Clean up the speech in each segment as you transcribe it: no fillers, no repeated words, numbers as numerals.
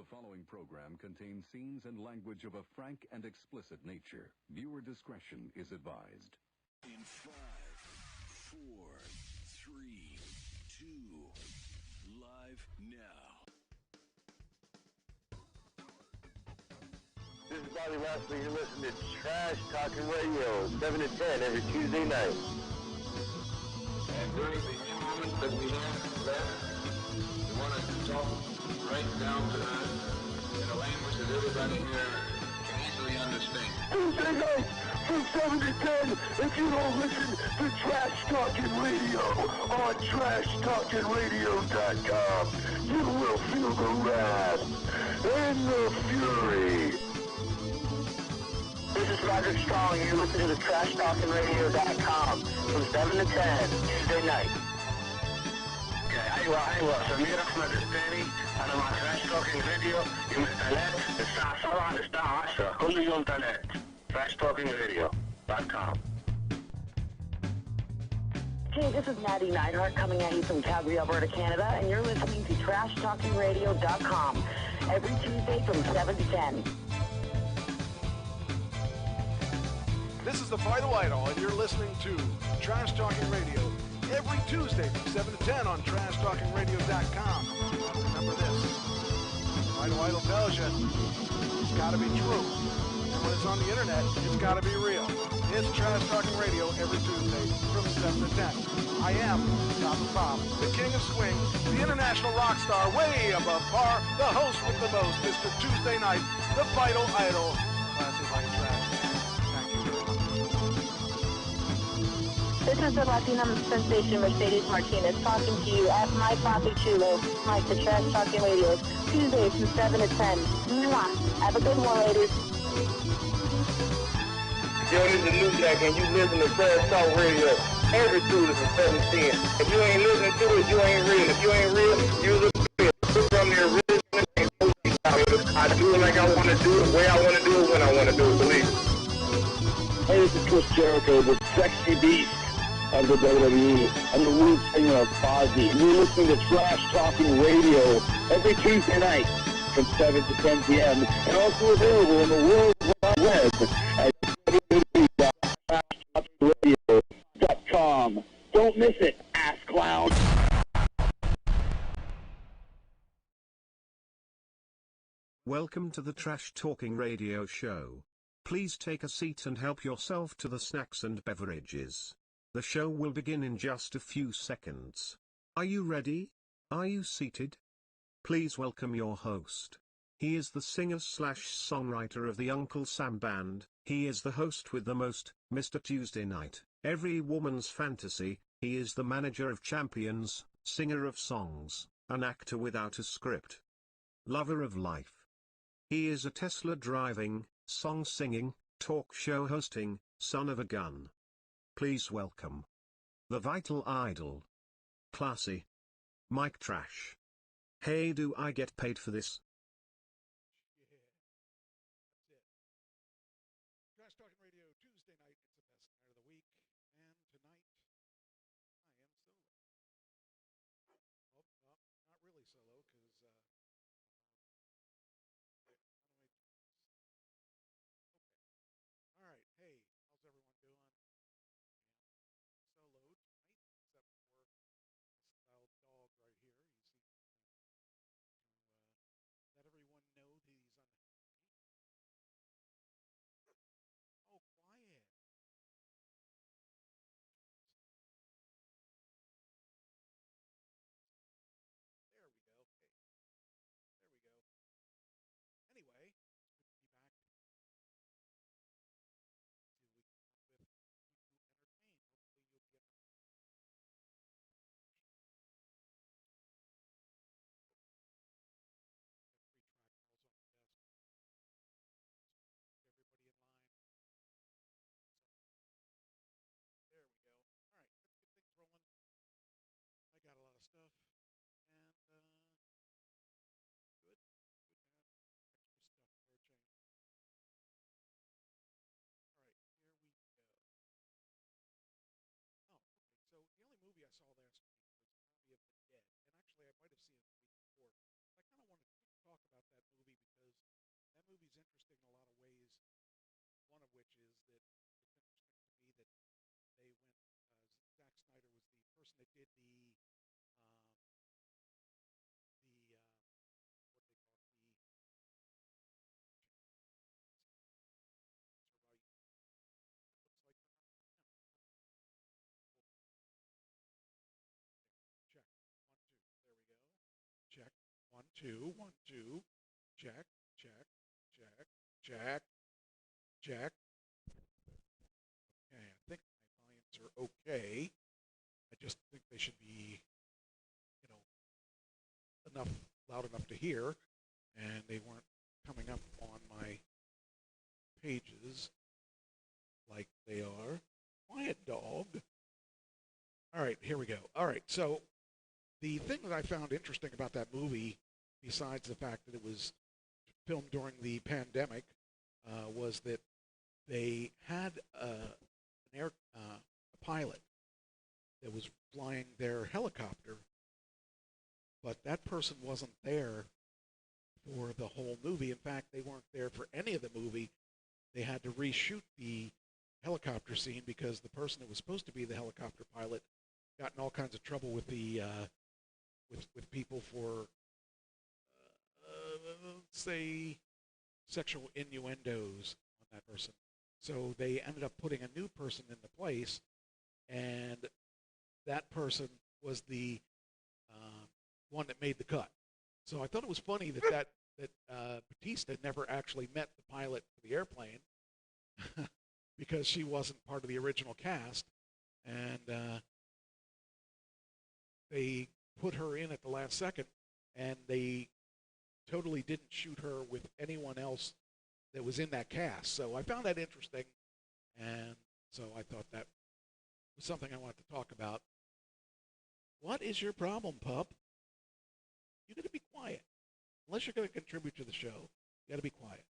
The following program contains scenes and language of a frank and explicit nature. Viewer discretion is advised. In 5, 4, 3, 2, live now. This is Bobby Lashley. You're listening to Trash Talking Radio, 7 to 10 every Tuesday night. And during the few moments that we have left, we want to talk right down to earth in a language that everybody here can easily understand. Tuesday night from 7 to 10, if you don't listen to Trash Talking Radio on TrashTalkingRadio.com, you will feel the wrath and the fury. This is Roger Strong. You're listening to TrashTalkingRadio.com from 7 to 10 Tuesday night. أيوة سمير أحمد الثاني. أنا مع تراش توكينج راديو يوم الثلاث الساعة 7 للساعة 10 كل يوم ثلاث. TrashTalkingRadio.com. Hey, this is Maddie Neidhart coming at you from Calgary, Alberta, Canada, and you're listening to TrashTalkingRadio.com every Tuesday from 7 to 10. This is the Vital Idol, and you're listening to Trash Talking Radio every Tuesday from 7 to 10 on TrashTalkingRadio.com. Remember this, Vital Idol tells you it's got to be true, and when it's on the internet, it's got to be real. It's Trash Talking Radio every Tuesday from 7 to 10. I am Papa Pop, the king of swing, the international rock star, way above par, the host with the most, Mr. Tuesday Night, the Vital Idol, classic like trash. This is the Latina sensation Mercedes Martinez talking to you at my Papi Chulo, Mike the Trash Talking Radio, Tuesdays from 7 to 10. Mwah. Have a good one, ladies. Yo, this is New Jack, and you listen to Trash Talk Radio every Tuesday from 7 to 10. If you ain't listening to it, you ain't real. If you ain't real, you look real. From the original and I do it like I want to do it, the way I want to do it, when I want to do it, believe it. Hey, this is Chris Jericho, the sexy beast of the WWE. I'm the lead singer of Crosby. You're listening to Trash Talking Radio every Tuesday night from 7 to 10 p.m. and also available on the World Wide Web at www.trashtalkingradio.com. Don't miss it, ass clown. Welcome to the Trash Talking Radio show. Please take a seat and help yourself to the snacks and beverages. The show will begin in just a few seconds. Are you ready? Are you seated? Please welcome your host. He is the singer/songwriter of the Uncle Sam Band. He is the host with the most, Mr. Tuesday Night, every woman's fantasy. He is the manager of champions, singer of songs, an actor without a script, lover of life. He is a Tesla driving, song singing, talk show hosting, son of a gun. Please welcome the Vital Idol, classy Mike Trash. Hey, do I get paid for this? Yeah, that's it. Trash Talking Radio Tuesday night. It's the best night of the week, and tonight I am solo. Oh, no, not really solo, because okay. All right. Hey, how's everyone doing? Solo tonight, except for this loud dog right here. You see, to let everyone know that he's unhappy. Oh, quiet. There we go. Hey, there we go. Anyway, it's good to be back. See what we can come up with to keep you entertained. Hopefully you'll be entertained. Got 3 trackballs on the desk. Get everybody in line. So, there we go. All right, let's get things rolling. I got a lot of stuff, and good. Good to have extra stuff for a change. All right, here we go. Oh, okay. So the only movie I saw last week was Army of the Dead, and actually I might have seen it the week before. But I kind of want to talk about that movie did the what do they call it? Looks like check 1 2. There we go. Check 1 2 1 2. Check check check check check. Okay, I think my volumes are okay. I just think they should be, enough loud enough to hear, and they weren't coming up on my pages like they are. Quiet, dog. All right, here we go. All right, so the thing that I found interesting about that movie, besides the fact that it was filmed during the pandemic, was that they had a pilot that was flying their helicopter, but that person wasn't there for the whole movie. In fact, they weren't there for any of the movie. They had to reshoot the helicopter scene because the person that was supposed to be the helicopter pilot got in all kinds of trouble with the with people for say sexual innuendos on that person. So they ended up putting a new person in the place, and that person was the one that made the cut. So I thought it was funny that Batista never actually met the pilot for the airplane because she wasn't part of the original cast, and they put her in at the last second, and they totally didn't shoot her with anyone else that was in that cast. So I found that interesting, and so I thought that was something I wanted to talk about. What is your problem, pup? You got to be quiet. Unless you're going to contribute to the show, you got to be quiet.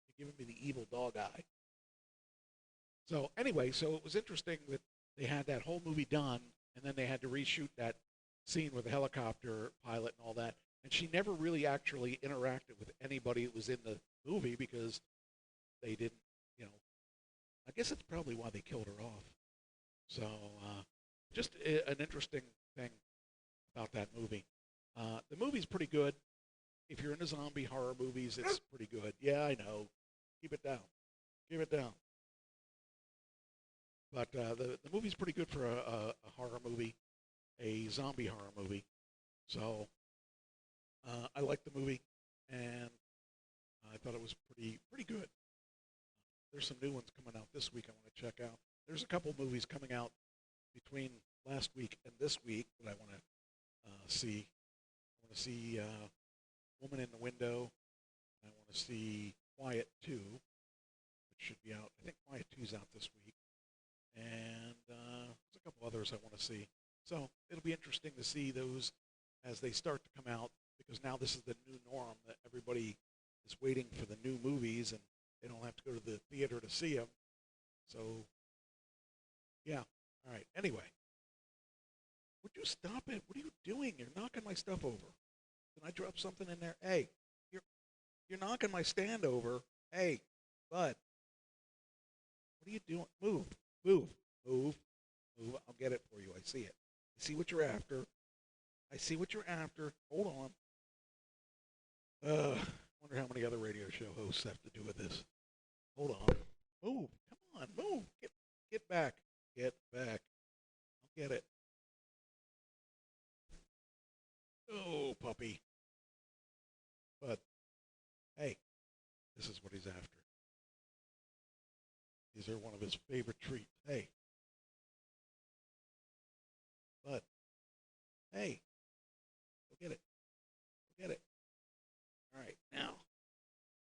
You're giving me the evil dog eye. So anyway, so it was interesting that they had that whole movie done, and then they had to reshoot that scene with the helicopter pilot and all that. And she never really actually interacted with anybody that was in the movie because they didn't, I guess that's probably why they killed her off. So just an interesting thing about that movie. The movie's pretty good. If you're into zombie horror movies, it's pretty good. Yeah, I know. Keep it down. Keep it down. But the movie's pretty good for a horror movie, a zombie horror movie. So I liked the movie, and I thought it was pretty good. There's some new ones coming out this week I want to check out. There's a couple movies coming out between last week and this week that I want to see. I want to see Woman in the Window. I want to see Quiet 2, which should be out. I think Quiet 2's out this week. And there's a couple others I want to see. So it'll be interesting to see those as they start to come out, because now this is the new norm that everybody is waiting for the new movies, and they don't have to go to the theater to see them. So, yeah. All right. Anyway, would you stop it? What are you doing? You're knocking my stuff over. Can I drop something in there? Hey, you're knocking my stand over. Hey, bud. What are you doing? Move, move, move, move. I'll get it for you. I see it. I see what you're after. I see what you're after. Hold on. Wonder how many other radio show hosts have to do with this. Hold on. Move. Come on. Move. Get back. Get back. I'll get it. Oh, puppy. But, hey, this is what he's after. These are one of his favorite treats. Hey. But, hey. Go get it. Go get it. All right, now,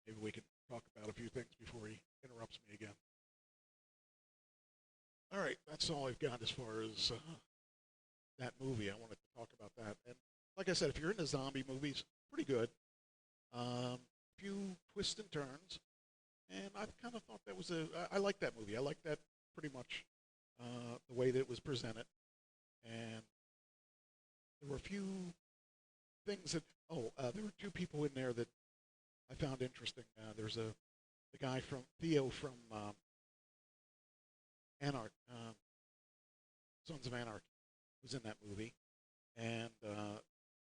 maybe we can talk about a few things before he interrupts me again. All right, that's all I've got as far as that movie. I wanted to talk about that. And like I said, if you're into zombie movies, pretty good. Few twists and turns. And I've kind of thought that was I like that movie. I like that pretty much the way that it was presented. And there were a few things that, there were two people in there that I found interesting. There's the guy from Theo from Sons of Anarchy was in that movie. And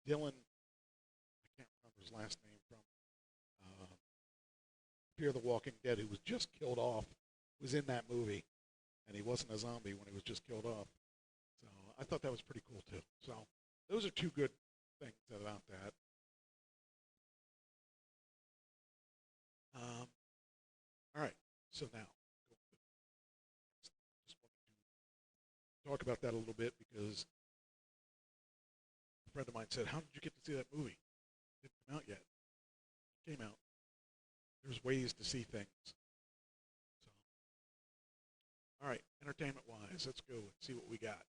Dylan, I can't remember his last name, from Fear the Walking Dead, who was just killed off, was in that movie. And he wasn't a zombie when he was just killed off. So I thought that was pretty cool, too. So those are two good things about that. All right, so now, just wanted to talk about that a little bit because a friend of mine said, how did you get to see that movie? It didn't come out yet. It came out. There's ways to see things. So, all right, entertainment-wise, let's go and see what we got.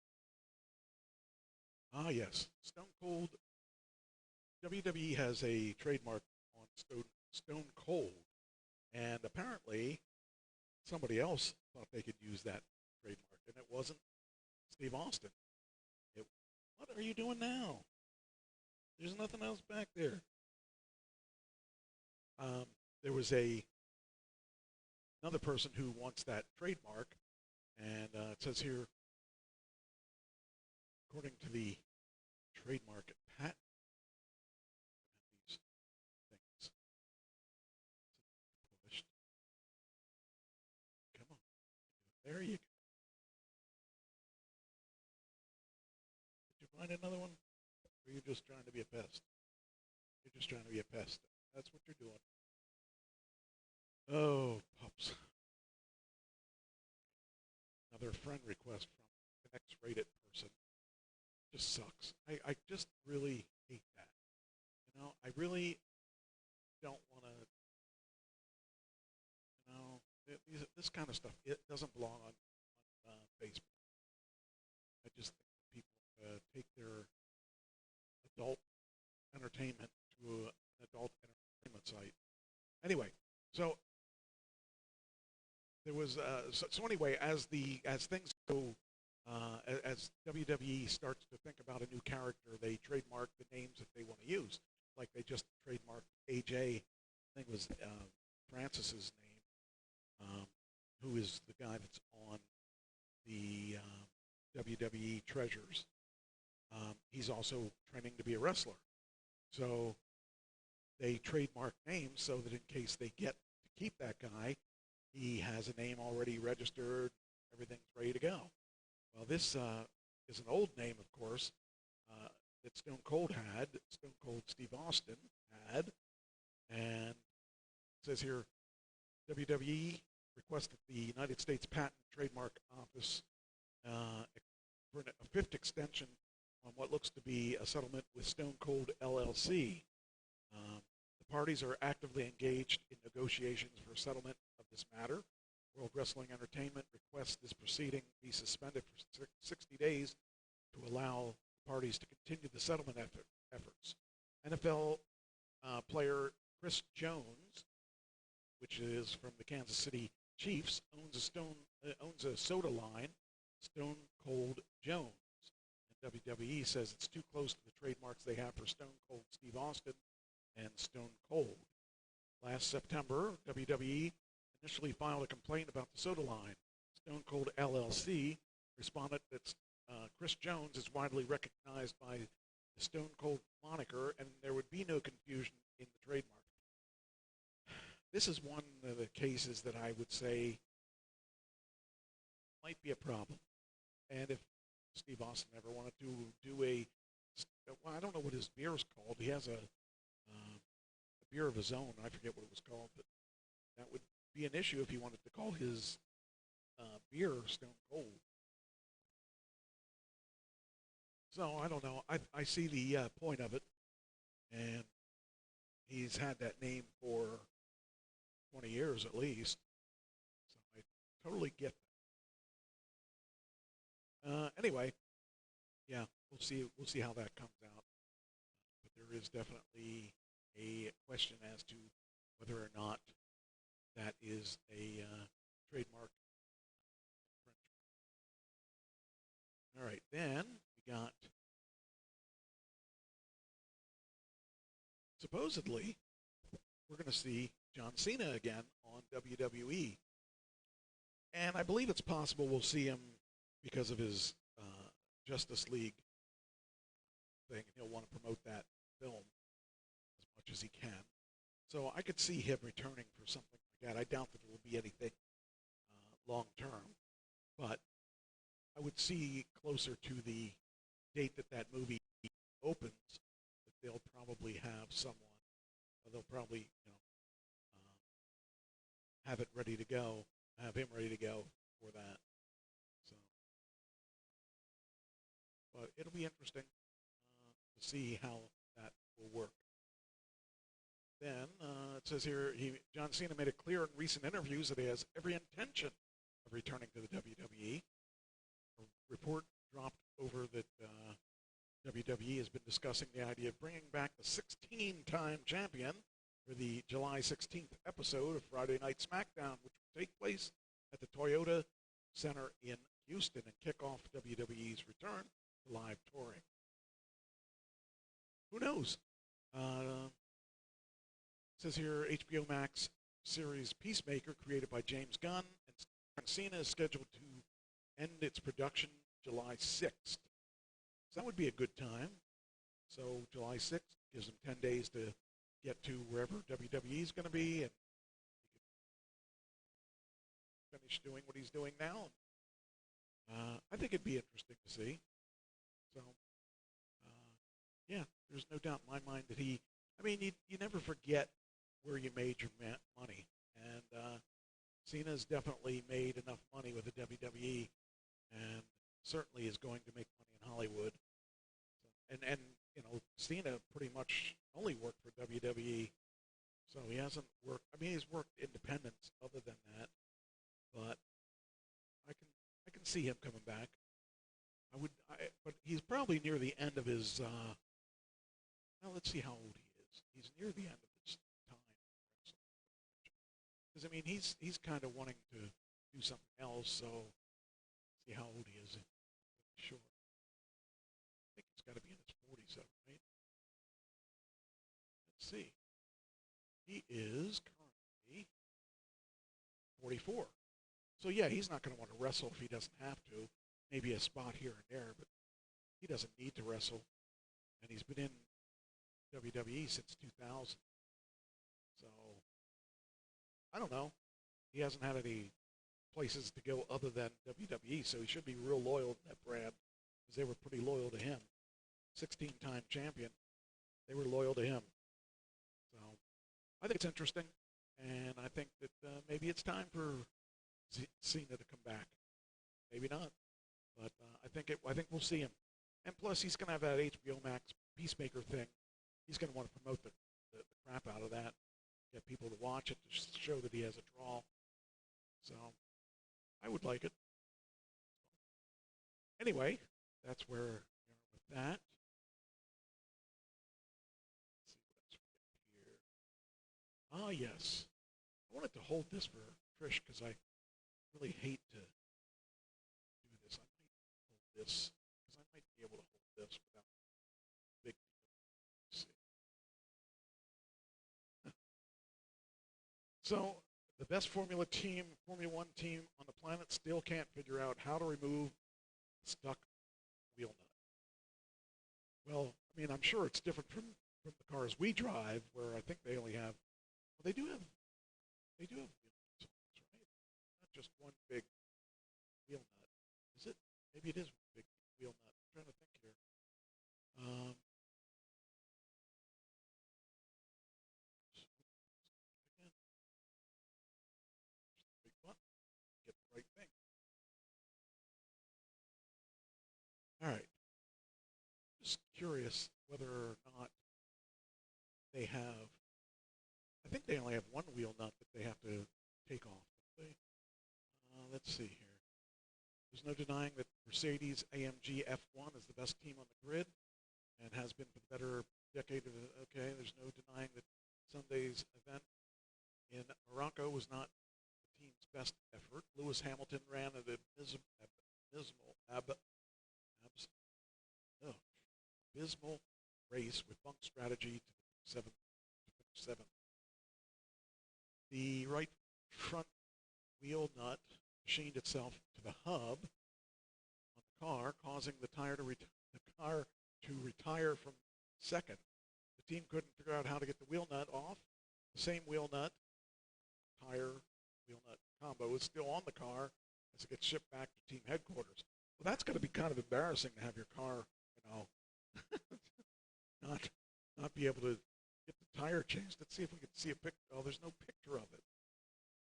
Ah, yes, Stone Cold. WWE has a trademark on Stone Cold, and apparently somebody else thought they could use that trademark, and it wasn't Steve Austin. What are you doing now? There's nothing else back there. There was another person who wants that trademark, and it says here, according to the trademark patent, these things published. Come on, there you go. Did you find another one? Or are you just trying to be a pest? You're just trying to be a pest. That's what you're doing. Oh, pups. Another friend request from an X-rated person. Just sucks. I just really hate that. You know, I really don't want to, you know, this kind of stuff, it doesn't belong on Facebook. I just think people take their adult entertainment to an adult entertainment site. Anyway, so there was so anyway, as things go, as WWE starts to think about a new character, they trademark the names that they want to use. Like they just trademarked AJ, I think it was Francis's name, who is the guy that's on the WWE Treasures. He's also training to be a wrestler. So they trademark names so that in case they get to keep that guy, he has a name already registered, everything's ready to go. Well, this is an old name, of course, that Stone Cold had, Stone Cold Steve Austin had, and it says here, WWE requested the United States Patent and Trademark Office for a fifth extension on what looks to be a settlement with Stone Cold LLC. The parties are actively engaged in negotiations for a settlement of this matter. World Wrestling Entertainment requests this proceeding be suspended for 60 days to allow parties to continue the settlement efforts. NFL player Chris Jones, which is from the Kansas City Chiefs, owns a soda line, Stone Cold Jones. And WWE says it's too close to the trademarks they have for Stone Cold Steve Austin and Stone Cold. Last September, WWE initially filed a complaint about the soda line. Stone Cold LLC responded that Chris Jones is widely recognized by the Stone Cold moniker, and there would be no confusion in the trademark. This is one of the cases that I would say might be a problem. And if Steve Austin ever wanted to do well, I don't know what his beer is called. He has a beer of his own. I forget what it was called, but that would be an issue if he wanted to call his beer Stone Cold. So I don't know. I see the point of it, and he's had that name for 20 years at least. So I totally get that. Anyway, yeah, we'll see how that comes out. But there is definitely a question as to whether or not that is a trademark infringement. All right, then we got supposedly we're going to see John Cena again on WWE. And I believe it's possible we'll see him because of his Justice League thing, and he'll want to promote that film as much as he can. So I could see him returning for something like that. I doubt that it will be anything long term, but I would see closer to the date that that movie opens that they'll probably have someone, or they'll probably have it ready to go, have him ready to go for that. So, but it'll be interesting to see how that will work. Then it says here, John Cena made it clear in recent interviews that he has every intention of returning to the WWE. A report dropped over that WWE has been discussing the idea of bringing back the 16-time champion for the July 16th episode of Friday Night SmackDown, which will take place at the Toyota Center in Houston and kick off WWE's return to live touring. Who knows? It says here, HBO Max series Peacemaker, created by James Gunn and Cena, is scheduled to end its production July 6th. So that would be a good time. So July 6th gives him 10 days to get to wherever WWE is going to be, and he can finish doing what he's doing now. I think it'd be interesting to see. So, yeah, there's no doubt in my mind that you never forget where you made your money. And Cena's definitely made enough money with the WWE, and certainly is going to make money in Hollywood. So, and Cena pretty much only worked for WWE, so he hasn't worked. He's worked independents other than that, but I can see him coming back. But he's probably near the end of his. Well, let's see how old he is. He's near the end of his time. Because he's kind of wanting to do something else. So see how old he is. Sure. I think he's got to be in his 40s, right? Let's see. He is currently 44. So yeah, he's not going to want to wrestle if he doesn't have to. Maybe a spot here and there, but he doesn't need to wrestle. And he's been in WWE since 2000. So, I don't know. He hasn't had any places to go other than WWE, so he should be real loyal to that brand, because they were pretty loyal to him. 16-time champion. They were loyal to him. So, I think it's interesting, and I think that maybe it's time for Cena to come back. Maybe not. But I think we'll see him. And plus, he's going to have that HBO Max Peacemaker thing. He's going to want to promote the crap out of that, get people to watch it to show that he has a draw. So, I would like it. Anyway, that's where we are with that. Let's see what else we got here. Yes. I wanted to hold this for Trish because I really hate to do this. I might hold this because I might be able to hold this without big. Let's see. So the best Formula One team on the planet still can't figure out how to remove the stuck wheel nut. Well, I'm sure it's different from the cars we drive, where I think they only have. Well, they do have wheel nuts, right? Not just one big wheel nut, is it? Maybe it is one big wheel nut. I'm trying to think here. Big button. Get the right thing. All right. Just curious whether or not they have. I think they only have one wheel nut that they have to take off. Let's see here. There's no denying that Mercedes AMG F1 is the best team on the grid and has been for the better decade of it. Okay, there's no denying that Sunday's event in Morocco was not the team's best effort. Lewis Hamilton ran an abysmal race with bunk strategy to seventh. The right front wheel nut machined itself to the hub on the car, causing the car to retire from second. The team couldn't figure out how to get the wheel nut off. The same wheel nut, tire, wheel nut combo is still on the car as it gets shipped back to team headquarters. Well, that's going to be kind of embarrassing to have your car, not be able to get the tire changed. Let's see if we can see a picture. Oh, there's no picture of it.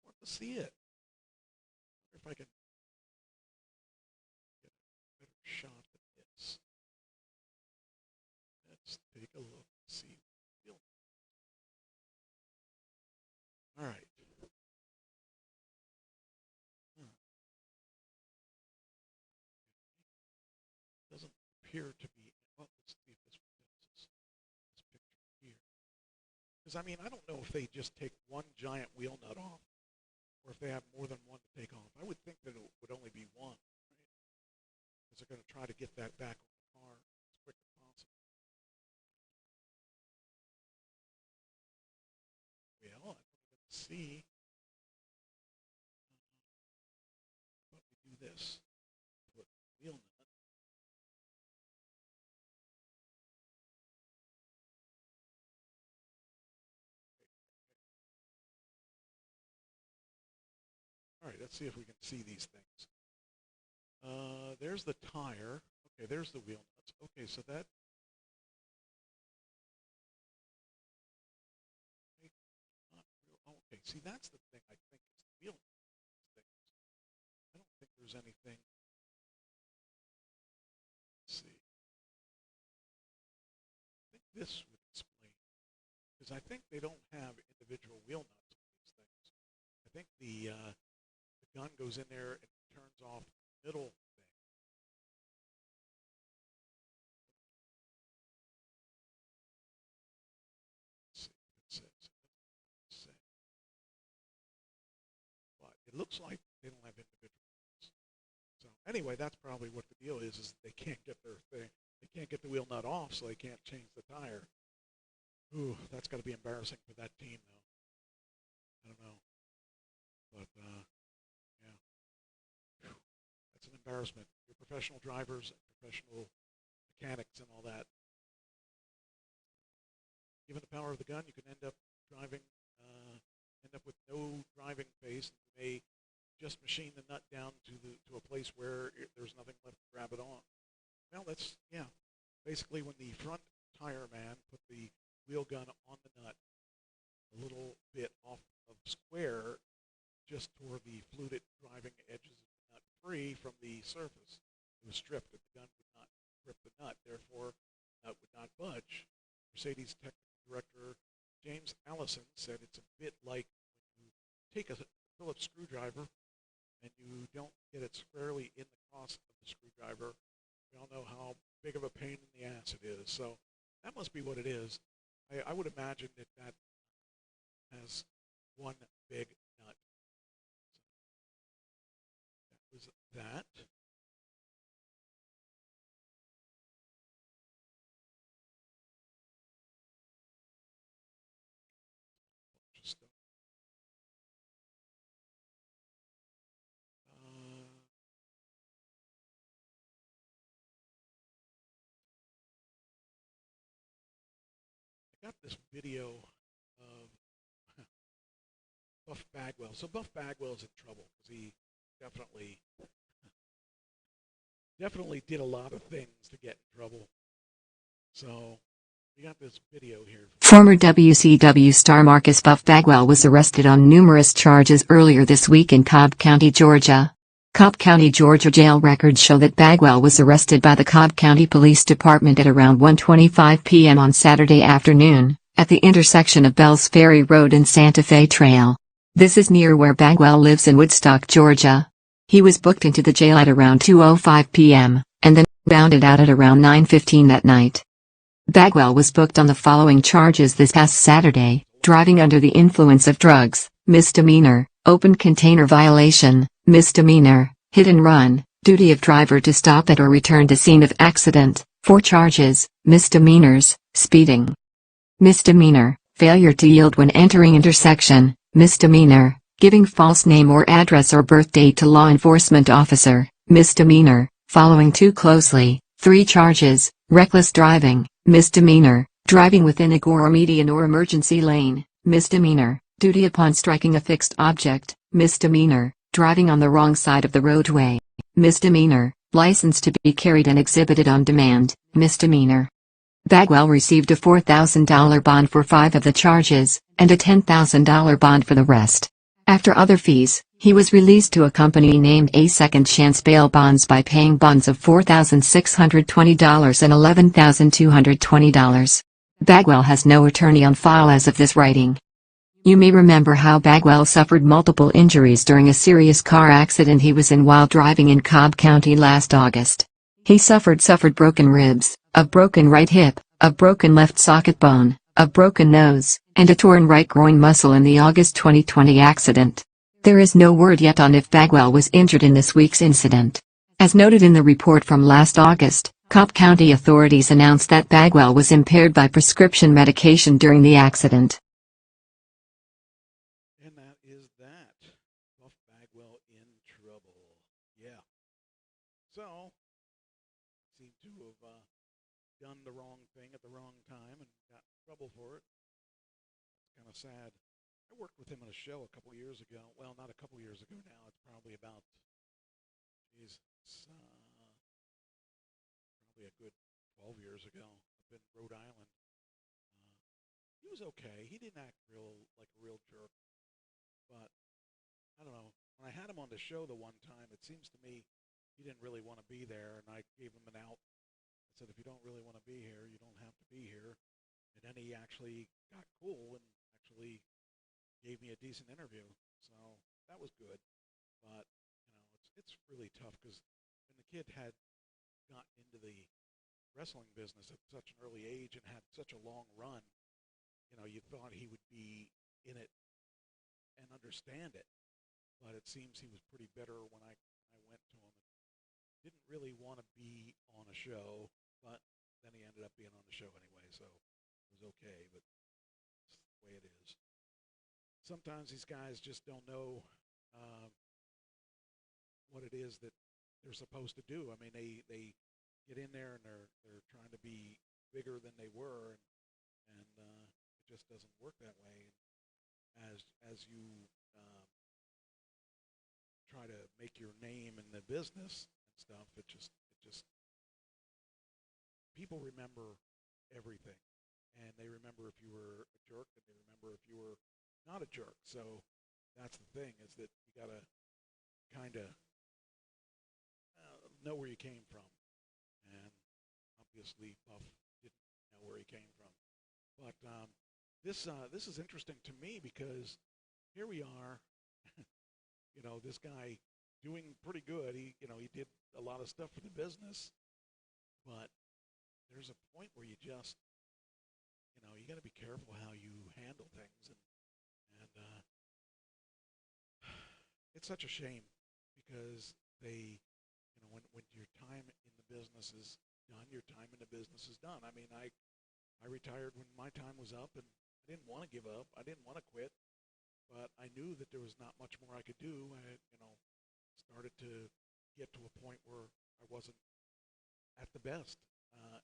I want to see it. I wonder if I can get a better shot at this. Let's take a look and see. All right. Doesn't appear to be. Well, let's see if this picture here. Because I don't know if they just take one giant wheel nut off, or if they have more than one to take off. I would think that it would only be one, right? Because they're going to try to get that back on the car as quick as possible. Well, I'm going to see. But we do this. Put wheel nut. All right, let's see if we can see these things. There's the tire. Okay, there's the wheel nuts. Okay, so that. Okay, see, that's the thing I think is the wheel nuts. I don't think there's anything. Let's see. I think this would explain. Because I think they don't have individual wheel nuts on these things. I think the gun goes in there and turns off the middle thing. Let's see what it says. But it looks like they don't have individual ones. So anyway, that's probably what the deal is they can't get their thing. They can't get the wheel nut off, so they can't change the tire. Ooh, that's got to be embarrassing for that team, though. I don't know. But, that's an embarrassment. You're professional drivers, professional mechanics, and all that. Given the power of the gun, you can end up with no driving face. You may just machine the nut down to a place where there's nothing left to grab it on. Well, that's, basically when the front tire man put the wheel gun on the nut a little bit off of square, just toward the fluted driving edges of the nut free from the surface. It was stripped, and the gun would not grip the nut. Therefore, the nut would not budge. Mercedes technical director James Allison said it's a bit like when you take a Phillips screwdriver and you don't get it squarely in the cross of the screwdriver. We all know how big of a pain in the ass it is. So that must be what it is. I would imagine that has one big nut. So that was that. I got this video of Buff Bagwell. So Buff Bagwell's in trouble because he definitely did a lot of things to get in trouble. So we got this video here. Former WCW star Marcus Buff Bagwell was arrested on numerous charges earlier this week in Cobb County, Georgia. Cobb County, Georgia jail records show that Bagwell was arrested by the Cobb County Police Department at around 1:25 p.m. on Saturday afternoon, at the intersection of Bells Ferry Road and Santa Fe Trail. This is near where Bagwell lives in Woodstock, Georgia. He was booked into the jail at around 2:05 p.m., and then bounded out at around 9:15 that night. Bagwell was booked on the following charges this past Saturday: driving under the influence of drugs, misdemeanor; open container violation, misdemeanor; hit and run; duty of driver to stop at or return to scene of accident. 4 charges, misdemeanors: speeding, misdemeanor; failure to yield when entering intersection, misdemeanor; giving false name or address or birth date to law enforcement officer, misdemeanor; Following too closely, 3 charges: reckless driving, misdemeanor, driving within a gore or median or emergency lane, misdemeanor, duty upon striking a fixed object, misdemeanor, driving on the wrong side of the roadway, misdemeanor, license to be carried and exhibited on demand, misdemeanor. Bagwell received a $4,000 bond for 5 of the charges, and a $10,000 bond for the rest. After other fees, he was released to a company named A Second Chance Bail Bonds by paying bonds of $4,620 and $11,220. Bagwell has no attorney on file as of this writing. You may remember how Bagwell suffered multiple injuries during a serious car accident he was in while driving in Cobb County last August. He suffered broken ribs, a broken right hip, a broken left socket bone, a broken nose, and a torn right groin muscle in the August 2020 accident. There is no word yet on if Bagwell was injured in this week's incident. As noted in the report from last August, Cobb County authorities announced that Bagwell was impaired by prescription medication during the accident. And that is that. Buff Bagwell in trouble. Yeah. So, seemed to have done the wrong thing at the wrong time and got in trouble for it. It's kind of sad. I worked with him on a show a couple years ago. Well, not a couple years ago now. It's probably about, it's probably a good 12 years ago up in Rhode Island. He was okay. He didn't act like a real jerk. But, I don't know. When I had him on the show the one time, it seems to me he didn't really want to be there, and I gave him an out. I said, if you don't really want to be here, you don't have to be here. And then he actually got cool and actually gave me a decent interview. So that was good. But, it's really tough because when the kid had gotten into the wrestling business at such an early age and had such a long run, you thought he would be in it and understand it. But it seems he was pretty bitter when I went to him. Didn't really want to be on a show, but then he ended up being on the show anyway, so it was okay, but it's the way it is. Sometimes these guys just don't know what it is that they're supposed to do. I mean, they get in there and they're trying to be bigger than they were, and it just doesn't work that way. As you try to make your name in the business and stuff, it just people remember everything, and they remember if you were a jerk, and they remember if you were not a jerk. So that's the thing, is that you got to kind of know where you came from, and obviously Buff didn't know where he came from. But this is interesting to me because here we are, this guy doing pretty good. He did a lot of stuff for the business, but there's a point where you just, you got to be careful how you handle things, and it's such a shame because they, when your time in the business is done, your time in the business is done. I mean, I retired when my time was up, and I didn't want to give up. I didn't want to quit, but I knew that there was not much more I could do. I, started to get to a point where I wasn't at the best,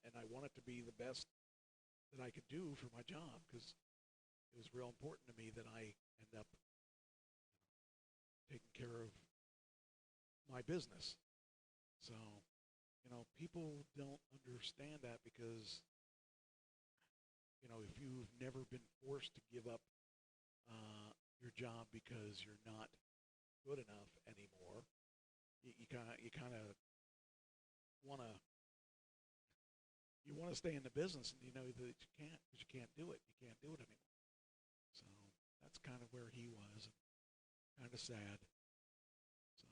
and I wanted to be the best that I could do for my job because it was real important to me that I end up taking care of my business. So, people don't understand that because, if you've never been forced to give up your job because you're not good enough anymore, you kind of want to stay in the business, and you know that you can't because you can't do it. You can't do it anymore. So that's kind of where he was, and kind of sad. So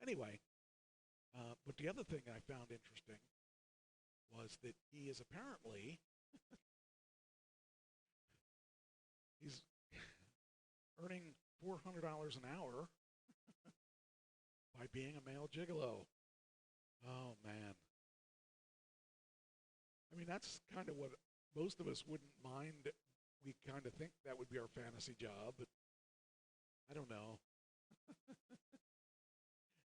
anyway, but the other thing I found interesting was that he is apparently he's earning $400 an hour by being a male gigolo. Oh, man. I mean, that's kind of what most of us wouldn't mind. We kind of think that would be our fantasy job, but I don't know.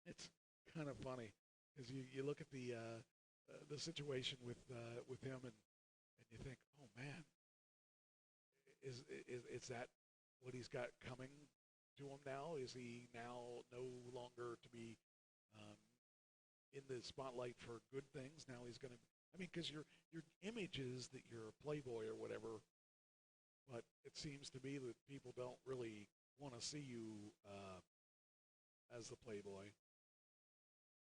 It's kind of funny Because you look at the situation with him and you think, oh man, is that what he's got coming to him now? Is he now no longer to be in the spotlight for good things? Now he's going to. I mean, because your image is that you're a playboy or whatever, but it seems to me that people don't really want to see you as the playboy.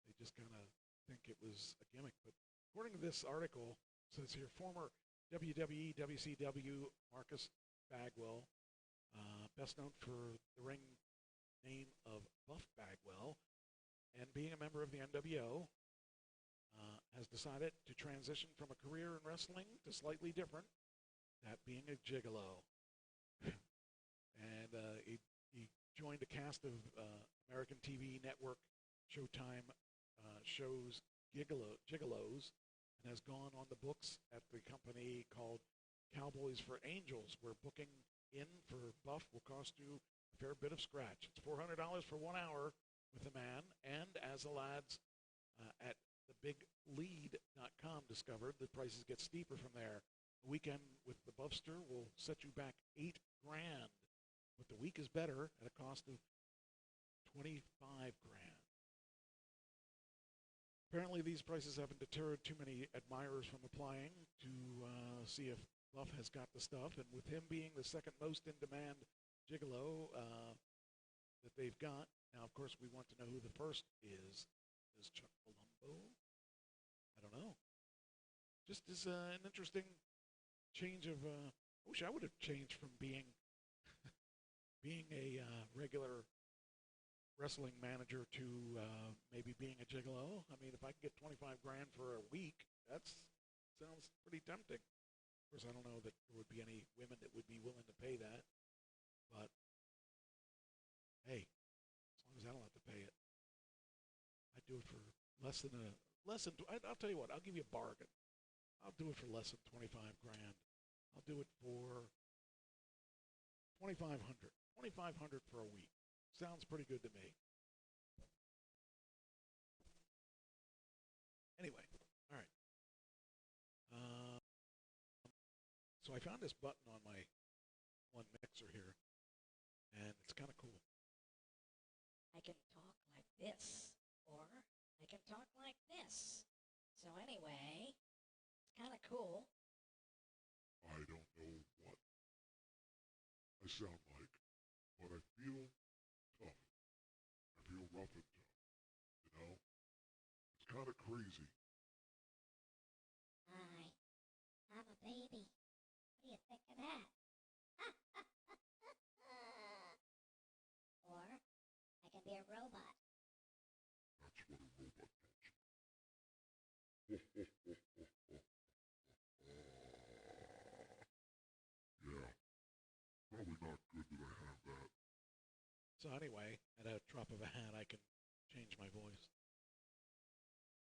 They just kind of think it was a gimmick. But according to this article, it says here, former WWE, WCW Marcus Bagwell, best known for the ring name of Buff Bagwell, and being a member of the NWO, has decided to transition from a career in wrestling to slightly different, that being a gigolo. And he joined a cast of American TV network Showtime shows Gigolos, and has gone on the books at the company called Cowboys for Angels, where booking in for Buff will cost you a fair bit of scratch. It's $400 for 1 hour with the man, and as the lads at thebiglead.com discovered, the prices get steeper from there. A weekend with the Buffster will set you back $8,000, but the week is better at a cost of $25,000. Apparently, these prices haven't deterred too many admirers from applying to see if Buff has got the stuff. And with him being the second most in-demand gigolo that they've got, now, of course, we want to know who the first is. Is Chuck Palumbo? I don't know. Just as an interesting change of. I wish I would have changed from being a regular wrestling manager to maybe being a gigolo. I mean, if I could get $25,000 for a week, that sounds pretty tempting. Of course, I don't know that there would be any women that would be willing to pay that, but hey, as long as I don't have to pay it, I'd do it for less than. I'll tell you what, I'll give you a bargain. I'll do it for less than $25,000. I'll do it for $2,500. $2,500 for a week. Sounds pretty good to me. Anyway, all right. So I found this button on my one mixer here, and it's kind of cool. I can talk like this, or I can talk like this. So anyway, it's kind of cool. I don't know what I sound like, but I feel tough. I feel rough and tough, you know? It's kind of crazy. Hi, I'm a baby. What do you think of that? Or I can be a robot. That's what a robot does. Yeah, probably not good that I have that. So anyway, at a drop of a hat, I can change my voice.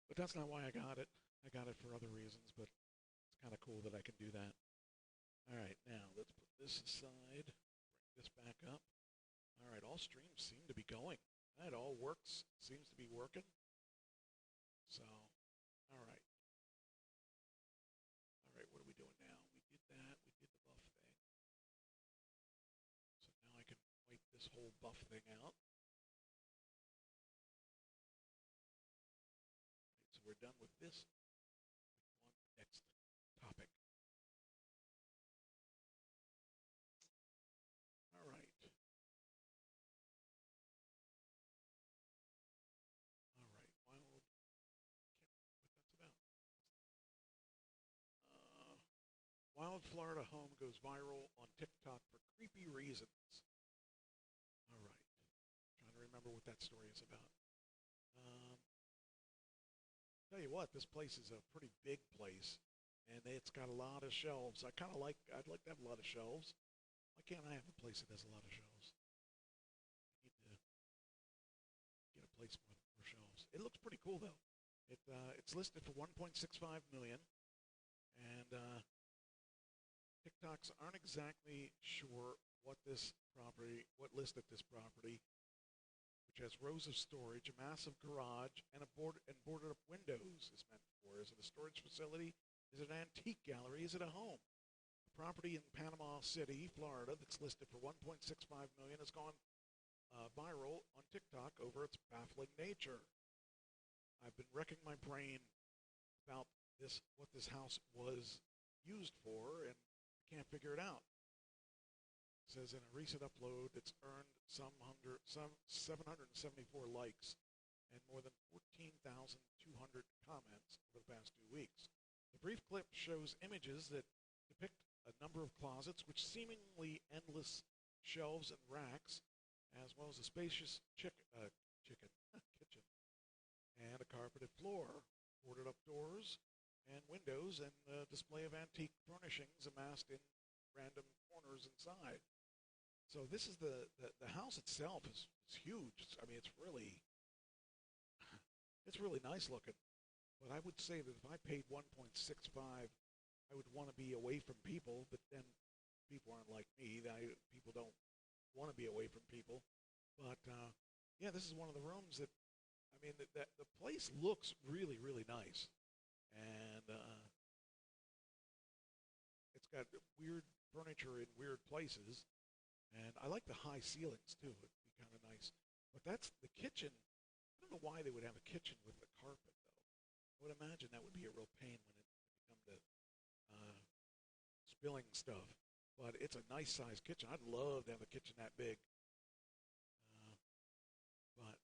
But that's not why I got it. I got it for other reasons, but it's kind of cool that I can do that. All right, now let's put this aside, bring this back up. All right, all streams seem to be going. That all works, seems to be working. So, all right. All right, what are we doing now? We did that, we did the buff thing. So now I can wipe this whole buff thing out. Right, so we're done with this. We go on to the next topic. All right. All right, wild. Can't remember what that's about. Wild Florida home goes viral on TikTok for creepy reasons. All right. Trying to remember what that story is about. Tell you what, this place is a pretty big place, and it's got a lot of shelves. I'd like to have a lot of shelves. Why can't I have a place that has a lot of shelves? I need to get a place with more shelves. It looks pretty cool, though. It's listed for $1.65 million, and TikToks aren't exactly sure what listed this property, which has rows of storage, a massive garage, and boarded up windows is meant for. Is it a storage facility? Is it an antique gallery? Is it a home? A property in Panama City, Florida, that's listed for $1.65 million has gone viral on TikTok over its baffling nature. I've been wrecking my brain about what this house was used for, and I can't figure it out. It says in a recent upload, it's earned some 774 likes and more than 14,200 comments over the past 2 weeks. The brief clip shows images that depict a number of closets with seemingly endless shelves and racks, as well as a spacious kitchen and a carpeted floor, boarded up doors and windows, and a display of antique furnishings amassed in random corners inside. So this is the house itself is huge. I mean, it's really nice looking. But I would say that if I paid 1.65, I would want to be away from people. But then people aren't like me. People don't want to be away from people. But yeah, this is one of the rooms that, I mean, the place looks really, really nice, and it's got weird furniture in weird places. And I like the high ceilings, too. It'd be kind of nice. But that's the kitchen. I don't know why they would have a kitchen with a carpet, though. I would imagine that would be a real pain when it come to spilling stuff. But it's a nice-sized kitchen. I'd love to have a kitchen that big. But,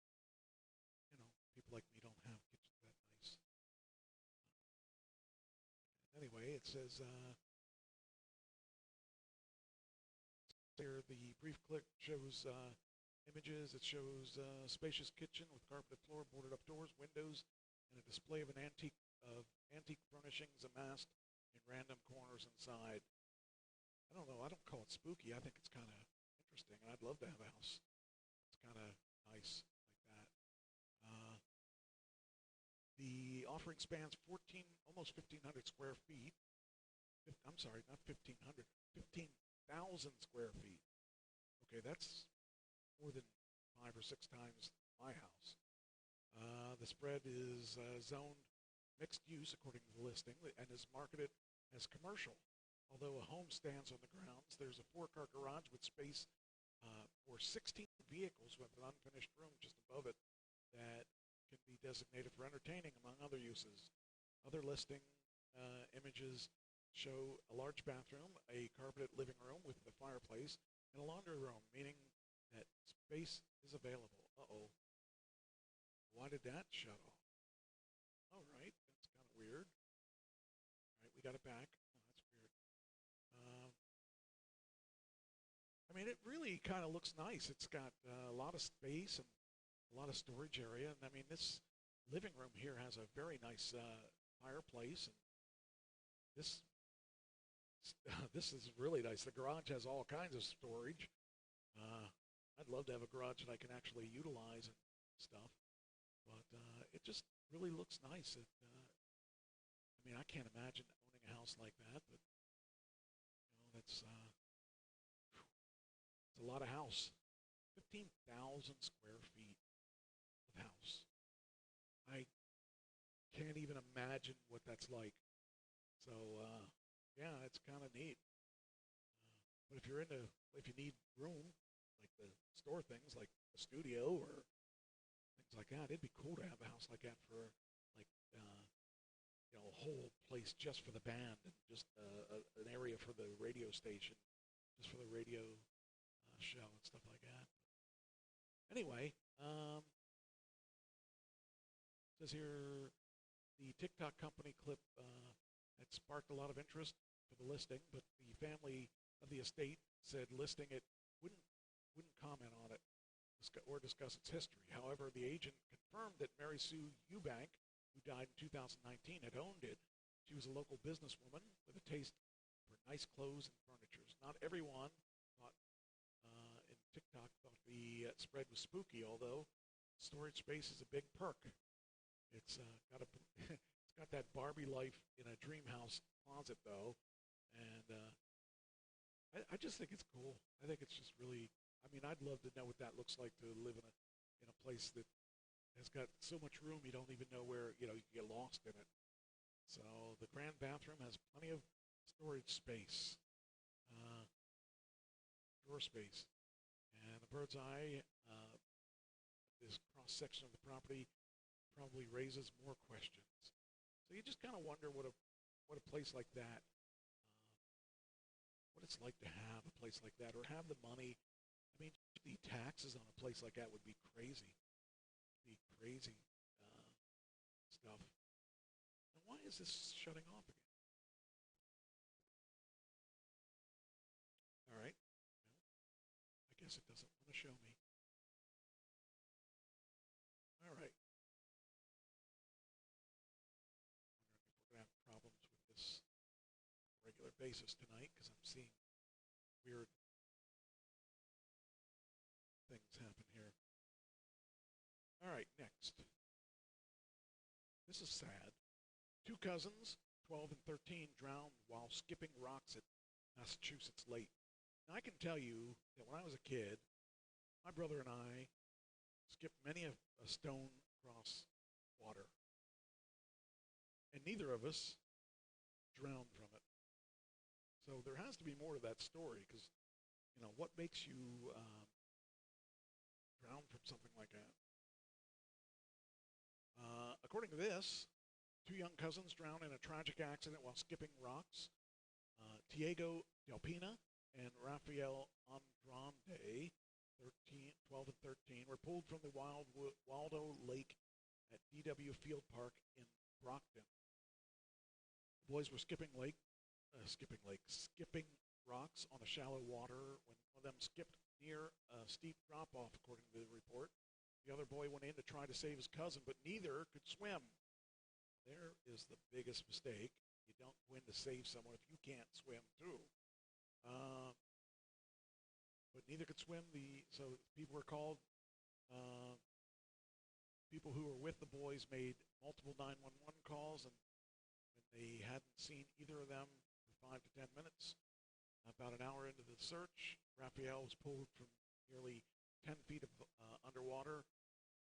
you know, people like me don't have kitchens that nice. Anyway, it says... There, the brief clip shows images. It shows a spacious kitchen with carpeted floor, boarded up doors, windows, and a display of antique furnishings amassed in random corners inside. I don't know. I don't call it spooky. I think it's kind of interesting, and I'd love to have a house. It's kind of nice like that. The offering spans almost 1,500 square feet. I'm sorry, not 1,500. 15,000 square feet. Okay, that's more than 5 or 6 times my house. The spread is zoned mixed use according to the listing and is marketed as commercial. Although a home stands on the grounds, there's a 4-car garage with space for 16 vehicles with an unfinished room just above it that can be designated for entertaining, among other uses. Other listing images show a large bathroom, a carpeted living room with a fireplace, and a laundry room, meaning that space is available. Uh-oh. Why did that shut off? All right, that's kind of weird. All right, we got it back. Oh, that's weird. I mean, it really kind of looks nice. It's got a lot of space and a lot of storage area. And I mean, this living room here has a very nice fireplace, and this is really nice. The garage has all kinds of storage. I'd love to have a garage that I can actually utilize and stuff. But it just really looks nice. I mean, I can't imagine owning a house like that, but you know, that's it's a lot of house. 15,000 square feet of house. I can't even imagine what that's like. So, yeah, it's kind of neat. But if you need room, like to store things like a studio or things like that, it'd be cool to have a house like that for, like, you know, a whole place just for the band and just an area for the radio station, just for the radio show and stuff like that. Anyway, it says here the TikTok company clip had sparked a lot of interest for the listing, but the family of the estate said listing it wouldn't comment on it or discuss its history. However, the agent confirmed that Mary Sue Eubank, who died in 2019, had owned it. She was a local businesswoman with a taste for nice clothes and furniture. Not everyone in TikTok thought the spread was spooky, although storage space is a big perk. It's got it's got that Barbie life in a dream house closet, though, and I just think it's cool. I think it's just really. I mean, I'd love to know what that looks like to live in a place that has got so much room you don't even know where, you get lost in it. So the grand bathroom has plenty of storage space, drawer space. And the bird's eye, this cross-section of the property probably raises more questions. So you just kind of wonder what a place like that, what it's like to have a place like that, or have the money. I mean, the taxes on a place like that would be crazy. Stuff. And why is this shutting off again? All right. Well, I guess it doesn't want to show me. All right. Wondering if we're going to have problems with this on a regular basis tonight, because I'm seeing weird things happen here. All right, next. This is sad. Two cousins, 12 and 13, drowned while skipping rocks at Massachusetts Lake. Now, I can tell you that when I was a kid, my brother and I skipped many a stone across water. And neither of us drowned from it. So there has to be more to that story, because, what makes you drown from something like that? According to this, two young cousins drowned in a tragic accident while skipping rocks. Diego Delpina and Rafael Andrade, 12 and 13, were pulled from the Waldo Lake at DW Field Park in Brockton. The boys were skipping rocks on the shallow water when one of them skipped near a steep drop-off, according to the report. The other boy went in to try to save his cousin, but neither could swim. There is the biggest mistake. You don't go in to save someone if you can't swim, too. But neither could swim. So people were called. People who were with the boys made multiple 911 calls, and they hadn't seen either of them for 5 to 10 minutes. About an hour into the search, Raphael was pulled from nearly 10 feet of underwater,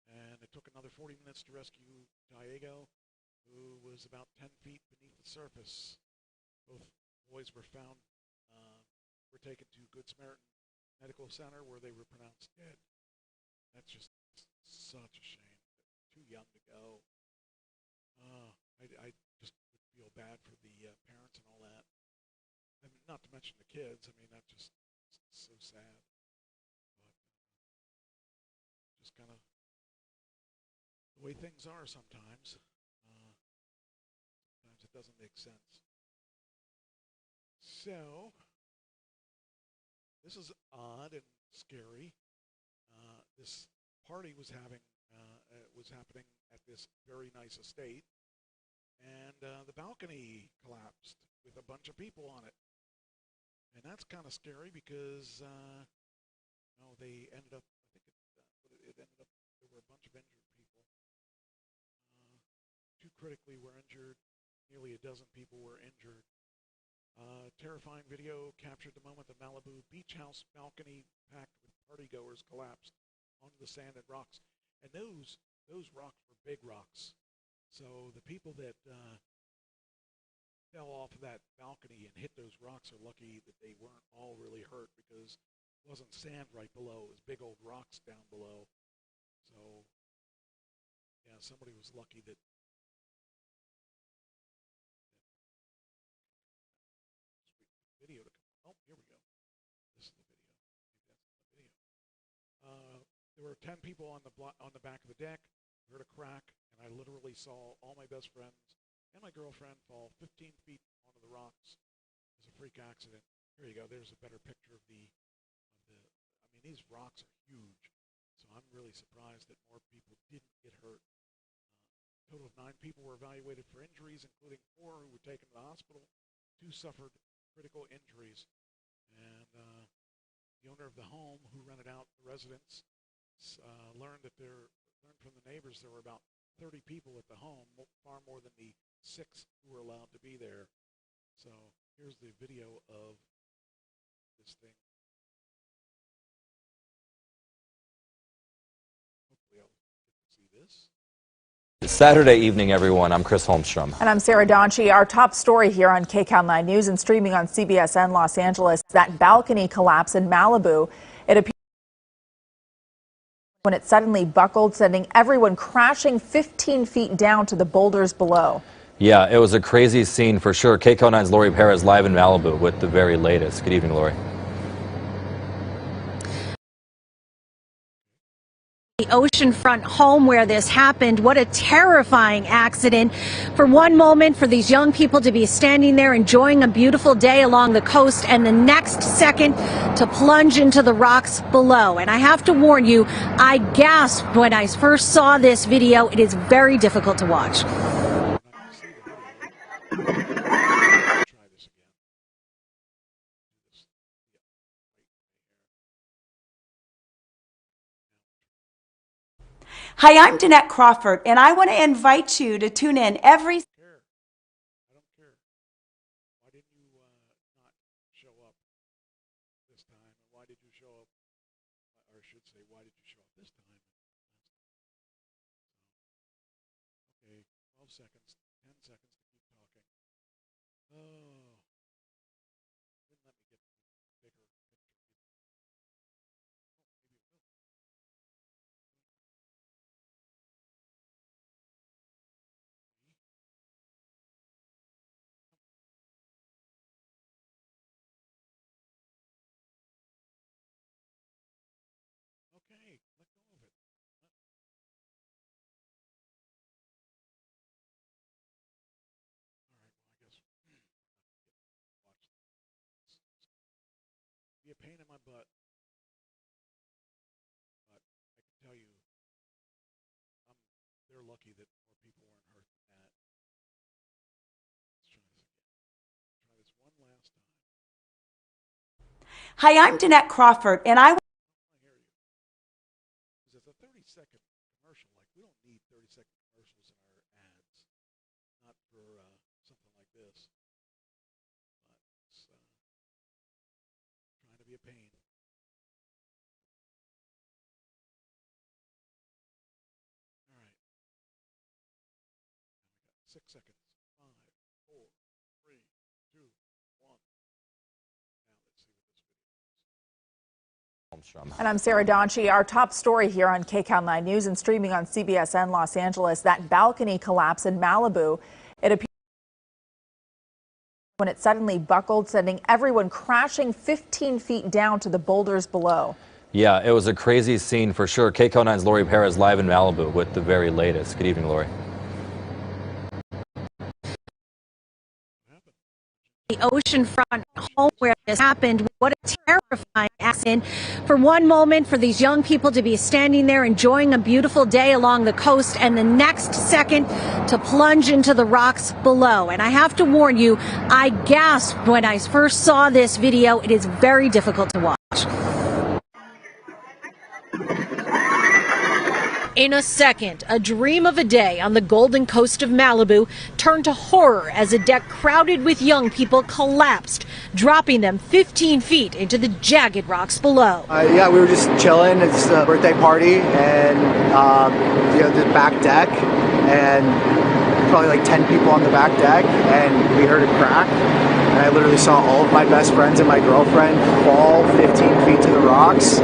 and it took another 40 minutes to rescue Diego, who was about 10 feet beneath the surface. Both boys were taken to Good Samaritan Medical Center, where they were pronounced dead. That's just such a shame. Too young to go. I just would feel bad for the parents and all that. And not to mention the kids. I mean, that's just so sad. But just kind of the way things are sometimes. Sometimes it doesn't make sense. So, this is odd and scary. This party was happening at this very nice estate, and the balcony collapsed with a bunch of people on it. And that's kind of scary because they ended up. I think it ended up there were a bunch of injured people. 2 critically were injured. Nearly a dozen people were injured. Terrifying video captured the moment the Malibu beach house balcony packed with partygoers collapsed onto the sand and rocks. And those rocks were big rocks. So the people that fell off of that balcony and hit those rocks are lucky that they weren't all really hurt, because it wasn't sand right below. It was big old rocks down below. So, yeah, somebody was lucky that video to come. Oh, here we go. This is the video. Maybe that's the video. There were 10 people on the back of the deck. I heard a crack, and I literally saw all my best friends and my girlfriend fall 15 feet onto the rocks. It was a freak accident. Here you go. There's a better picture of the. I mean, these rocks are huge, so I'm really surprised that more people didn't get hurt. A total of 9 people were evaluated for injuries, including 4 who were taken to the hospital. 2 suffered critical injuries, and the owner of the home who rented out the residence learned from the neighbors there were about 30 people at the home, far more than the 6 who were allowed to be there. So here's the video of this thing. Hopefully I'll Saturday evening, everyone. I'm Chris Holmstrom. And I'm Sarah Donchi. Our top story here on KCAL 9 News and streaming on CBSN Los Angeles. That balcony collapse in Malibu. It appeared when it suddenly buckled, sending everyone crashing 15 feet down to the boulders below. Yeah, it was a crazy scene for sure. KCAL 9's Lori Perez live in Malibu with the very latest. Good evening, Lori. The oceanfront home where this happened. What a terrifying accident. For one moment, for these young people to be standing there enjoying a beautiful day along the coast, and the next second to plunge into the rocks below. And I have to warn you, I gasped when I first saw this video. It is very difficult to watch. Hi, I'm Danette Crawford, and I want to invite you to tune in every... I don't care. Why didn't you not show up this time? And why did you show up, or I should say, why did you show up this time? Okay, 12 seconds, 10 seconds to keep talking. Oh. Didn't let me get the bigger picture. Maybe it will. Okay, let go of it. All right, well, I guess watch this. Be a pain in my butt, but I can tell you, they're lucky that more people weren't hurt than that. Let's try this again. Try this one last time. Hi, I'm Danette Crawford, and I... It's a 30-second commercial. Like, we don't need 30-second commercials in our ads. Not for something like this. But it's trying to be a pain. All right. Now we got 6 seconds. 5, 4, 3, 2, 1. Now let's see what this video is. And I'm Sarah Donchi. Our top story here on KCAL 9 News and streaming on CBSN Los Angeles. That balcony collapse in Malibu. It appeared when it suddenly buckled, sending everyone crashing 15 feet down to the boulders below. Yeah, it was a crazy scene for sure. KCAL 9's Lori Perez live in Malibu with the very latest. Good evening, Lori. The oceanfront home where this happened. What a terrifying accident. For one moment, for these young people to be standing there enjoying a beautiful day along the coast, and the next second to plunge into the rocks below. And I have to warn you, I gasped when I first saw this video. It is very difficult to watch. In a second, a dream of a day on the golden coast of Malibu turned to horror as a deck crowded with young people collapsed, dropping them 15 feet into the jagged rocks below. Yeah, we were just chilling. It's a birthday party, and the back deck, and probably like 10 people on the back deck, and we heard a crack. And I literally saw all of my best friends and my girlfriend fall 15 feet to the rocks.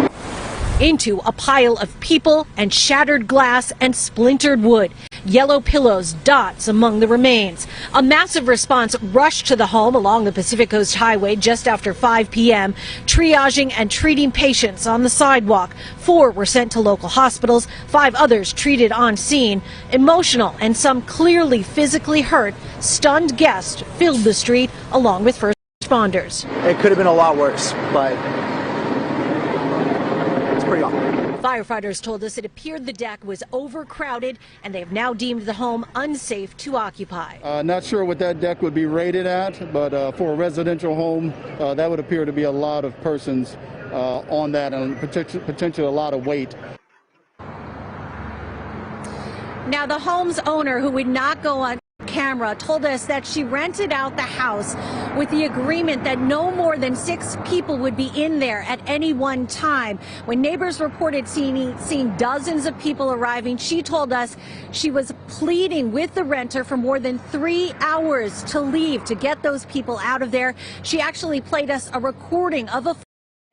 Into a pile of people and shattered glass and splintered wood. Yellow pillows, dots among the remains. A massive response rushed to the home along the Pacific Coast Highway just after 5 p.m., triaging and treating patients on the sidewalk. 4 were sent to local hospitals, 5 others treated on scene. Emotional and some clearly physically hurt, stunned guests filled the street along with first responders. It could have been a lot worse, but pretty awful. Firefighters told us it appeared the deck was overcrowded, and they have now deemed the home unsafe to occupy. Not sure what that deck would be rated at, but for a residential home, that would appear to be a lot of persons on that, and potentially a lot of weight. Now, the home's owner, who would not go on camera told us that she rented out the house with the agreement that no more than 6 people would be in there at any one time. When neighbors reported seeing dozens of people arriving, she told us she was pleading with the renter for more than 3 hours to leave, to get those people out of there. She actually played us a recording of a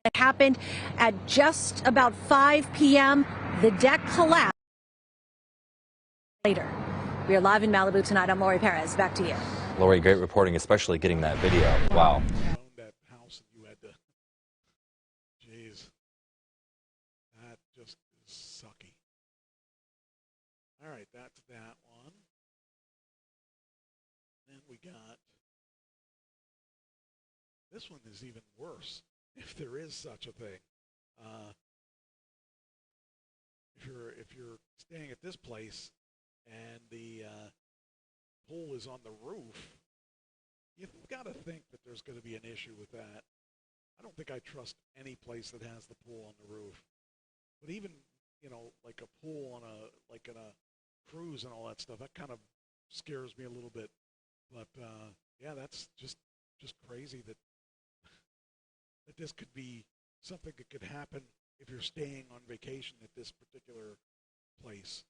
that happened at just about 5 p.m. The deck collapsed later. We are live in Malibu tonight. I'm Lori Perez. Back to you. Lori, great reporting, especially getting that video. Wow. That house and you had to, jeez, that just is sucky. All right, that's that one. Then we got, this one is even worse, if there is such a thing. If you're staying at this place and the pool is on the roof, you've got to think that there's going to be an issue with that. I don't think I trust any place that has the pool on the roof. But even, like a pool on like in a cruise and all that stuff, that kind of scares me a little bit. But yeah, that's just crazy that this could be something that could happen if you're staying on vacation at this particular place.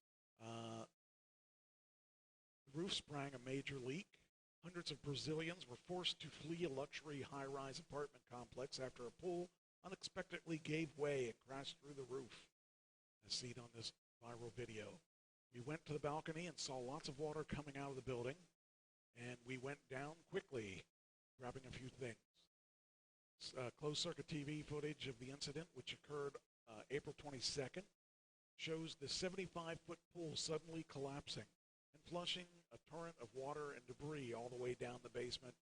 The roof sprang a major leak. Hundreds of Brazilians were forced to flee a luxury high-rise apartment complex after a pool unexpectedly gave way and crashed through the roof, as seen on this viral video. We went to the balcony and saw lots of water coming out of the building, and we went down quickly, grabbing a few things. Closed-circuit TV footage of the incident, which occurred April 22nd, shows the 75-foot pool suddenly collapsing and flushing a torrent of water and debris all the way down the basement,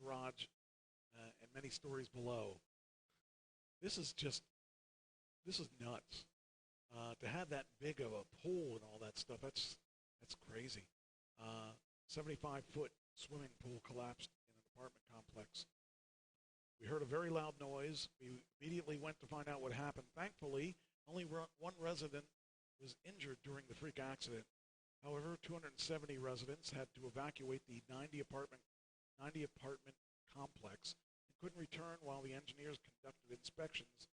garage, and many stories below. This is nuts. To have that big of a pool and all that stuff, that's crazy. 75-foot swimming pool collapsed in an apartment complex. We heard a very loud noise. We immediately went to find out what happened. Thankfully, only one resident was injured during the freak accident. However, 270 residents had to evacuate the 90 apartment complex and couldn't return while the engineers conducted inspections,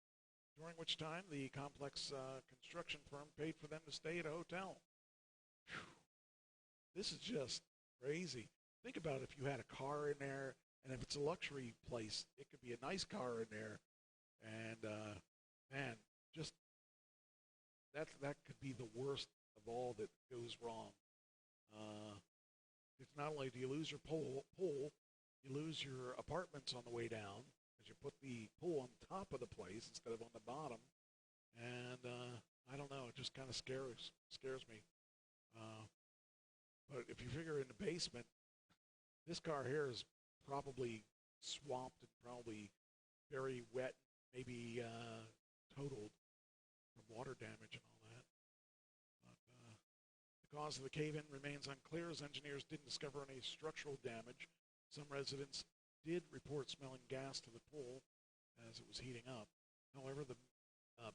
during which time the complex construction firm paid for them to stay at a hotel. Whew. This is just crazy. Think about if you had a car in there, and if it's a luxury place, it could be a nice car in there, and man, just that could be the worst of all that goes wrong. It's not only do you lose your pool, you lose your apartments on the way down, because you put the pool on top of the place instead of on the bottom, and I don't know, it just kind of scares me. But if you figure in the basement, this car here is probably swamped and probably very wet, maybe totaled from water damage and all that. But the cause of the cave-in remains unclear, as engineers didn't discover any structural damage. Some residents did report smelling gas to the pool as it was heating up. However, the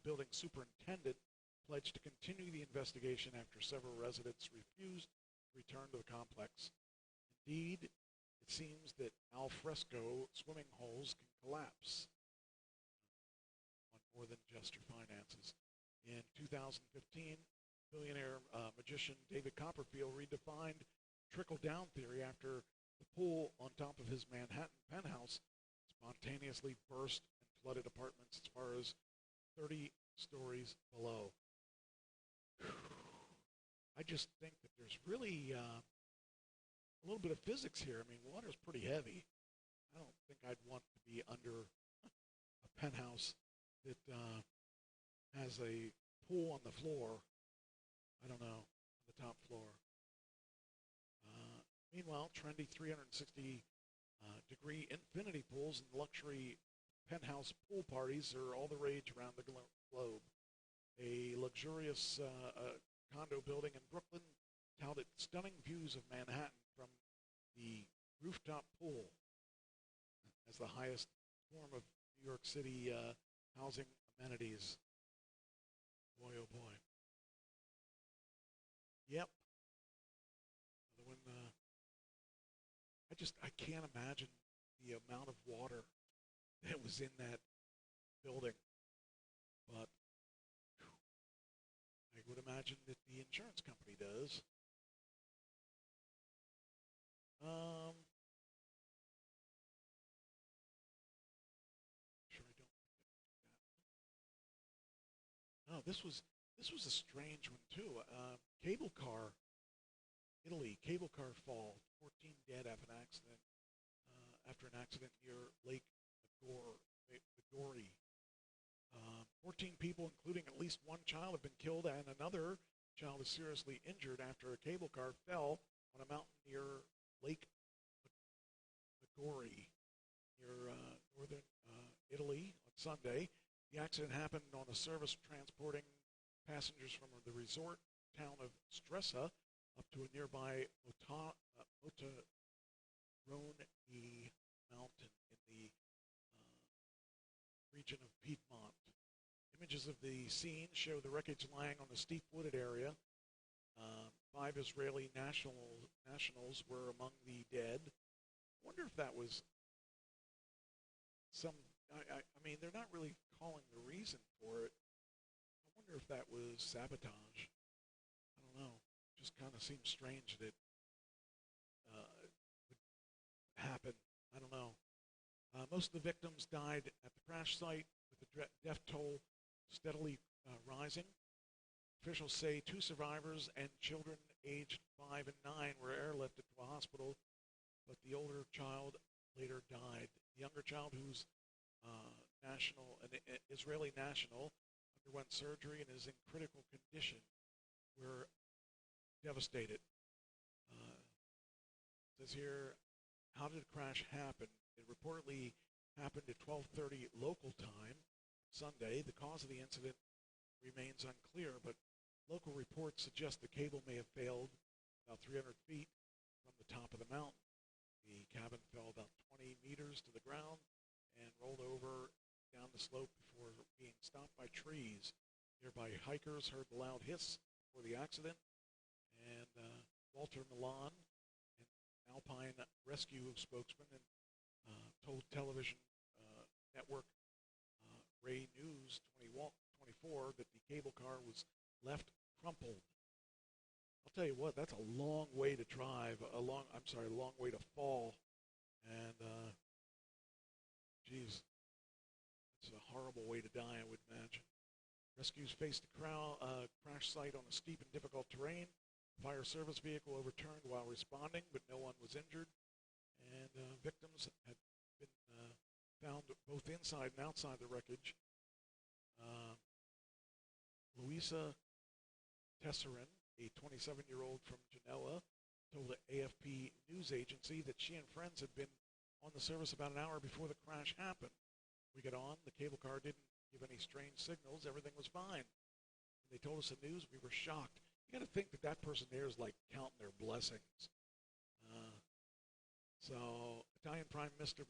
building superintendent pledged to continue the investigation after several residents refused to return to the complex. Indeed, it seems that al fresco swimming holes can collapse on more than just your finances. In 2015, billionaire magician David Copperfield redefined trickle-down theory after the pool on top of his Manhattan penthouse spontaneously burst and flooded apartments as far as 30 stories below. I just think that there's really a little bit of physics here. I mean, water's pretty heavy. I don't think I'd want to be under a penthouse that has a pool on the floor. I don't know, on the top floor. Meanwhile, trendy 360-degree infinity pools and luxury penthouse pool parties are all the rage around the globe. A luxurious condo building in Brooklyn touted stunning views of Manhattan from the rooftop pool as the highest form of New York City housing amenities. Boy, oh boy. Yep. When I can't imagine the amount of water that was in that building. But I would imagine that the insurance company does. Sure, I don't. No, this was a strange one too. Cable car, Italy, cable car fall, 14 dead after an accident near Lake Maggiore. 14 people, including at least one child, have been killed, and another child is seriously injured after a cable car fell on a mountain near Lake Maggiore, near northern Italy on Sunday. The accident happened on a service transporting passengers from the resort town of Stresa up to a nearby Motorone mountain in the region of Piedmont. Images of the scene show the wreckage lying on a steep wooded area. 5 Israeli nationals were among the dead. I wonder if that was some, I mean, they're not really calling the reason for it. I wonder if that was sabotage. I don't know. It just kind of seems strange that it would happen. I don't know. Most of the victims died at the crash site, with the death toll steadily rising. Officials say 2 survivors and children aged 5 and 9 were airlifted to a hospital, but the older child later died. The younger child, who's an Israeli national, underwent surgery and is in critical condition. We're devastated. It says here, how did the crash happen? It reportedly happened at 12:30 local time Sunday. The cause of the incident remains unclear, but local reports suggest the cable may have failed about 300 feet from the top of the mountain. The cabin fell about 20 meters to the ground and rolled over down the slope before being stopped by trees. Nearby hikers heard the loud hiss before the accident, and Walter Milan, an Alpine Rescue spokesman, and told television network Ray News 24 that the cable car was left crumpled. I'll tell you what, that's a long way to drive, a long way to fall, and geez, it's a horrible way to die, I would imagine. Rescues faced a crash site on a steep and difficult terrain. Fire service vehicle overturned while responding, but no one was injured. And victims had been found both inside and outside the wreckage. Luisa Tesserin, a 27-year-old from Genoa, told the AFP news agency that she and friends had been on the service about an hour before the crash happened. We got on, the cable car didn't give any strange signals, everything was fine. When they told us the news, we were shocked. You got to think that person there is like counting their blessings. So Italian Prime Minister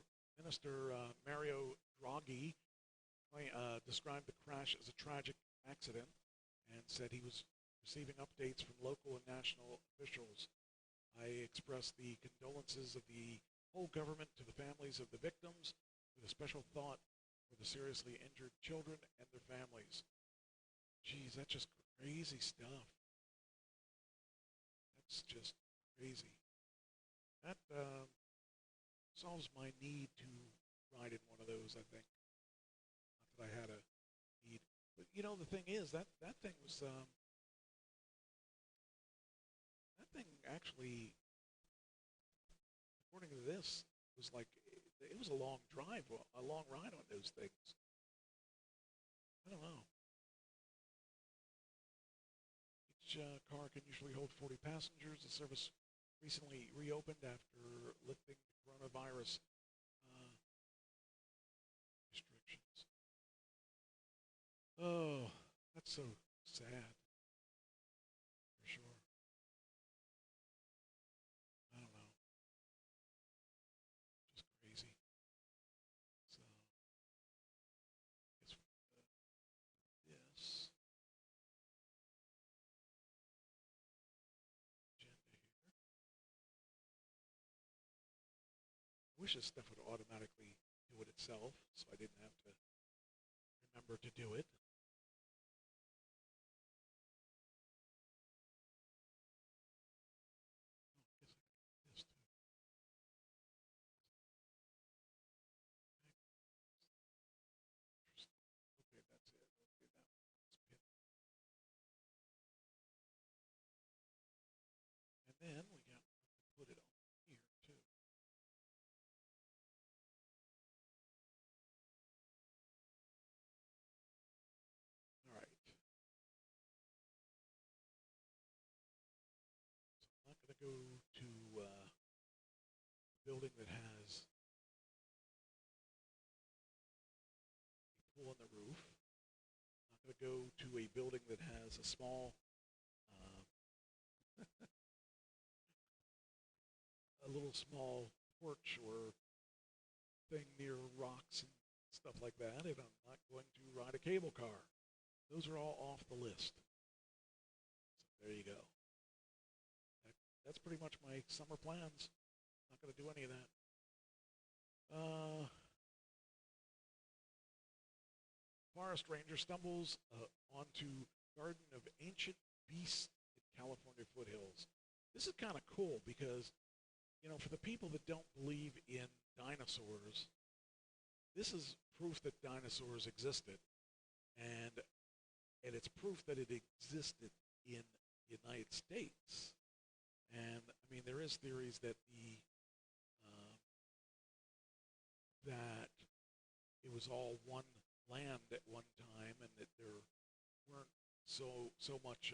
Mario Draghi described the crash as a tragic accident and said he was receiving updates from local and national officials. I express the condolences of the whole government to the families of the victims, with a special thought for the seriously injured children and their families. Geez, that's just crazy stuff. That's just crazy. That solves my need to ride in one of those, I think. Not that I had a need. But, you know, the thing is, that thing was, that thing actually, according to this, was like, it was a long drive, a long ride on those things. I don't know. Each car can usually hold 40 passengers. The service recently reopened after lifting the coronavirus restrictions. Oh, that's so sad. For sure. I don't know. Just crazy. So, it's this. Agenda here. wish this stuff would automatically do it itself, so I didn't have to remember to do it. And then we got to put it on here too. All right. So I'm not going to go to a building that has a pool on the roof. I'm not going to go to a building that has a small a little small porch or thing near rocks and stuff like that, and I'm not going to ride a cable car. Those are all off the list. So there you go. That's pretty much my summer plans. Not going to do any of that. Forest ranger stumbles onto Garden of Ancient Beasts in California foothills. This is kind of cool because, you know, for the people that don't believe in dinosaurs, this is proof that dinosaurs existed, and it's proof that it existed in the United States. And I mean, there is theories that that it was all one land at one time, and that there weren't so much.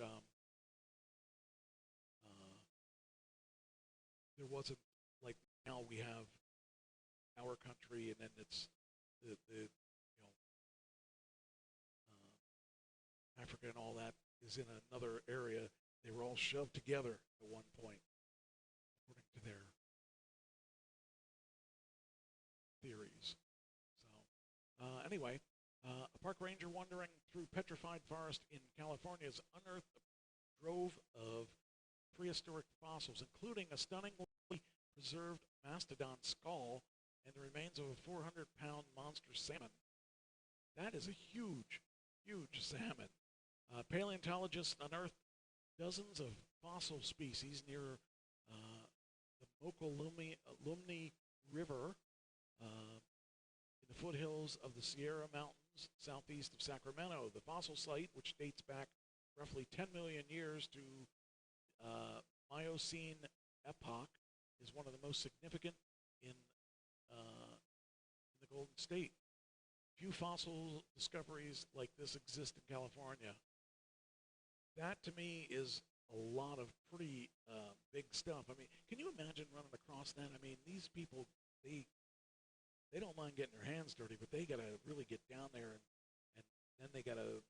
There wasn't like now we have our country, and then it's the Africa and all that is in another area. They were all shoved together at one point, according to their theories. So anyway, a park ranger wandering through petrified forest in California has unearthed a trove of prehistoric fossils, including a stunningly preserved mastodon skull and the remains of a 400-pound monster salmon. That is a huge, huge salmon. Paleontologists unearthed dozens of fossil species near the Mokelumne River in the foothills of the Sierra Mountains southeast of Sacramento. The fossil site, which dates back roughly 10 million years to Miocene epoch, is one of the most significant in the Golden State. Few fossil discoveries like this exist in California. That, to me, is a lot of pretty big stuff. I mean, can you imagine running across that? I mean, these people, they don't mind getting their hands dirty, but they got to really get down there, and then they got to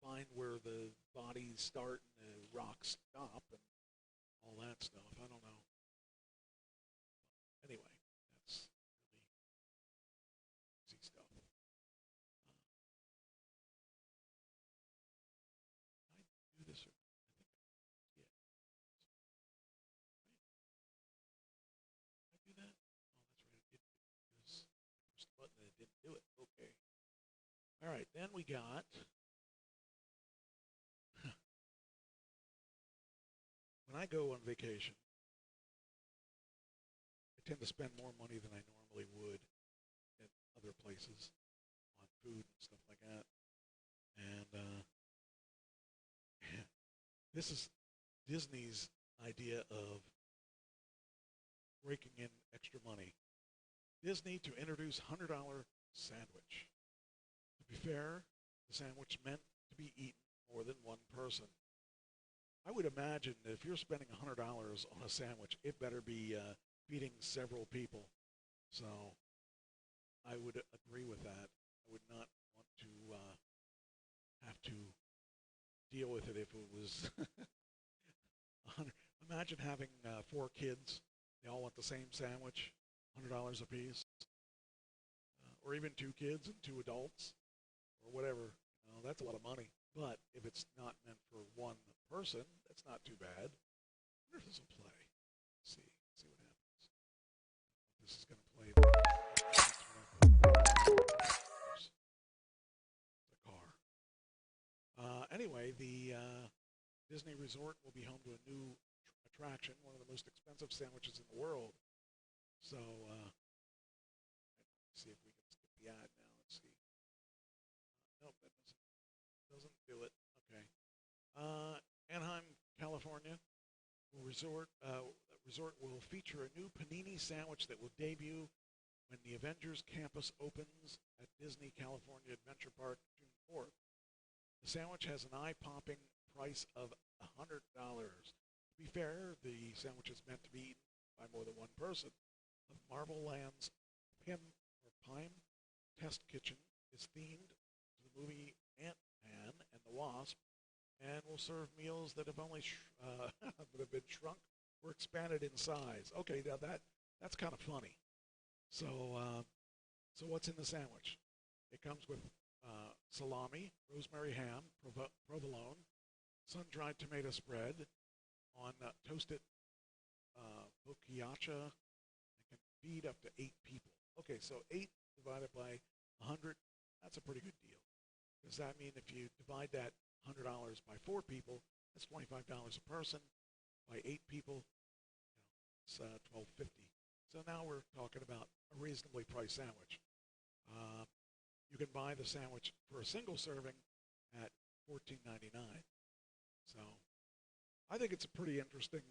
find where the bodies start and the rocks stop and all that stuff. I don't know. Anyway, that's really easy stuff. I do this, or I think I do that. Oh, that's right. I did it because I pushed the button and it didn't do it. Okay. All right. Then we got. When I go on vacation, I tend to spend more money than I normally would at other places on food and stuff like that. And this is Disney's idea of raking in extra money. Disney to introduce $100 sandwich. To be fair, the sandwich meant to be eaten more than one person. I would imagine that if you're spending $100 on a sandwich, it better be feeding several people. So I would agree with that. I would not want to have to deal with it if it was Imagine having 4 kids. They all want the same sandwich, $100 a piece. Or even 2 kids and 2 adults or whatever. You know, that's a lot of money. But if it's not meant for one person, that's not too bad. I wonder if this will play. Let's see what happens. This is going to anyway, the Disney Resort will be home to a new attraction, one of the most expensive sandwiches in the world. So, let's see if we can skip the ad now. Let's see. Nope, that doesn't do it. Okay. Anaheim, California, resort will feature a new panini sandwich that will debut when the Avengers campus opens at Disney California Adventure Park June 4th. The sandwich has an eye-popping price of $100. To be fair, the sandwich is meant to be eaten by more than one person. The Marvel Land's Pime Test Kitchen is themed to the movie Ant-Man and the Wasp, and will serve meals that have only that have been shrunk or expanded in size. Okay, now that's kind of funny. So what's in the sandwich? It comes with salami, rosemary ham, provolone, sun-dried tomato spread on toasted focaccia. It can feed up to 8 people. Okay, so 8 divided by 100, that's a pretty good deal. Does that mean if you divide that $100 by 4 people, that's $25 a person. By 8 people, it's $12.50. So now we're talking about a reasonably priced sandwich. You can buy the sandwich for a single serving at $14.99. So I think it's a pretty interesting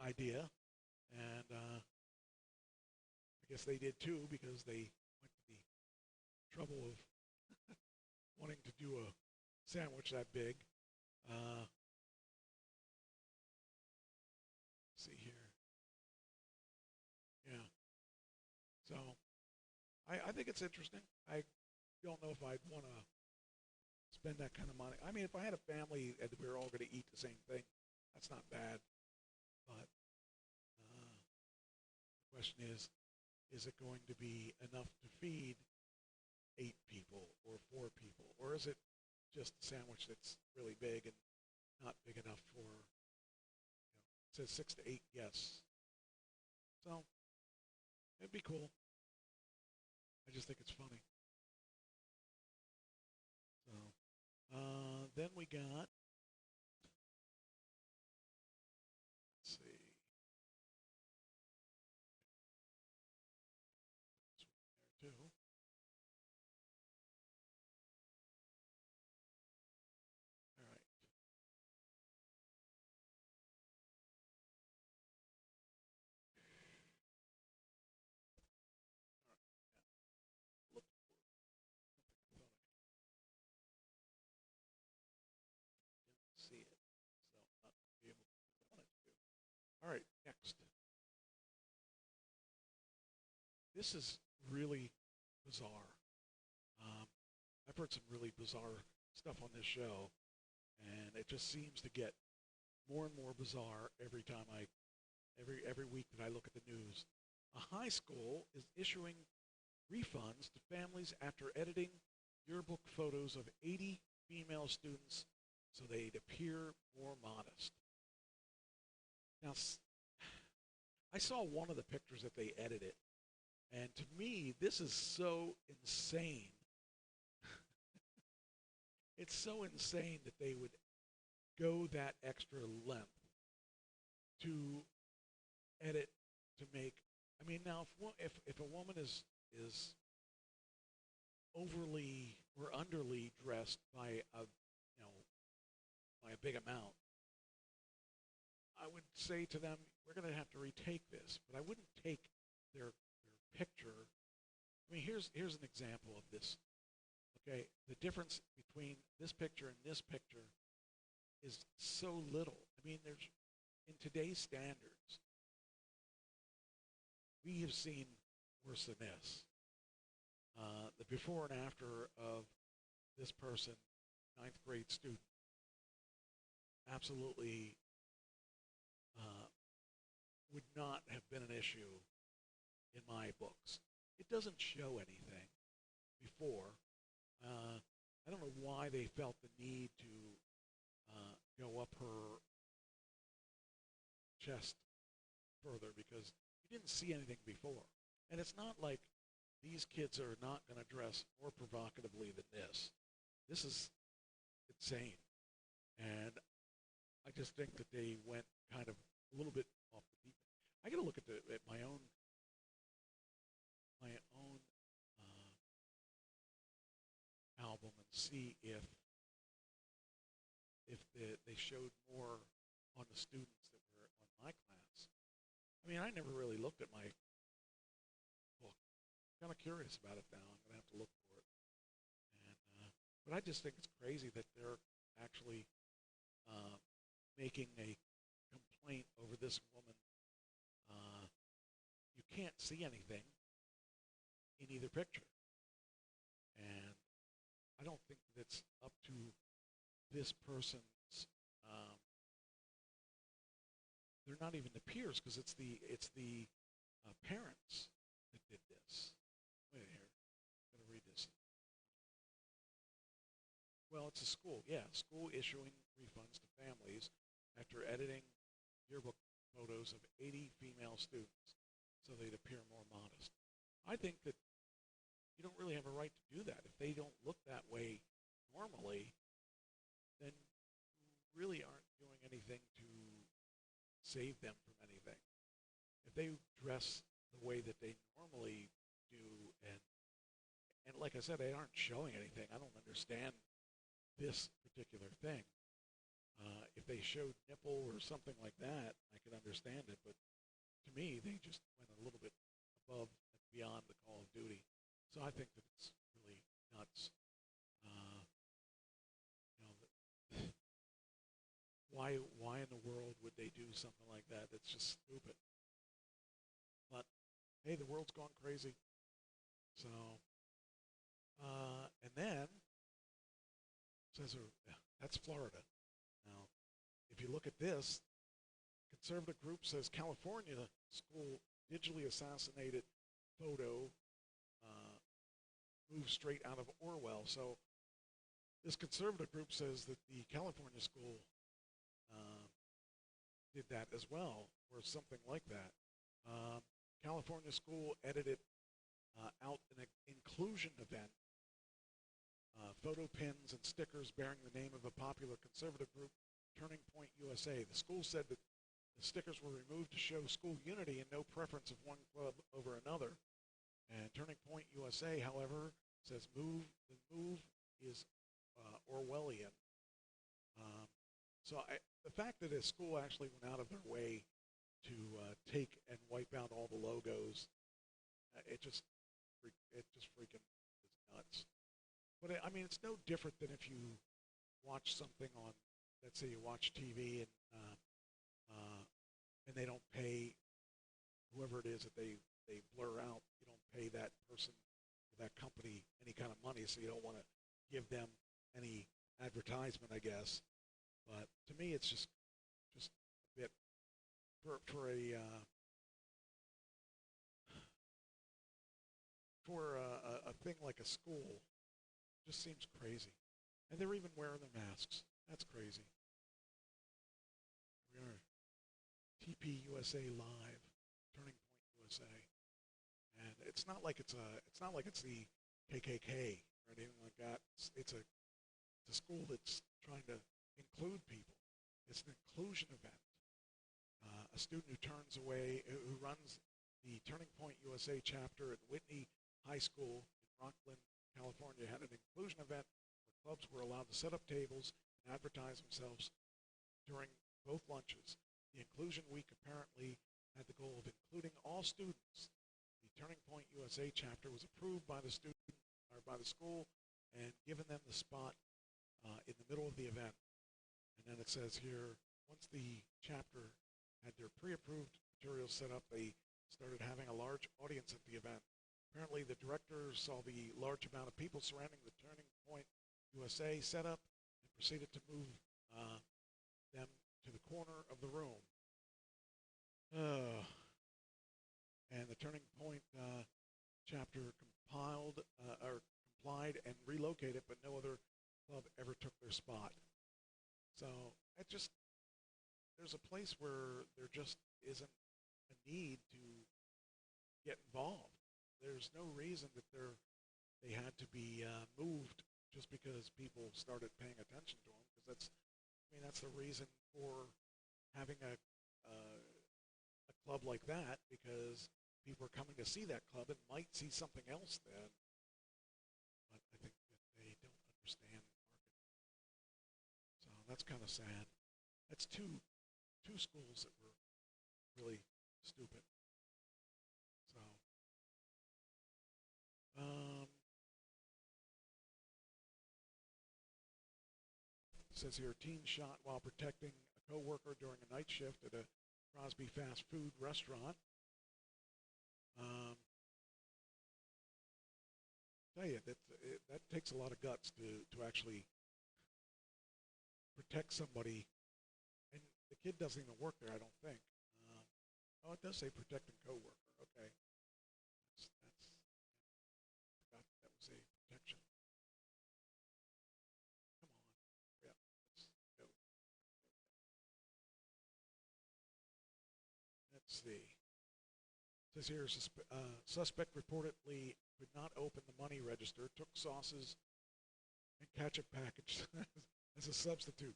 idea, and I guess they did too, because they went to the trouble of wanting to do a sandwich that big. Let's see here. Yeah. So I think it's interesting. I don't know if I'd want to spend that kind of money. I mean, if I had a family and we were all going to eat the same thing, that's not bad. But the question is it going to be enough to feed 8 people or 4 people? Or is it just a sandwich that's really big and not big enough for, it says 6 to 8 guests. So it'd be cool. I just think it's funny. So then we got, let's see. There too. All right. See it, so not be able to do what I wanted to do. All right, next. This is really bizarre. I've heard some really bizarre stuff on this show, and it just seems to get more and more bizarre every time every week that I look at the news. A high school is issuing refunds to families after editing yearbook photos of 80 female students so they'd appear more modest. Now, I saw one of the pictures that they edited, and to me, this is so insane. It's so insane that they would go that extra length to edit, to make. I mean, now if a woman is overly or underly dressed by a big amount, I would say to them, we're going to have to retake this. But I wouldn't take their picture. I mean, here's an example of this. Okay, the difference between this picture and this picture is so little. I mean, there's, in today's standards, we have seen worse than this. The before and after of this person, 9th grade student, absolutely would not have been an issue in my books. It doesn't show anything before. I don't know why they felt the need to go up her chest further, because you didn't see anything before. And it's not like these kids are not going to dress more provocatively than this. This is insane. And I just think that they went kind of a little bit off the deep end. I got to look at my own album and see if they showed more on the students that were on my class. I mean, I never really looked at my book. I'm kind of curious about it now. I'm going to have to look for it. But I just think it's crazy that they're actually making a complaint over this woman. You can't see anything in either picture. And I don't think that it's up to this person's, they're not even the peers, because it's the parents that did this. Wait here, I'm going to read this. Well, it's a school, school issuing refunds to families after editing yearbook photos of 80 female students so they'd appear more modest. I think that you don't really have a right to do that. If they don't look that way normally, then you really aren't doing anything to save them from anything. If they dress the way that they normally do, and like I said, they aren't showing anything. I don't understand this particular thing. If they showed nipple or something like that, I could understand it. But to me, they just went a little bit above and beyond the call of duty. So I think that it's really nuts. Why in the world would they do something like that? That's just stupid. But hey, the world's gone crazy. So, and then says that's Florida. Now, if you look at this, conservative group says California school digitally assassinated photo moved straight out of Orwell. So this conservative group says that the California school did that as well, or something like that. California school edited out an inclusion event, photo pins and stickers bearing the name of a popular conservative group, Turning Point USA. The school said that the stickers were removed to show school unity and no preference of one club over another. And Turning Point USA, however, says the move is Orwellian. So the fact that a school actually went out of their way to take and wipe out all the logos, it just freaking is nuts. But I mean, it's no different than if you watch something on, let's say you watch TV and they don't pay whoever it is that they blur out. You don't pay that person or that company any kind of money, so you don't want to give them any advertisement, I guess. But to me, it's just a bit for a thing like a school. Just seems crazy. And they're even wearing their masks. That's crazy. We are TP USA Live, Turning Point USA. And it's not like it's the KKK or anything like that. It's a school that's trying to include people. It's an inclusion event. A student who runs the Turning Point USA chapter at Whitney High School in Rockland, California, had an inclusion event where clubs were allowed to set up tables and advertise themselves during both lunches. The Inclusion Week apparently had the goal of including all students. The Turning Point USA chapter was approved by the school and given them the spot in the middle of the event. And then it says here, once the chapter had their pre-approved materials set up, they started having a large audience at the event. Apparently, the director saw the large amount of people surrounding the Turning Point USA setup and proceeded to move them to the corner of the room. And the Turning Point chapter complied and relocated, but no other club ever took their spot. So there's a place where there just isn't a need to get involved. There's no reason that they had to be moved just because people started paying attention to them, because mean, that's the reason for having a club like that, because people are coming to see that club and might see something else then. But I think that they don't understand marketing. So that's kind of sad. That's two schools that were really stupid. So, it says here, teen shot while protecting a coworker during a night shift at a Crosby fast food restaurant. Tell you that takes a lot of guts to actually protect somebody, and the kid doesn't even work there, I don't think. Oh, it does say protecting coworker. Okay, that's forgot that was a protection. Come on, yeah, let's go. Let's see. It says here, suspect reportedly could not open the money register, took sauces and ketchup package as a substitute.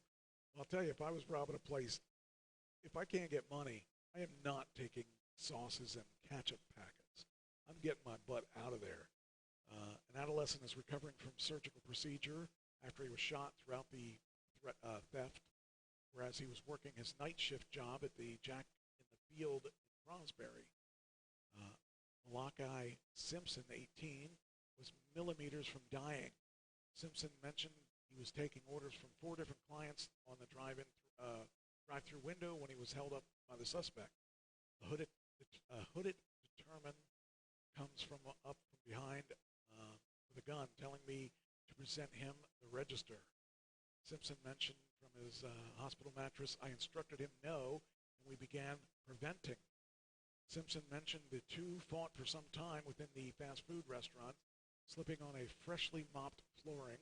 Well, I'll tell you, if I was robbing a place, if I can't get money, I am not taking sauces and ketchup packets. I'm getting my butt out of there. An adolescent is recovering from surgical procedure after he was shot throughout the theft, whereas he was working his night shift job at the Jack in the Field in Crosby. Malachi Simpson, 18, was millimeters from dying. Simpson mentioned he was taking orders from 4 different clients on the drive-through window when he was held up by the suspect. A hooded determined comes from up from behind with a gun, telling me to present him the register. Simpson mentioned from his hospital mattress, I instructed him no, and we began preventing. Simpson mentioned the two fought for some time within the fast food restaurant, slipping on a freshly mopped flooring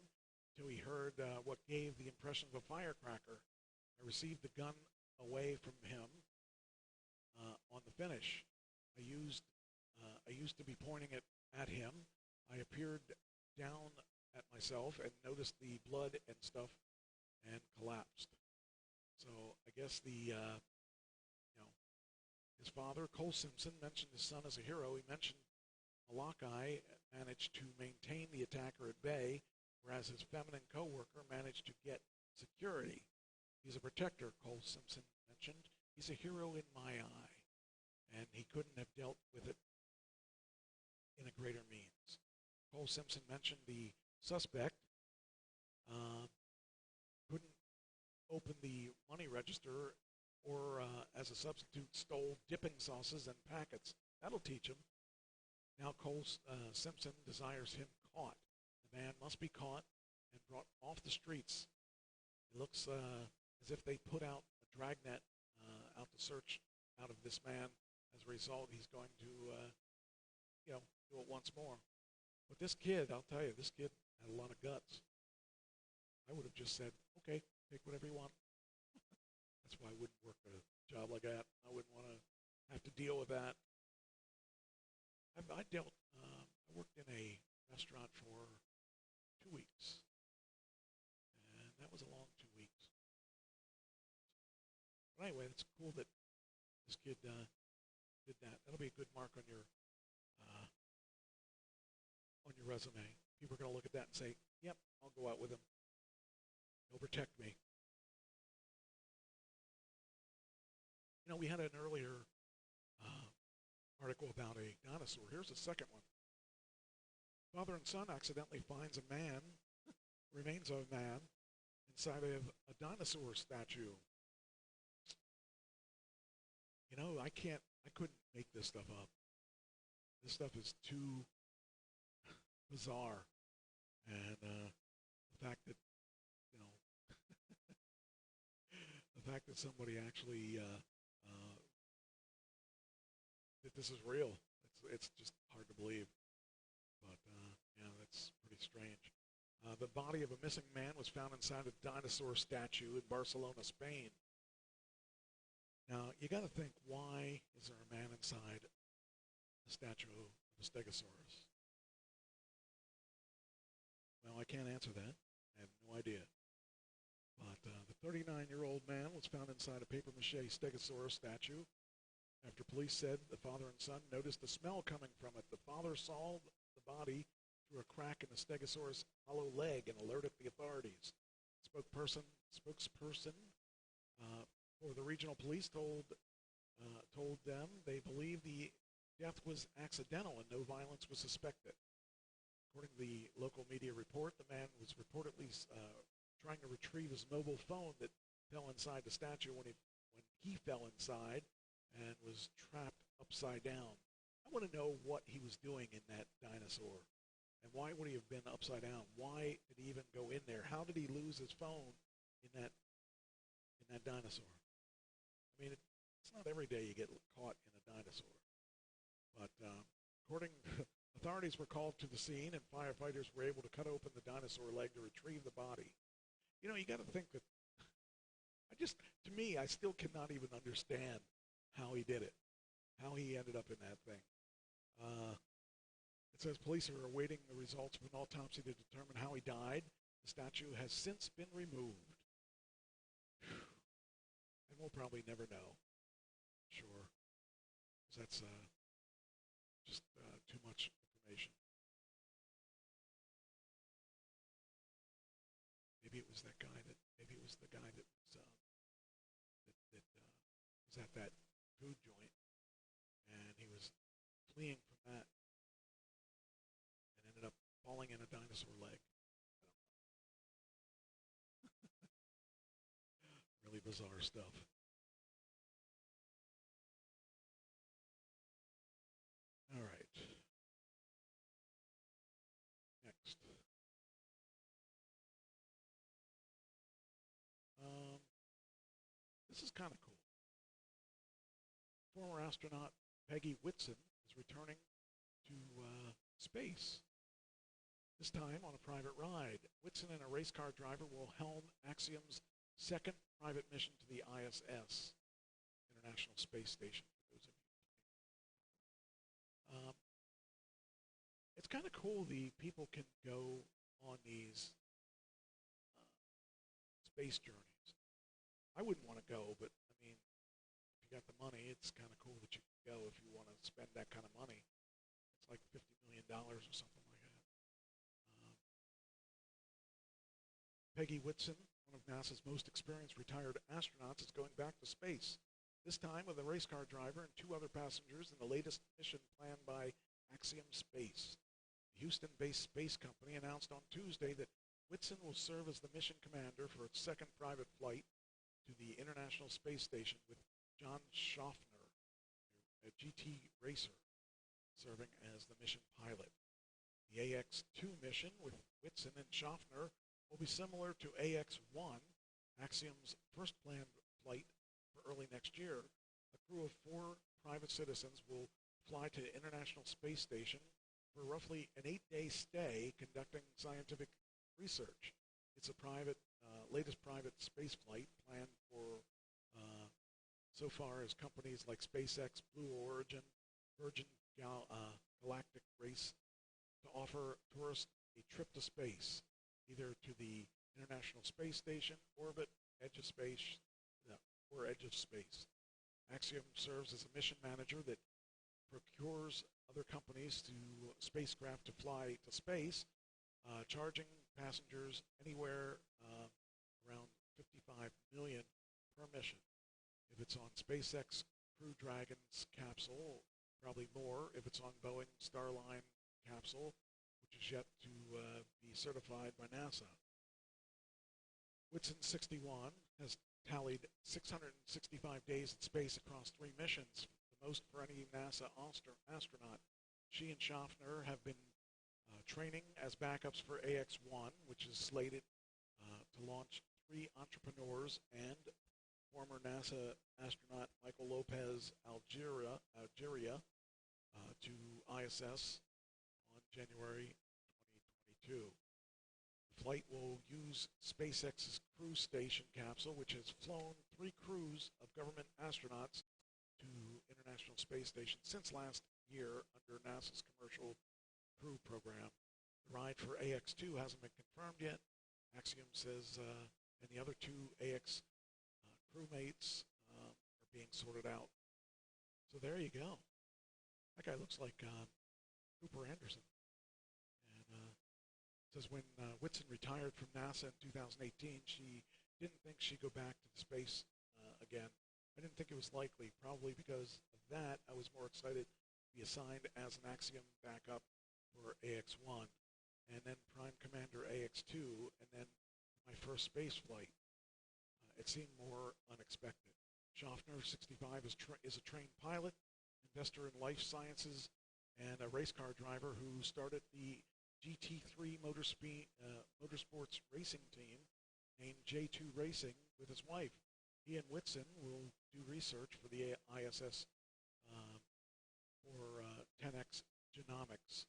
till he heard what gave the impression of a firecracker. I received the gun away from him on the finish. I used to be pointing it at him. I appeared down at myself and noticed the blood and stuff and collapsed. So I guess his father, Cole Simpson, mentioned his son as a hero. He mentioned Malachi managed to maintain the attacker at bay, whereas his feminine coworker managed to get security. He's a protector, Cole Simpson mentioned. He's a hero in my eye, and he couldn't have dealt with it in a greater means. Cole Simpson mentioned the suspect couldn't open the money register or as a substitute stole dipping sauces and packets. That'll teach him. Now Cole Simpson desires him caught. The man must be caught and brought off the streets. It looks as if they put out a dragnet out to search out of this man. As a result, he's going to do it once more. But this kid, I'll tell you, this kid had a lot of guts. I would have just said, okay, take whatever you want. That's why I wouldn't work a job like that. I wouldn't want to have to deal with that. I worked in a restaurant for 2 weeks, and that was a long 2 weeks. But anyway, it's cool that this kid did that. That'll be a good mark on your resume. People are going to look at that and say, yep, I'll go out with him. He'll protect me. You know, we had an earlier article about a dinosaur. Here's the second one. Father and son accidentally finds a man, remains of a man, inside of a dinosaur statue. You know, I couldn't make this stuff up. This stuff is too bizarre. And the fact that, the fact that somebody actually that this is real, it's just hard to believe. But yeah, that's pretty strange. The body of a missing man was found inside a dinosaur statue in Barcelona, Spain. Now you got to think, why is there a man inside a statue of a stegosaurus? Well, I can't answer that. I have no idea. But the 39-year-old man was found inside a papier-mâché stegosaurus statue after police said the father and son noticed the smell coming from it. The father saw the body through a crack in the stegosaurus' hollow leg and alerted the authorities. Spokesperson for the regional police told them they believe the death was accidental and no violence was suspected. According to the local media report, the man was reportedly trying to retrieve his mobile phone that fell inside the statue when he fell inside and was trapped upside down. I want to know what he was doing in that dinosaur. And why would he have been upside down? Why did he even go in there? How did he lose his phone in that dinosaur? I mean, it's not every day you get caught in a dinosaur. But authorities were called to the scene, and firefighters were able to cut open the dinosaur leg to retrieve the body. You know, you got to think that. To me, I still cannot even understand how he did it, how he ended up in that thing. It says police are awaiting the results of an autopsy to determine how he died. The statue has since been removed. And we'll probably never know. Sure. Because that's just too much information. Maybe it was the guy that was at that food joint, and he was fleeing from that and ended up falling in a dinosaur leg. I don't know. Really bizarre stuff. All right. Next. This is kind of cool. Former astronaut Peggy Whitson is returning to space, this time on a private ride. Whitson and a race car driver will helm Axiom's second private mission to the ISS, International Space Station, for those of you. It's kind of cool the people can go on these space journeys. I wouldn't want to go, but I mean, if you got the money, it's kind of cool that you can go if you want to spend that kind of money. It's like $50 million or something like that. Peggy Whitson, one of NASA's most experienced retired astronauts, is going back to space, this time with a race car driver and 2 other passengers in the latest mission planned by Axiom Space. The Houston-based space company announced on Tuesday that Whitson will serve as the mission commander for its second private flight to the International Space Station with John Schaffner, a GT racer, serving as the mission pilot. The AX-2 mission with Whitson and Schaffner will be similar to AX-1, Axiom's first planned flight for early next year. A crew of 4 private citizens will fly to the International Space Station for roughly an 8-day stay conducting scientific research. It's a latest private space flight planned for so far as companies like SpaceX, Blue Origin, Virgin Galactic Race to offer tourists a trip to space, either to the International Space Station, orbit, edge of space, or edge of space. Axiom serves as a mission manager that procures other companies to spacecraft to fly to space, charging passengers anywhere around $55 million per mission. If it's on SpaceX Crew Dragon's capsule, probably more if it's on Boeing Starline capsule, which is yet to be certified by NASA. Whitson, 61, has tallied 665 days in space across 3 missions, the most for any NASA astronaut. She and Schaffner have been training as backups for AX-1, which is slated to launch 3 entrepreneurs and former NASA astronaut Michael Lopez Algeria to ISS on January 2022. The flight will use SpaceX's Crew Station capsule, which has flown 3 crews of government astronauts to International Space Station since last year under NASA's Commercial Crew program. The ride for AX-2 hasn't been confirmed yet. Axiom says and the other two AX crewmates are being sorted out. So there you go. That guy looks like Cooper Anderson. And says when Whitson retired from NASA in 2018, she didn't think she'd go back to space again. I didn't think it was likely, probably because of that. I was more excited to be assigned as an Axiom backup for AX-1, and then Prime Commander AX-2, and then my first space flight. It seemed more unexpected. Schaffner, 65, is a trained pilot, investor in life sciences, and a race car driver who started the GT3 motorsports racing team named J2 Racing with his wife. He and Whitson will do research for the ISS for 10X Genomics,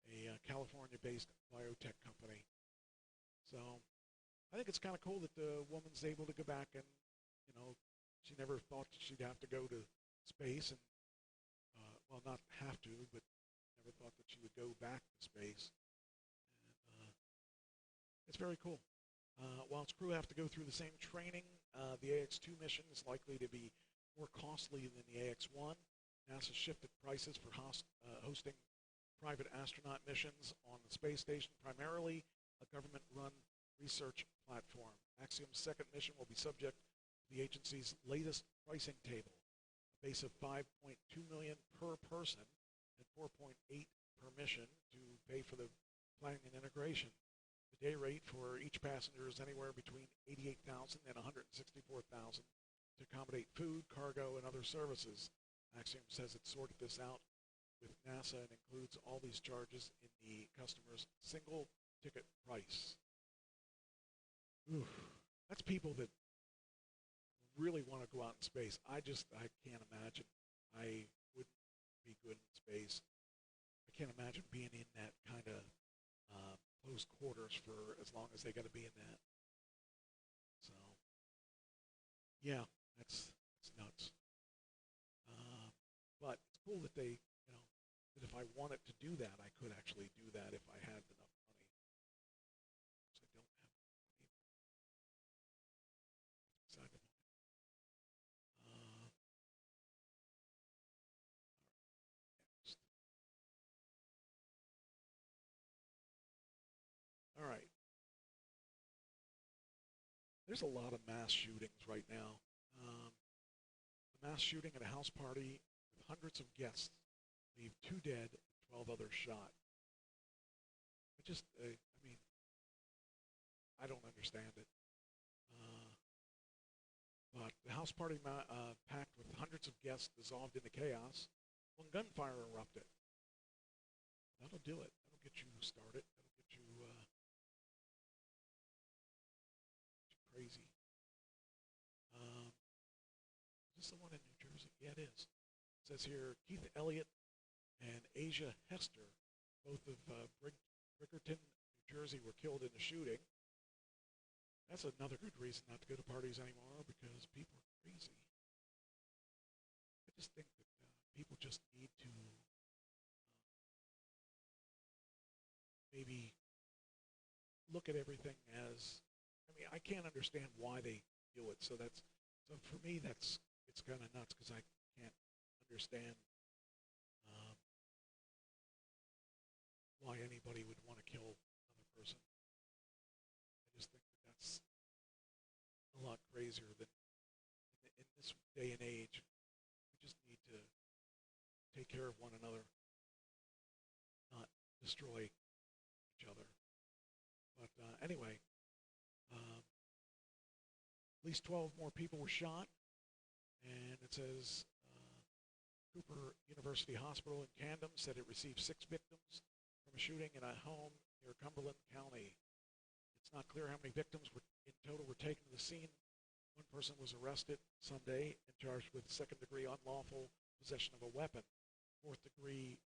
a California-based biotech company. So I think it's kind of cool that the woman's able to go back and, you know, she never thought she'd have to go to space and, well, not have to, but never thought that she would go back to space. And it's very cool. While its crew have to go through the same training, the AX-2 mission is likely to be more costly than the AX-1. NASA shifted prices for hosting private astronaut missions on the space station, primarily a government-run research platform. Axiom's second mission will be subject to the agency's latest pricing table, a base of $5.2 million per person and $4.8 per mission to pay for the planning and integration. The day rate for each passenger is anywhere between $88,000 and $164,000 to accommodate food, cargo, and other services. Axiom says it sorted this out with NASA and includes all these charges in the customer's single ticket price. Oof. That's people that really want to go out in space. I can't imagine. I wouldn't be good in space. I can't imagine being in that kind of close quarters for as long as they got to be in that. So, yeah, that's nuts. But it's cool that they, you know, that if I wanted to do that, I could actually do that if I had enough money. So I don't have money. Excited about it. Next. All right. There's a lot of mass shootings right now. A mass shooting at a house party with hundreds of guests leave 2 dead and 12 others shot. I don't understand it. But the house party packed with hundreds of guests dissolved into chaos when gunfire erupted. That'll do it. That'll get you started. That'll get you crazy. Is this the one in New Jersey? Yeah, it is. It says here, Keith Elliott and Asia Hester, both of Brickerton, New Jersey, were killed in a shooting. That's another good reason not to go to parties anymore, because people are crazy. I just think that people just need to maybe look at everything as, I can't understand why they do it. So for me, it's kind of nuts, because I can't understand why anybody would want to kill another person. I just think that that's a lot crazier than in this day and age. We just need to take care of one another, not destroy each other. But anyway, at least 12 more people were shot, and it says Cooper University Hospital in Camden said it received 6 victims from a shooting in a home near Cumberland County. It's not clear how many victims in total were taken to the scene. One person was arrested Sunday and charged with second-degree unlawful possession of a weapon, fourth-degree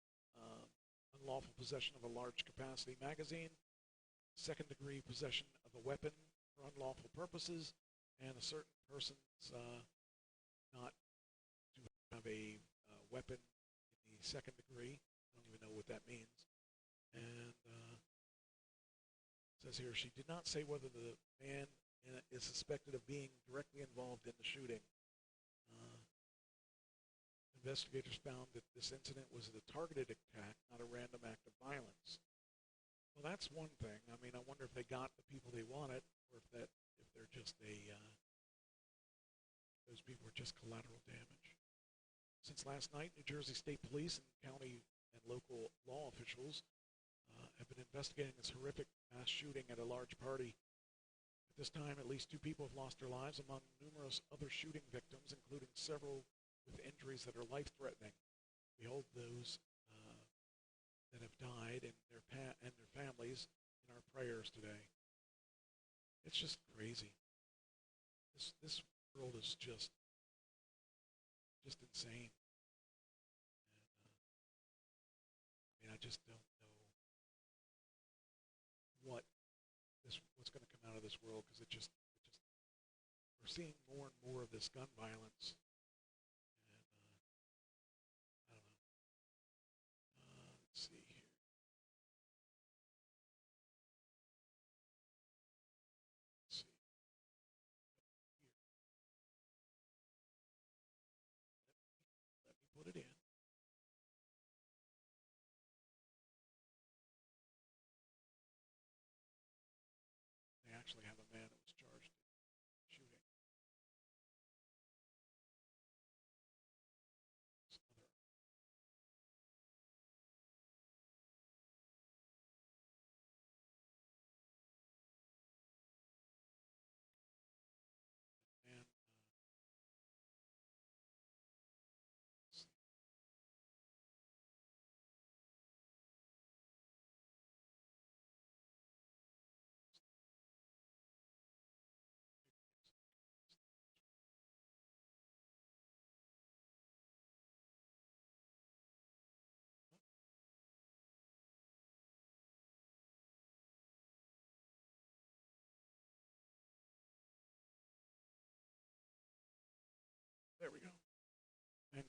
unlawful possession of a large-capacity magazine, second-degree possession of a weapon for unlawful purposes, and a certain person's not to have a weapon in the second degree. I don't even know what that means. And it says here, she did not say whether the man is suspected of being directly involved in the shooting. Investigators found that this incident was a targeted attack, not a random act of violence. Well, that's one thing. I mean, I wonder if they got the people they wanted, or if they're just those people were just collateral damage. Since last night, New Jersey State Police and county and local law officials have been investigating this horrific mass shooting at a large party. At this time, at least 2 people have lost their lives among numerous other shooting victims, including several with injuries that are life-threatening. We hold those that have died and their families in our prayers today. It's just crazy. This world is just insane. And, I just don't know what's going to come out of this world, because we're seeing more and more of this gun violence. Let's see here. Let's see. Let me put it in. They actually have a man that was charged in shooting. There we go. And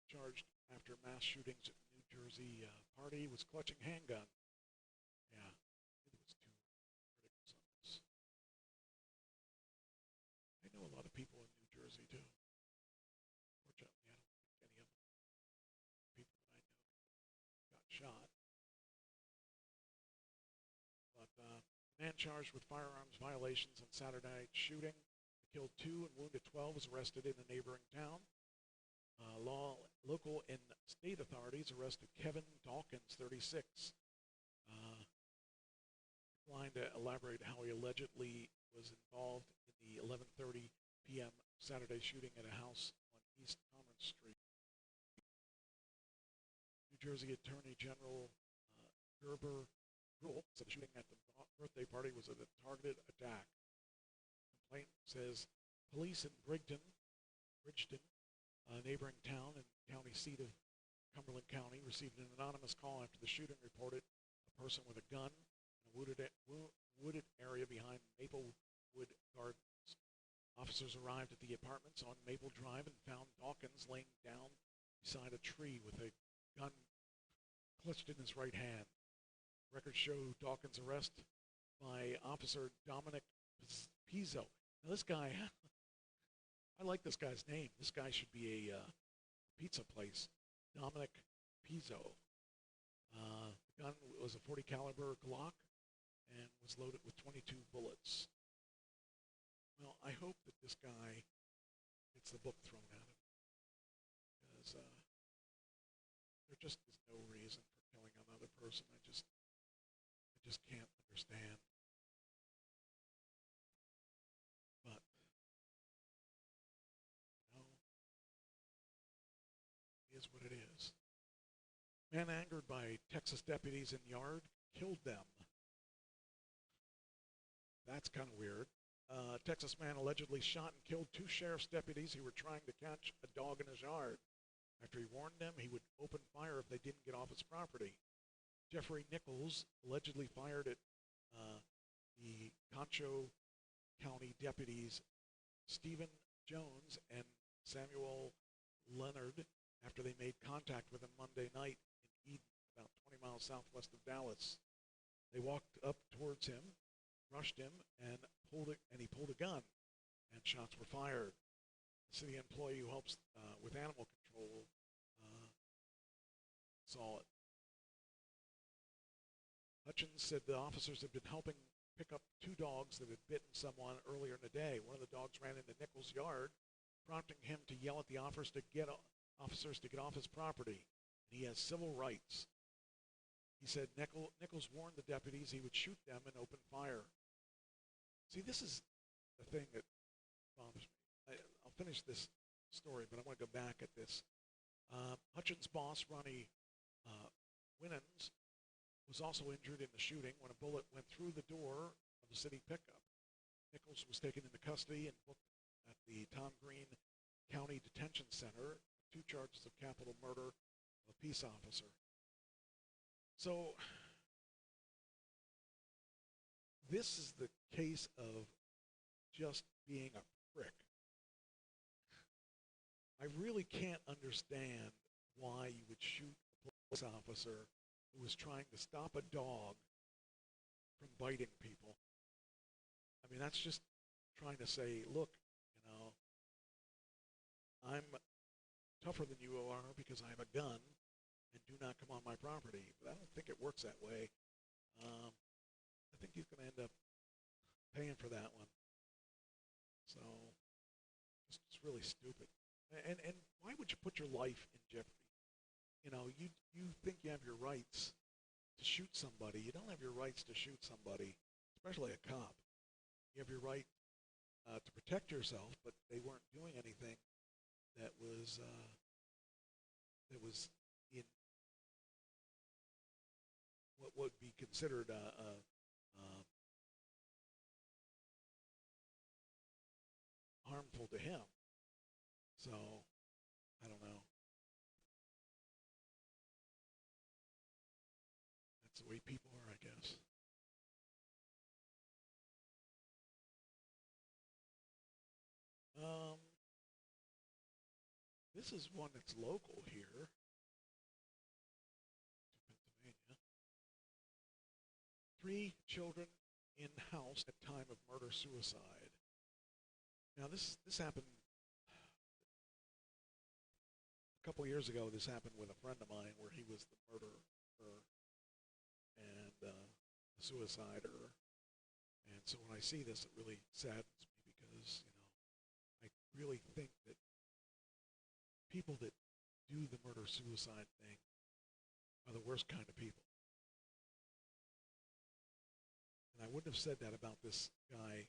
charged after mass shootings at New Jersey party was clutching handgun. Yeah, it was too critical sentence. I know a lot of people in New Jersey too. Fortunately, I don't think any of them, people that I know, got shot. But the man charged with firearms violations on Saturday night shooting, killed 2 and wounded 12, was arrested in a neighboring town. Local and state authorities arrested Kevin Dawkins, 36. Declined to elaborate how he allegedly was involved in the 11:30 p.m. Saturday shooting at a house on East Commerce Street. New Jersey Attorney General Gerber Rule said the shooting at the birthday party was a targeted attack. The complaint says police in Bridgeton, a neighboring town and county seat of Cumberland County, received an anonymous call after the shooting reported a person with a gun in a wooded area behind Maplewood Gardens. Officers arrived at the apartments on Maple Drive and found Dawkins laying down beside a tree with a gun clutched in his right hand. Records show Dawkins' arrest by Officer Dominic Pizzo. Now this guy, I like this guy's name. This guy should be a pizza place. Dominic Pizzo. The gun was a .40 caliber Glock and was loaded with 22 bullets. Well, I hope that this guy gets the book thrown at him, because there just is no reason for killing another person. I just can't understand. But it is what it is. Man angered by Texas deputies in yard killed them. That's kind of weird. Texas man allegedly shot and killed 2 sheriff's deputies who were trying to catch a dog in his yard. After he warned them he would open fire if they didn't get off his property. Jeffrey Nichols allegedly fired at the Concho County deputies Stephen Jones and Samuel Leonard after they made contact with him Monday night in Eden, about 20 miles southwest of Dallas. They walked up towards him, rushed him, and he pulled a gun, and shots were fired. The city employee who helps with animal control saw it. Hutchins said the officers had been helping pick up 2 dogs that had bitten someone earlier in the day. One of the dogs ran into Nichols' yard, prompting him to yell at the officers to get off his property. And he has civil rights. He said Nichols warned the deputies he would shoot them and open fire. See, this is the thing that bothers me. I'll finish this story, but I want to go back at this. Hutchins' boss, Ronnie Winans, was also injured in the shooting when a bullet went through the door of the city pickup. Nichols was taken into custody and booked at the Tom Green County Detention Center, 2 charges of capital murder of a peace officer. So, this is the case of just being a prick. I really can't understand why you would shoot a police officer who was trying to stop a dog from biting people. I mean, that's just trying to say, look, I'm tougher than you are because I have a gun and do not come on my property. But I don't think it works that way. I think he's going to end up paying for that one. So it's really stupid. And why would you put your life in jeopardy? You think you have your rights to shoot somebody. You don't have your rights to shoot somebody, especially a cop. You have your right to protect yourself, but they weren't doing anything that was in what would be considered harmful to him. So, I don't know. That's the way people are, I guess. This is one that's local here to Pennsylvania. 3 children in house at time of murder-suicide. Now, this happened a couple years ago. This happened with a friend of mine where he was the murderer and the suicider. And so when I see this, it really saddens me because, I really think that people that do the murder-suicide thing are the worst kind of people. And I wouldn't have said that about this guy.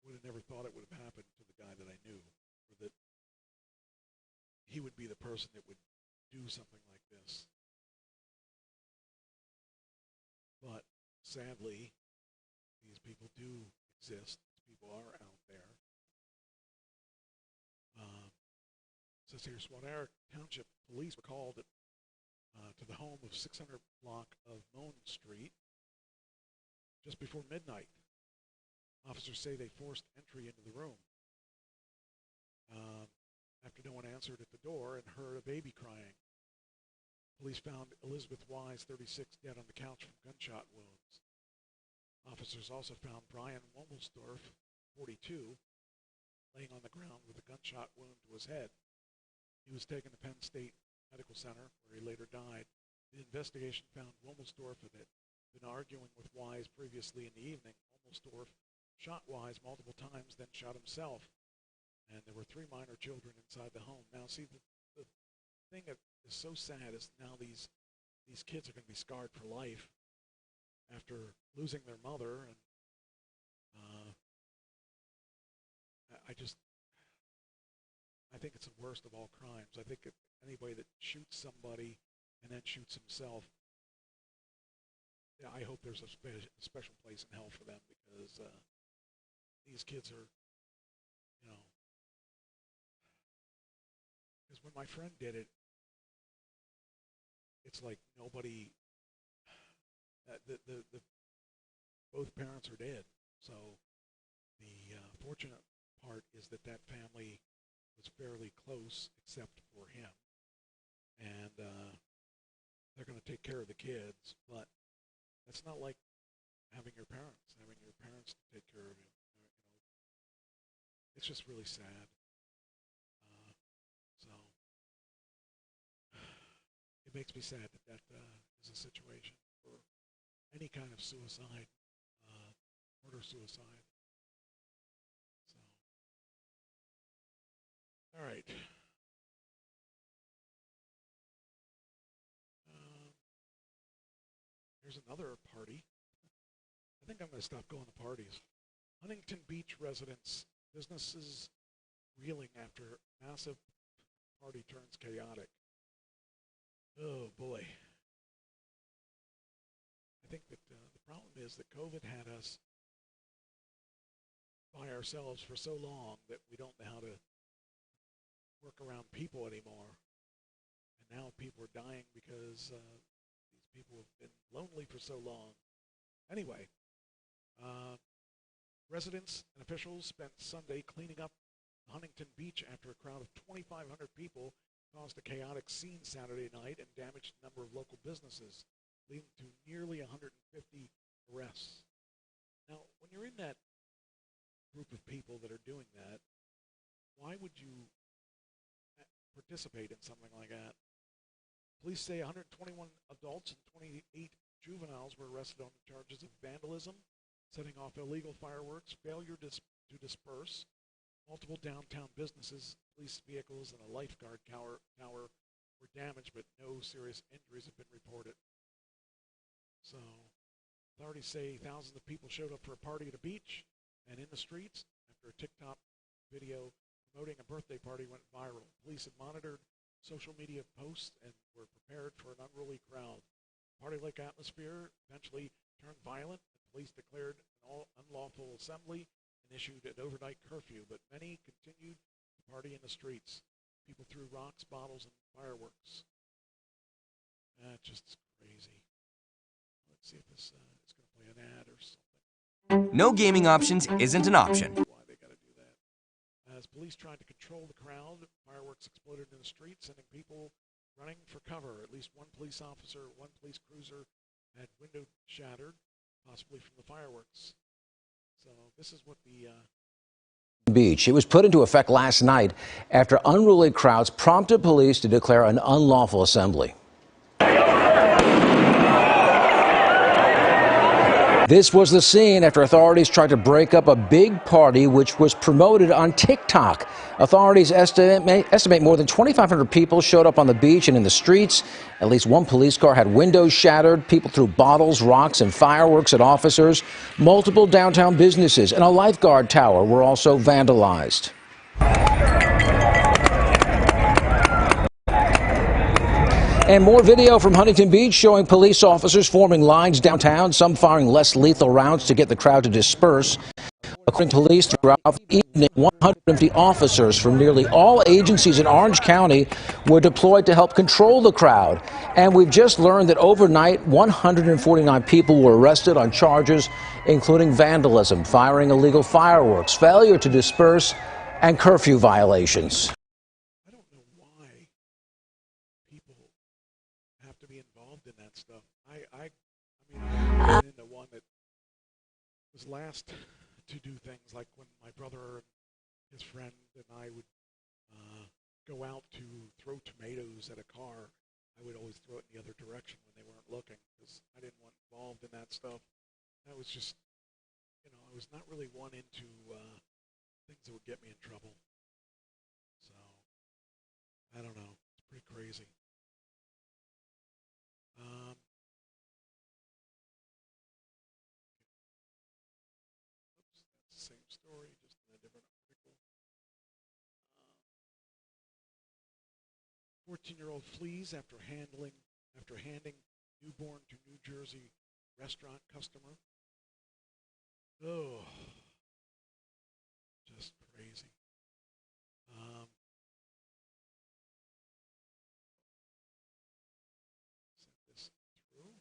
Would have never thought it would have happened to the guy that I knew, or that he would be the person that would do something like this. But sadly, these people do exist. These people are out there. It says here, Swanera Township Police were called to the home of 600 block of Moan Street just before midnight. Officers say they forced entry into the room after no one answered at the door and heard a baby crying. Police found Elizabeth Wise, 36, dead on the couch from gunshot wounds. Officers also found Brian Womelsdorf, 42, laying on the ground with a gunshot wound to his head. He was taken to Penn State Medical Center, where he later died. The investigation found Womelsdorf had been arguing with Wise previously in the evening. Womelsdorf shot Wise multiple times, then shot himself. And there were 3 minor children inside the home. Now, see, the thing that is so sad is now these kids are going to be scarred for life after losing their mother. And I think it's the worst of all crimes. I think anybody that shoots somebody and then shoots himself, I hope there's a special place in hell for them, because these kids are, because when my friend did it, it's like nobody, both parents are dead. So the fortunate part is that family was fairly close, except for him, and they're going to take care of the kids. But that's not like having your parents to take care of you. it's just really sad. So it makes me sad that is a situation for any kind of suicide, murder-suicide. So, all right. Here's another party. I think I'm going to stop going to parties. Huntington Beach residents, businesses reeling after massive party turns chaotic. Oh boy. I think that the problem is that COVID had us by ourselves for so long that we don't know how to work around people anymore. And now people are dying because these people have been lonely for so long. Anyway, residents and officials spent Sunday cleaning up Huntington Beach after a crowd of 2,500 people caused a chaotic scene Saturday night and damaged a number of local businesses, leading to nearly 150 arrests. Now, when you're in that group of people that are doing that, why would you participate in something like that? Police say 121 adults and 28 juveniles were arrested on charges of vandalism, setting off illegal fireworks, failure to disperse. Multiple downtown businesses, police vehicles, and a lifeguard tower were damaged, but no serious injuries have been reported. So, authorities say thousands of people showed up for a party at a beach and in the streets after a TikTok video promoting a birthday party went viral. Police had monitored social media posts and were prepared for an unruly crowd. Party-like atmosphere eventually turned violent, and police declared an unlawful assembly and issued an overnight curfew, but many continued to party in the streets. People threw rocks, bottles, and fireworks. That's just crazy. Let's see if this is going to play an ad or something. No gaming options isn't an option. Why they got to do that. As police tried to control the crowd, fireworks exploded in the streets, sending people running for cover. At least one police officer, one police cruiser had window shattered, possibly from the fireworks. So this is what the Beach. It was put into effect last night after unruly crowds prompted police to declare an unlawful assembly. This was the scene after authorities tried to break up a big party which was promoted on TikTok. Authorities estimate more than 2,500 people showed up on the beach and in the streets. At least one police car had windows shattered. People threw bottles, rocks, and fireworks at officers. Multiple downtown businesses and a lifeguard tower were also vandalized. And more video from Huntington Beach showing police officers forming lines downtown, some firing less lethal rounds to get the crowd to disperse. According to police, throughout the evening, 150 officers from nearly all agencies in Orange County were deployed to help control the crowd. And we've just learned that overnight, 149 people were arrested on charges including vandalism, firing illegal fireworks, failure to disperse, and curfew violations. I'm the one that was last to do things like when my brother and his friend and I would go out to throw tomatoes at a car. I would always throw it in the other direction when they weren't looking because I didn't want involved in that stuff. That was just, I was not really one into things that would get me in trouble. So, I don't know. It's pretty crazy. Same story, just in a different article. 14-year-old flees after handing newborn to New Jersey restaurant customer. Oh, just crazy. Send this through.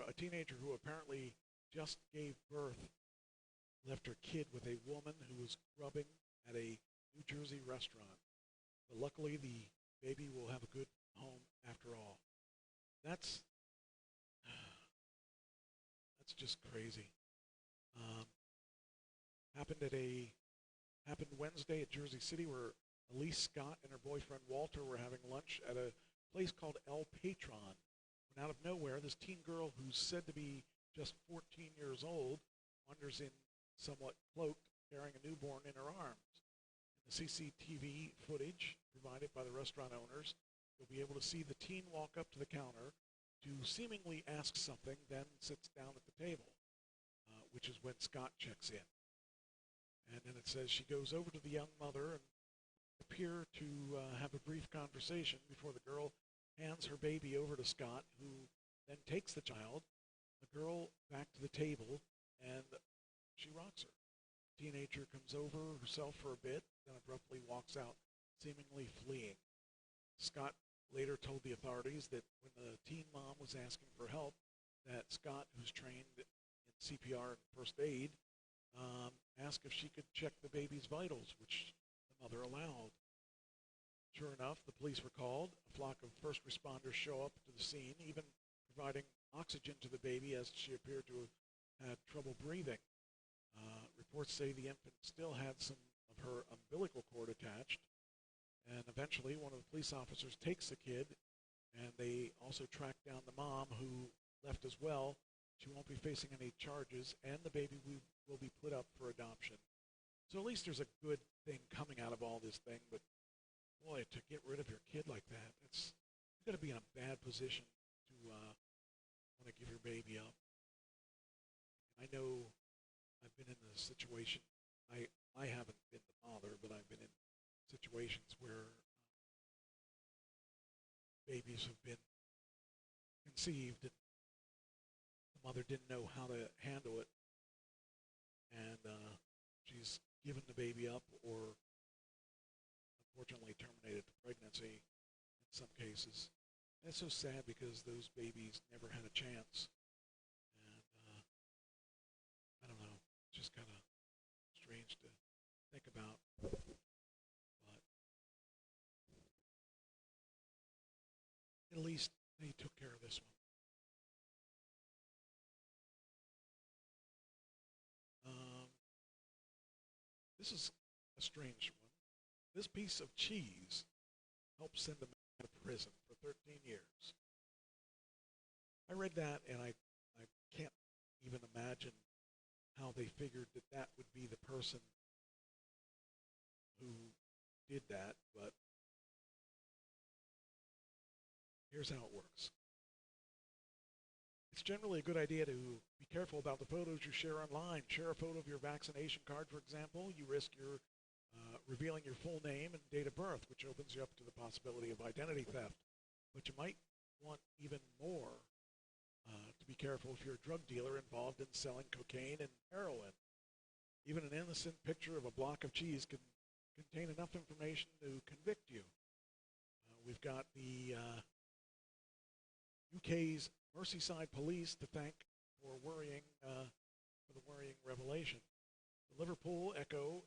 A teenager who apparently just gave birth left her kid with a woman who was grubbing at a New Jersey restaurant. But luckily, the baby will have a good home after all. That's just crazy. Happened Wednesday at Jersey City, where Elise Scott and her boyfriend Walter were having lunch at a place called El Patron. When out of nowhere, this teen girl, who's said to be just 14 years old, wanders in somewhat cloaked, carrying a newborn in her arms. In the CCTV footage provided by the restaurant owners, you'll be able to see the teen walk up to the counter to seemingly ask something, then sits down at the table, which is when Scott checks in. And then it says she goes over to the young mother and appear to have a brief conversation before the girl hands her baby over to Scott, who then takes the child, the girl back to the table, and she rocks her. The teenager comes over herself for a bit, then abruptly walks out, seemingly fleeing. Scott later told the authorities that when the teen mom was asking for help, that Scott, who's trained in CPR and first aid, asked if she could check the baby's vitals, which the mother allowed. Sure enough, the police were called. A flock of first responders show up to the scene, even providing oxygen to the baby as she appeared to have had trouble breathing. Reports say the infant still had some of her umbilical cord attached, and eventually one of the police officers takes the kid, and they also track down the mom, who left as well. She won't be facing any charges, and the baby will be put up for adoption. So at least there's a good thing coming out of all this thing, but boy, to get rid of your kid like that, you've got to be in a bad position to want to give your baby up. And I know I've been in this situation. I haven't been the father, but I've been in situations where babies have been conceived and the mother didn't know how to handle it, and she's given the baby up or unfortunately terminated the pregnancy in some cases. And it's so sad because those babies never had a chance. And I don't know, it's just kind of strange to think about. But at least they took care of this one. This is a strange one. This piece of cheese helped send a man to prison for 13 years. I read that and I can't even imagine how they figured that that would be the person who did that, but here's how it works. It's generally a good idea to be careful about the photos you share online. Share a photo of your vaccination card, for example. You risk revealing your full name and date of birth, which opens you up to the possibility of identity theft. But you might want even more to be careful if you're a drug dealer involved in selling cocaine and heroin. Even an innocent picture of a block of cheese can contain enough information to convict you. We've got the UK's Merseyside police to thank for the worrying revelation. The Liverpool Echo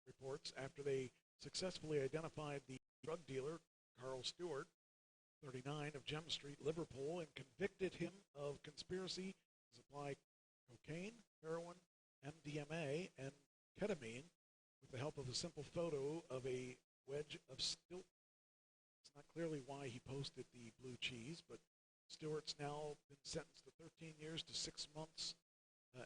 reports after they successfully identified the drug dealer, Carl Stewart, 39 of Gem Street, Liverpool, and convicted him of conspiracy to supply cocaine, heroin, MDMA, and ketamine with the help of a simple photo of a wedge of stilton. It's not clearly why he posted the blue cheese, but Stewart's now been sentenced to 13 years and 6 months in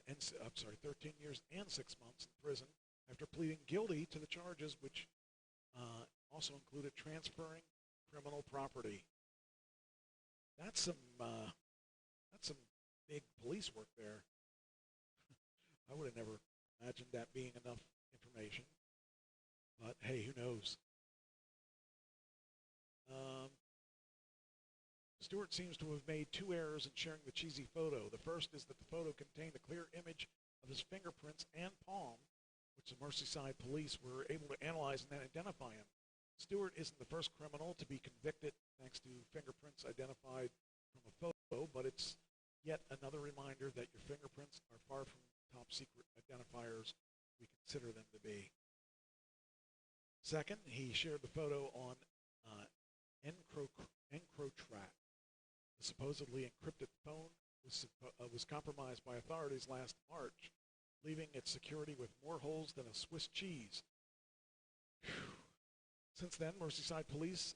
prison after pleading guilty to the charges, which also included transferring criminal property. That's some big police work there. I would have never imagined that being enough information, but hey, who knows? Stewart seems to have made two errors in sharing the cheesy photo. The first is that the photo contained a clear image of his fingerprints and palm, which the Merseyside police were able to analyze and then identify him. Stewart isn't the first criminal to be convicted thanks to fingerprints identified from a photo, but it's yet another reminder that your fingerprints are far from top secret identifiers we consider them to be. Second, he shared the photo on EncroTrack. The supposedly encrypted phone was compromised by authorities last March, leaving its security with more holes than a Swiss cheese. Whew. Since then, Merseyside police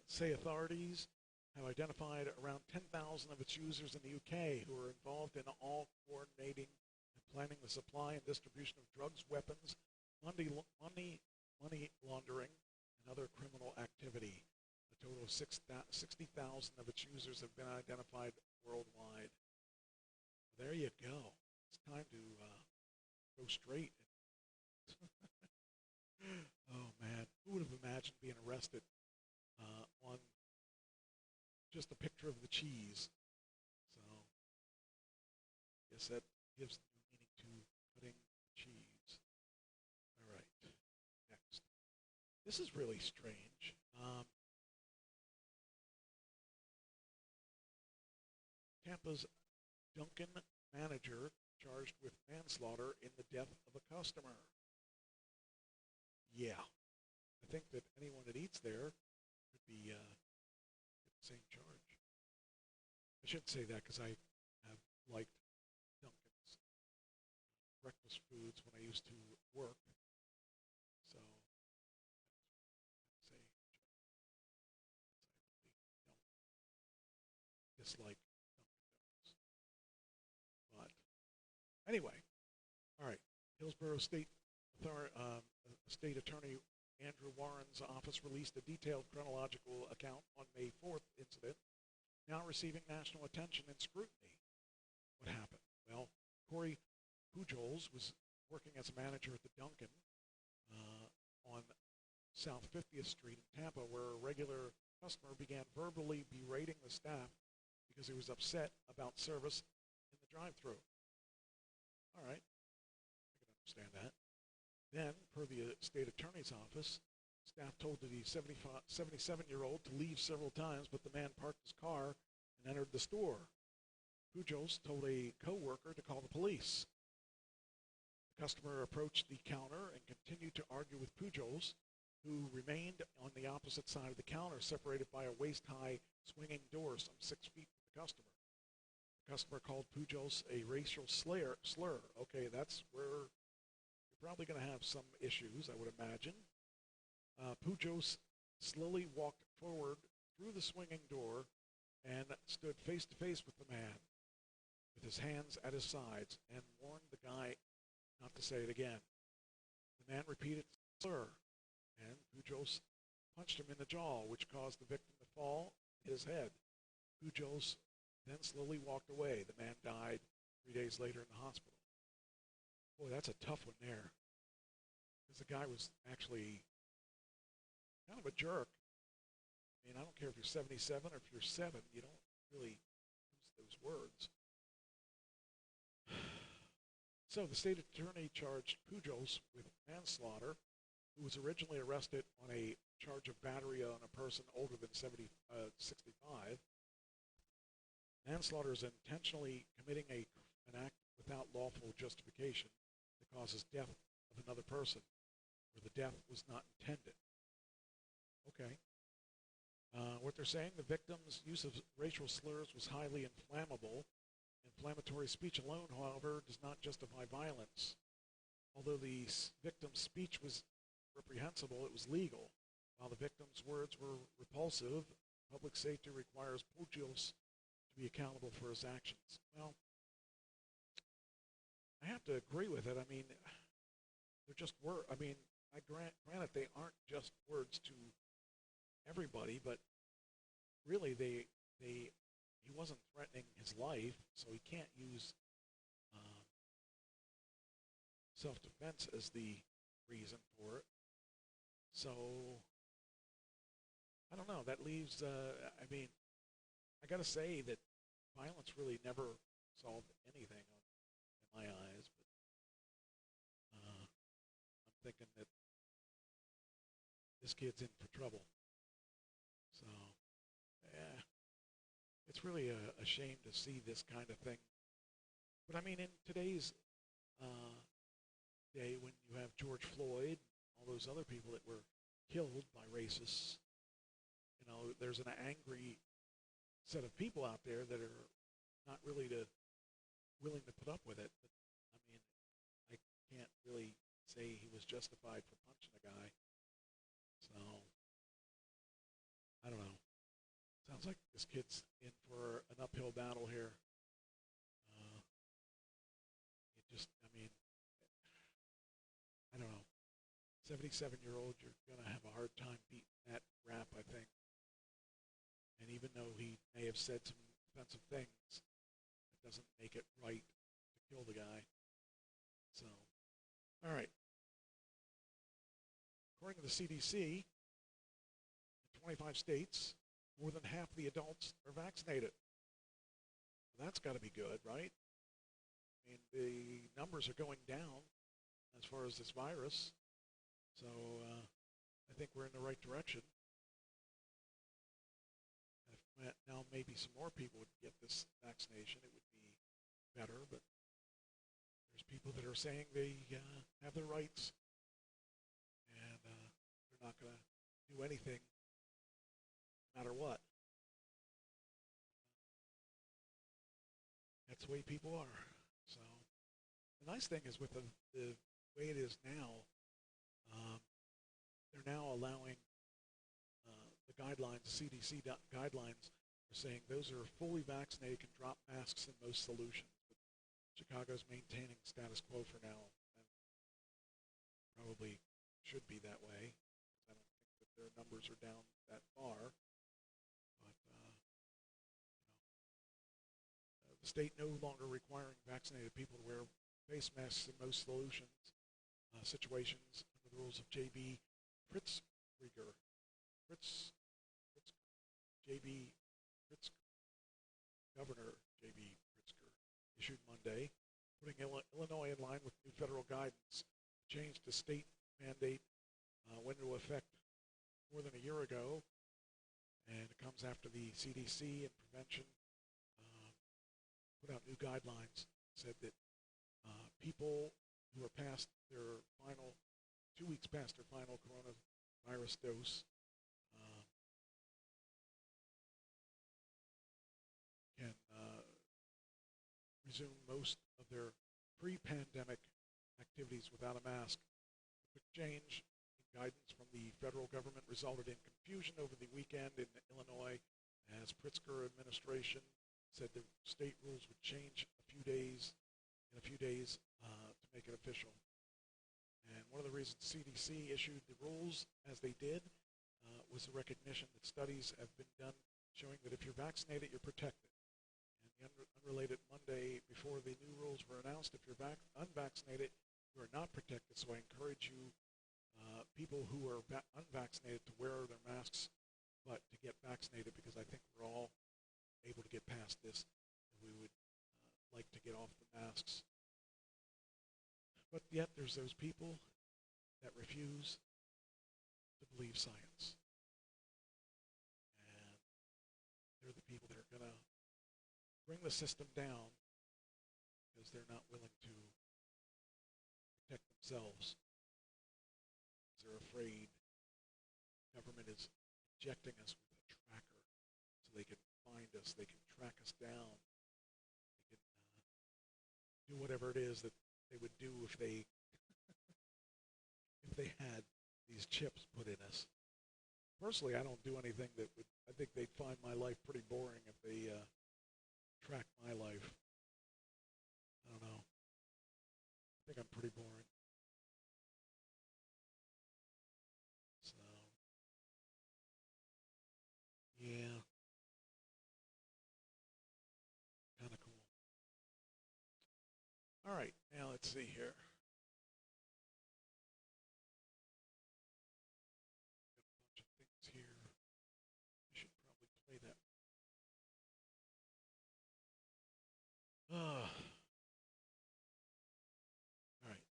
say authorities have identified around 10,000 of its users in the UK who are involved in all coordinating and planning the supply and distribution of drugs, weapons, money laundering, and other criminal activity. A total of 60,000 of its users have been identified worldwide. There you go. It's time to go straight. Oh, man. Who would have imagined being arrested on just a picture of the cheese? So, I guess that gives new meaning to cutting cheese. All right. Next. This is really strange. Tampa's Dunkin' manager charged with manslaughter in the death of a customer. Yeah, I think that anyone that eats there could be get the same charge. I shouldn't say that because I have liked Dunkin's breakfast foods when I used to work. So I'd say I don't dislike But anyway, all right. Hillsborough State Attorney Andrew Warren's office released a detailed chronological account on May 4th incident, now receiving national attention and scrutiny. What happened? Well, Corey Pujols was working as a manager at the Dunkin' on South 50th Street in Tampa, where a regular customer began verbally berating the staff because he was upset about service in the drive-thru. All right, I can understand that. Then, per the state attorney's office, staff told the 77-year-old to leave several times, but the man parked his car and entered the store. Pujols told a co-worker to call the police. The customer approached the counter and continued to argue with Pujols, who remained on the opposite side of the counter, separated by a waist-high swinging door some 6 feet from the customer. The customer called Pujols a racial slur. Okay, that's where you're probably going to have some issues, I would imagine. Pujols slowly walked forward through the swinging door and stood face-to-face with the man, with his hands at his sides, and warned the guy not to say it again. The man repeated the slur, and Pujols punched him in the jaw, which caused the victim to fall and hit his head. Pujols then slowly walked away. The man died 3 days later in the hospital. Boy, that's a tough one there, because the guy was actually kind of a jerk. I mean, I don't care if you're 77 or if you're 7, you don't really use those words. So the state attorney charged Pujols with manslaughter, who was originally arrested on a charge of battery on a person older than 65. Manslaughter is intentionally committing an act without lawful justification that causes death of another person, where the death was not intended. Okay. What they're saying, the victim's use of racial slurs was highly inflammable. Inflammatory speech alone, however, does not justify violence. Although the victim's speech was reprehensible, it was legal. While the victim's words were repulsive, public safety requires Pujols to be accountable for his actions. Well, I have to agree with it. I mean, they're just words. I mean, granted, they aren't just words to everybody, but really, he wasn't threatening his life, so he can't use self-defense as the reason for it. So, I don't know. That leaves, I mean, I got to say that violence really never solved anything in my eyes, but I'm thinking that this kid's in for trouble. So, yeah, it's really a shame to see this kind of thing. But I mean, in today's day, when you have George Floyd, all those other people that were killed by racists, there's an angry set of people out there that are not really willing to put up with it. But, I mean, I can't really say he was justified for punching a guy. So, I don't know. Sounds like this kid's in for an uphill battle here. I don't know. 77-year-old, you're going to have a hard time beating that rap, I think. And even though he may have said some offensive things, it doesn't make it right to kill the guy. So, all right. According to the CDC, in 25 states, more than half the adults are vaccinated. That's got to be good, right? I mean, the numbers are going down as far as this virus. So I think we're in the right direction. If now maybe some more people would get this vaccination, it would be better. But there's people that are saying they have their rights, and they're not going to do anything no matter what. That's the way people are. So the nice thing is with the way it is now, they're now allowing the guidelines, the CDC guidelines are saying those who are fully vaccinated can drop masks in most solutions. But Chicago's maintaining status quo for now, and probably should be that way. I don't think that their numbers are down that far. But the state no longer requiring vaccinated people to wear face masks in most situations under the rules of J.B. Pritzker, Governor J.B. Pritzker, issued Monday, putting Illinois in line with new federal guidance. Change to state mandate went into effect more than a year ago, and it comes after the CDC and prevention put out new guidelines, said that people who are past their 2 weeks past their final coronavirus dose can resume most of their pre-pandemic activities without a mask. The quick change in guidance from the federal government resulted in confusion over the weekend in Illinois, as Pritzker administration said the state rules would change in a few days to make it official. And one of the reasons CDC issued the rules as they did was the recognition that studies have been done showing that if you're vaccinated, you're protected. And the unrelated Monday before the new rules were announced, if you're unvaccinated, you are not protected. So I encourage you, people who are unvaccinated, to wear their masks, but to get vaccinated, because I think we're all able to get past this. And we would like to get off the masks. But yet there's those people that refuse to believe science. And they're the people that are going to bring the system down because they're not willing to protect themselves. They're afraid government is injecting us with a tracker so they can find us, they can track us down, they can do whatever it is that they would do if they had these chips put in us. Personally, I don't do anything that would. I think they'd find my life pretty boring if they tracked my life. I don't know. I think I'm pretty boring. So, yeah, kind of cool. All right, now let's see here. Got a bunch of things here. I should probably play that. All right.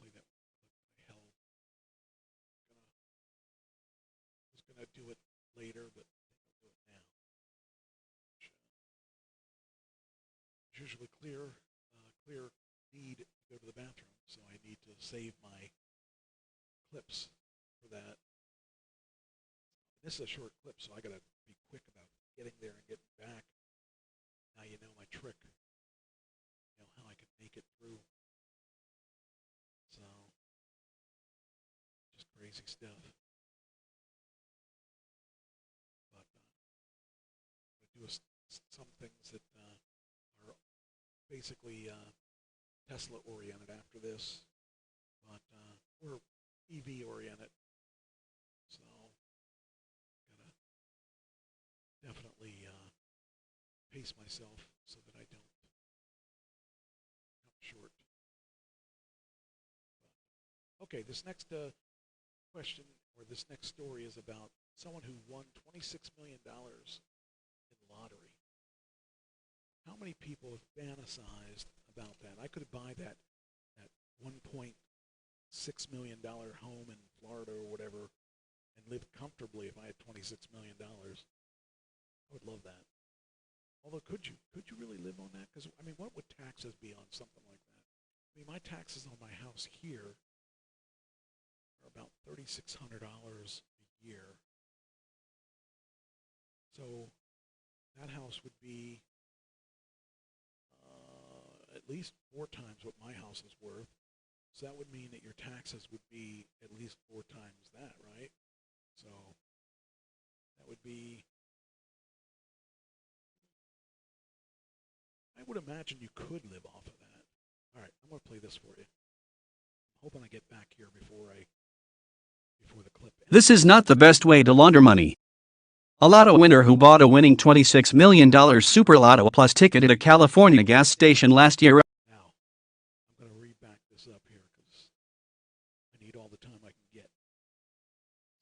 Play that one I held. I was gonna do it later, but I think I'll do it now. It's usually clear need to go to the bathroom, so I need to save my clips for that. This is a short clip, so I got to be quick about getting there and getting back. Now you know my trick. You know how I can make it through. So, just crazy stuff. But I do some things that are basically Tesla oriented after this, but we're EV oriented. So, gotta definitely pace myself so that I don't come short. Okay, this next question, or this next story, is about someone who won $26 million in the lottery. How many people have fantasized about that? I could buy that $1.6 million home in Florida or whatever and live comfortably if I had $26 million. I would love that. Although, could you really live on that? Because, I mean, what would taxes be on something like that? I mean, my taxes on my house here are about $3,600 a year. So that house would be at least 4 times what my house is worth. So that would mean that your taxes would be at least 4 times that, right? So that would be, I would imagine you could live off of that. All right, I'm going to play this for you. I'm hoping I get back here before the clip ends. This is not the best way to launder money. A lotto winner who bought a winning $26 million Super Lotto Plus ticket at a California gas station last year. Now, I'm going to reback this up here because I need all the time I can get.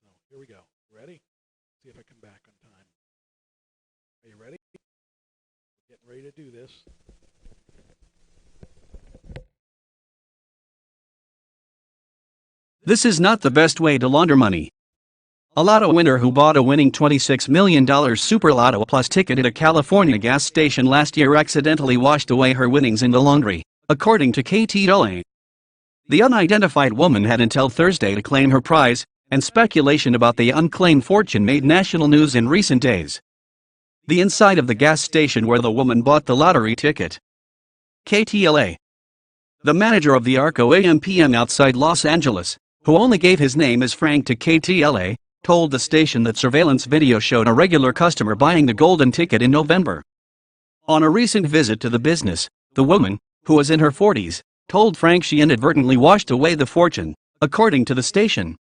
So here we go. Ready? See if I come back on time. Are you ready? Getting ready to do this. This is not the best way to launder money. A lotto winner who bought a winning $26 million Super Lotto Plus ticket at a California gas station last year accidentally washed away her winnings in the laundry, according to KTLA. The unidentified woman had until Thursday to claim her prize, and speculation about the unclaimed fortune made national news in recent days. The inside of the gas station where the woman bought the lottery ticket. KTLA. The manager of the Arco AMPM outside Los Angeles, who only gave his name as Frank to KTLA, told the station that surveillance video showed a regular customer buying the golden ticket in November. On a recent visit to the business, the woman, who was in her 40s, told Frank she inadvertently washed away the fortune, according to the station.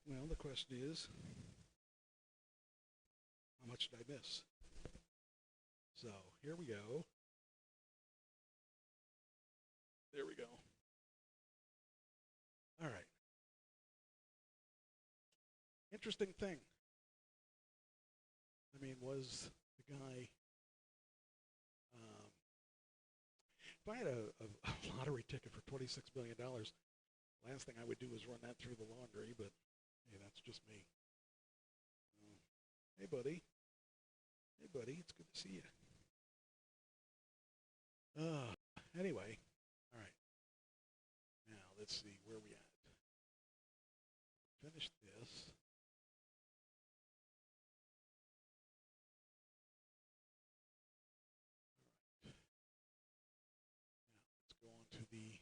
Well, the question is, how much did I miss? So here we go. There we go. All right. Interesting thing. I mean, was the guy, if I had a lottery ticket for $26 million, last thing I would do is run that through the laundry, but hey, that's just me. Hey, buddy. Hey, buddy. It's good to see you. Anyway, all right. Now, let's see. Where are we at? Finish this. All right. Now, let's go on to the...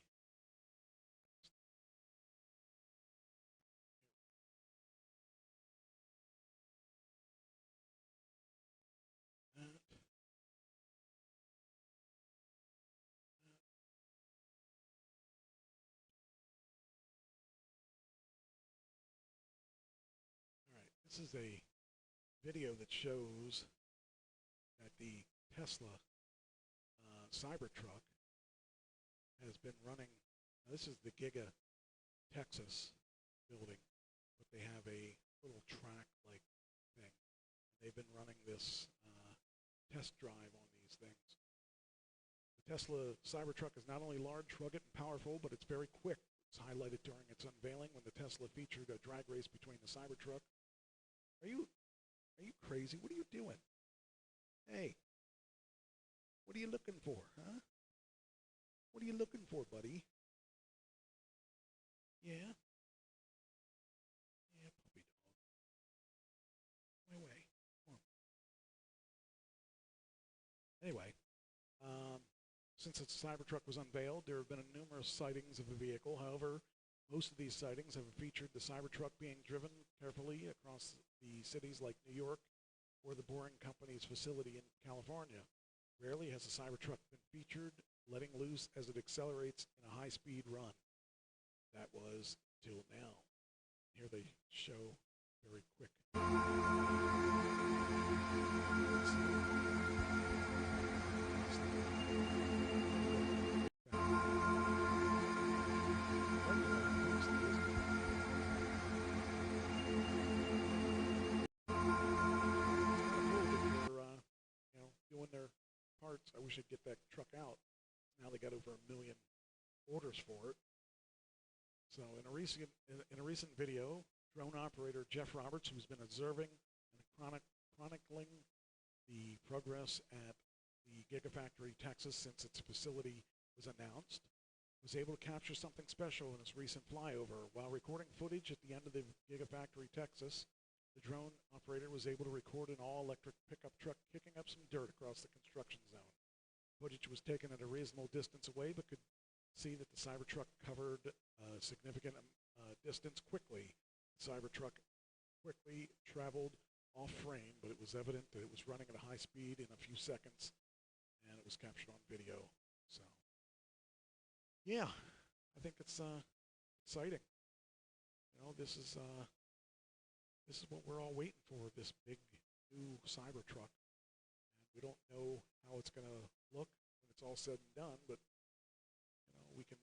This is a video that shows that the Tesla Cybertruck has been running. Now this is the Giga Texas building, but they have a little track-like thing. They've been running this test drive on these things. The Tesla Cybertruck is not only large, rugged, and powerful, but it's very quick. It's highlighted during its unveiling when the Tesla featured a drag race between the Cybertruck. Are you crazy? What are you doing? Hey, what are you looking for, huh? What are you looking for, buddy? Yeah? Yeah, puppy dog. My way. Come on. Anyway, since its Cybertruck was unveiled, there have been numerous sightings of the vehicle. However, most of these sightings have featured the Cybertruck being driven carefully across the cities like New York or the Boring Company's facility in California. Rarely has a Cybertruck been featured letting loose as it accelerates in a high-speed run. That was till now. Here they show very quick. Doing their parts. I wish I'd get that truck out. Now they got over 1 million orders for it. So in a recent video, drone operator Jeff Roberts, who's been observing and chronicling the progress at the Gigafactory Texas since its facility was announced, was able to capture something special in his recent flyover. While recording footage at the end of the Gigafactory Texas, the drone operator was able to record an all-electric pickup truck kicking up some dirt across the construction zone. Footage was taken at a reasonable distance away, but could see that the Cybertruck covered a significant distance quickly. The Cybertruck quickly traveled off-frame, but it was evident that it was running at a high speed in a few seconds, and it was captured on video. So, yeah, I think it's exciting. You know, this is what we're all waiting for, this big new Cybertruck. And we don't know how it's going to look when it's all said and done, but you know, we can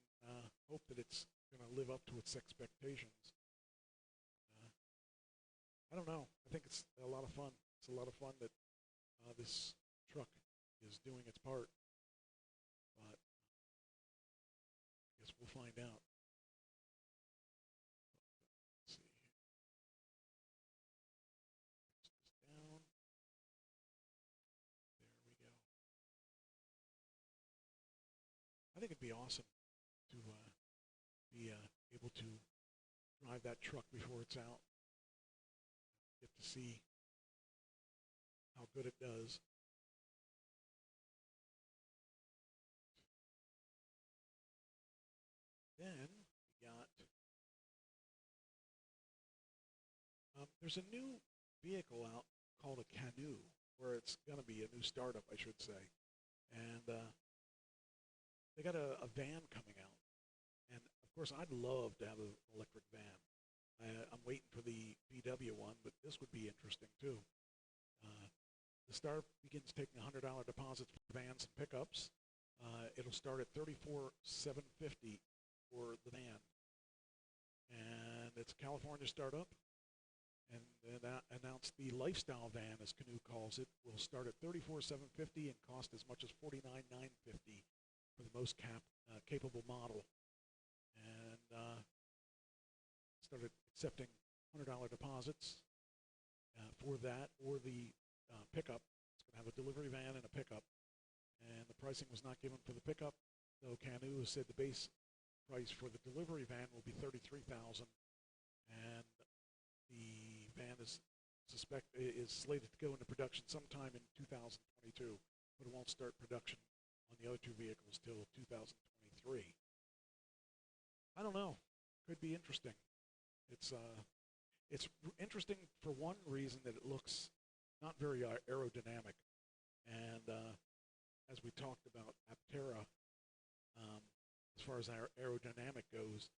hope that it's going to live up to its expectations. I don't know. I think it's a lot of fun. It's a lot of fun that this truck is doing its part. But I guess we'll find out. I think it'd be awesome to be able to drive that truck before it's out. Get to see how good it does. Then we got, there's a new vehicle out called a Canoe, where it's going to be a new startup, I should say. And they got a van coming out. And, of course, I'd love to have an electric van. I'm waiting for the VW one, but this would be interesting, too. The startup begins taking $100 deposits for vans and pickups. It'll start at $34,750 for the van. And it's a California startup. And announced the lifestyle van, as Canoe calls it, will start at $34,750 and cost as much as $49,950 for the most capable model. And started accepting $100 deposits for that or the pickup. It's going to have a delivery van and a pickup. And the pricing was not given for the pickup, though Canoe said the base price for the delivery van will be $33,000, and the van is slated to go into production sometime in 2022, but it won't start production on the other two vehicles till 2023. I don't know. Could be interesting. It's interesting for one reason, that it looks not very aerodynamic, and as we talked about Aptera, as far as our aerodynamic goes,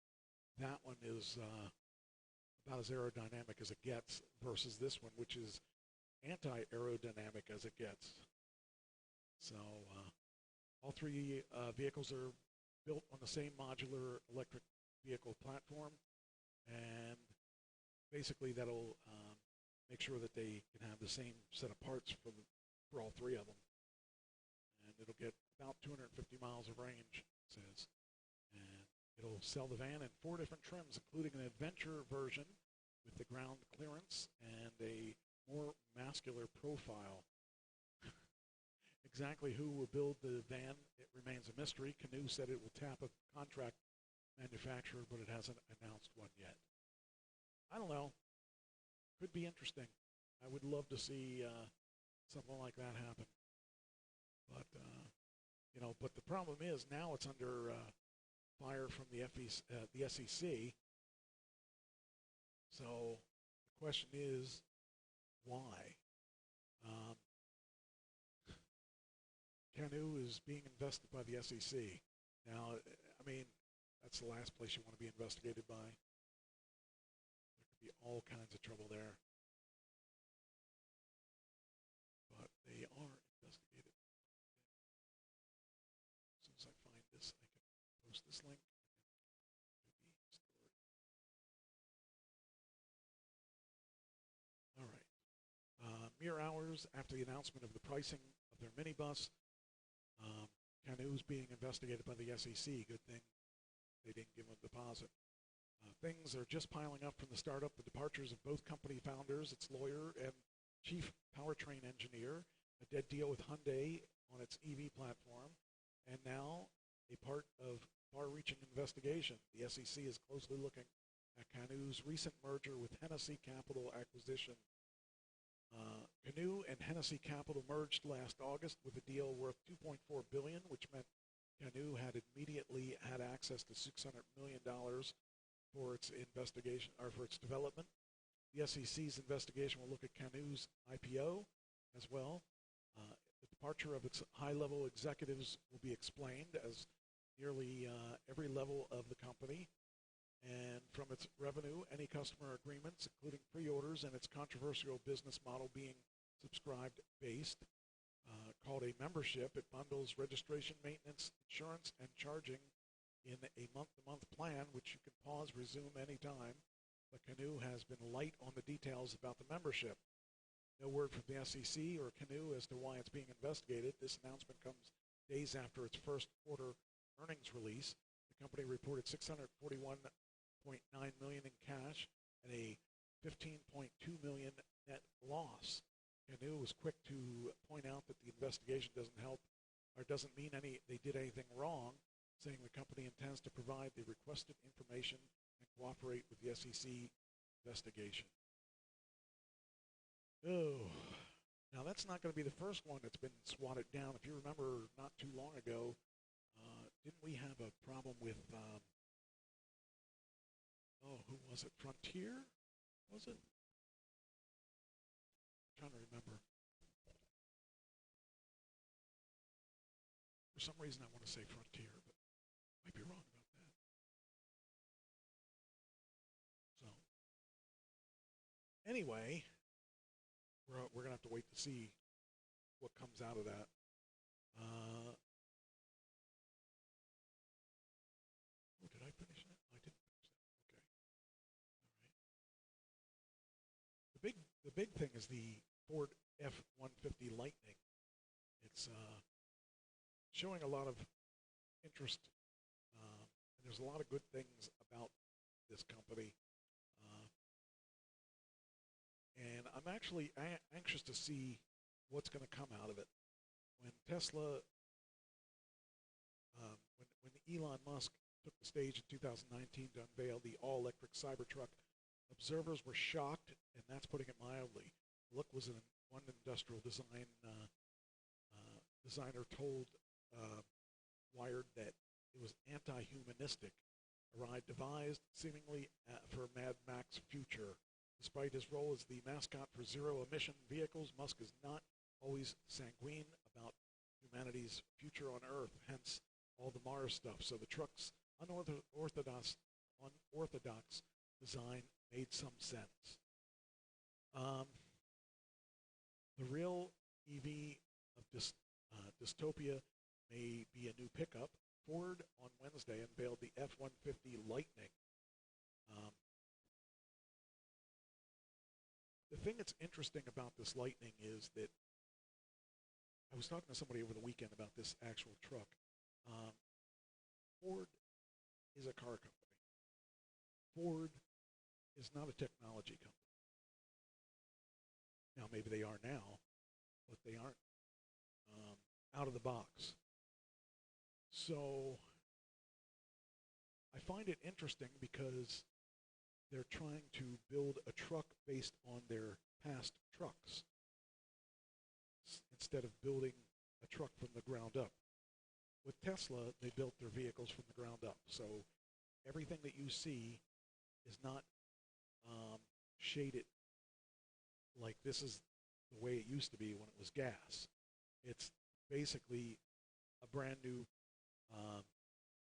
that one is about as aerodynamic as it gets versus this one, which is anti-aerodynamic as it gets. So all three vehicles are built on the same modular electric vehicle platform, and basically that'll make sure that they can have the same set of parts for all three of them. And it'll get about 250 miles of range, it says. And it'll sell the van in 4 different trims, including an adventure version with the ground clearance and a more muscular profile. Exactly who will build the van, it remains a mystery. Canoo said it will tap a contract manufacturer, but it hasn't announced one yet. I don't know. Could be interesting. I would love to see something like that happen. But, but the problem is now it's under fire from the SEC. So the question is, why? Canoo is being invested by the SEC. Now, I mean, that's the last place you want to be investigated by. There could be all kinds of trouble there. But they are investigated. As soon as I find this, I can post this link. All right. Mere hours after the announcement of the pricing of their minibus, Canoo's being investigated by the SEC. Good thing they didn't give them a deposit. Things are just piling up from the startup. The departures of both company founders, its lawyer and chief powertrain engineer, a dead deal with Hyundai on its EV platform, and now a part of far-reaching investigation. The SEC is closely looking at Canoo's recent merger with Hennessy Capital acquisition. Canoo and Hennessy Capital merged last August with a deal worth $2.4 billion, which meant Canoo had immediately had access to $600 million for its investigation or for its development. The SEC's investigation will look at Canoo's IPO as well. The departure of its high-level executives will be explained, as nearly every level of the company. And from its revenue, any customer agreements, including pre-orders, and its controversial business model being subscribed-based, called a membership. It bundles registration, maintenance, insurance, and charging in a month-to-month plan, which you can pause, resume anytime. But Canoo has been light on the details about the membership. No word from the SEC or Canoo as to why it's being investigated. This announcement comes days after its first quarter earnings release. The company reported $641.9 million in cash and a $15.2 million net loss. Canoo was quick to point out that the investigation doesn't help or doesn't mean they did anything wrong, saying the company intends to provide the requested information and cooperate with the SEC investigation. Oh, now that's not going to be the first one that's been swatted down. If you remember, not too long ago, didn't we have a problem with, who was it? Frontier? Was it? I'm trying to remember. For some reason, I want to say Frontier, but I might be wrong about that. So, anyway, we're going to have to wait to see what comes out of that. Did I finish that? I didn't finish that. Okay. All right. The big thing is the Ford F-150 Lightning. It's showing a lot of interest, and there's a lot of good things about this company. And I'm actually anxious to see what's going to come out of it. When Tesla, when Elon Musk took the stage in 2019 to unveil the all-electric Cybertruck, observers were shocked, and that's putting it mildly. Look was one industrial designer told Wired that it was anti-humanistic, a ride devised seemingly for Mad Max future. Despite his role as the mascot for zero-emission vehicles, Musk is not always sanguine about humanity's future on Earth, hence all the Mars stuff. So the truck's unorthodox design made some sense. The real EV of dystopia may be a new pickup. Ford on Wednesday unveiled the F-150 Lightning. The thing that's interesting about this Lightning is that I was talking to somebody over the weekend about this actual truck. Ford is a car company. Ford is not a technology company. Now, maybe they are now, but they aren't out of the box. So I find it interesting because they're trying to build a truck based on their past trucks instead of building a truck from the ground up. With Tesla, they built their vehicles from the ground up. So everything that you see is not shaded like this is the way it used to be when it was gas. It's basically a brand new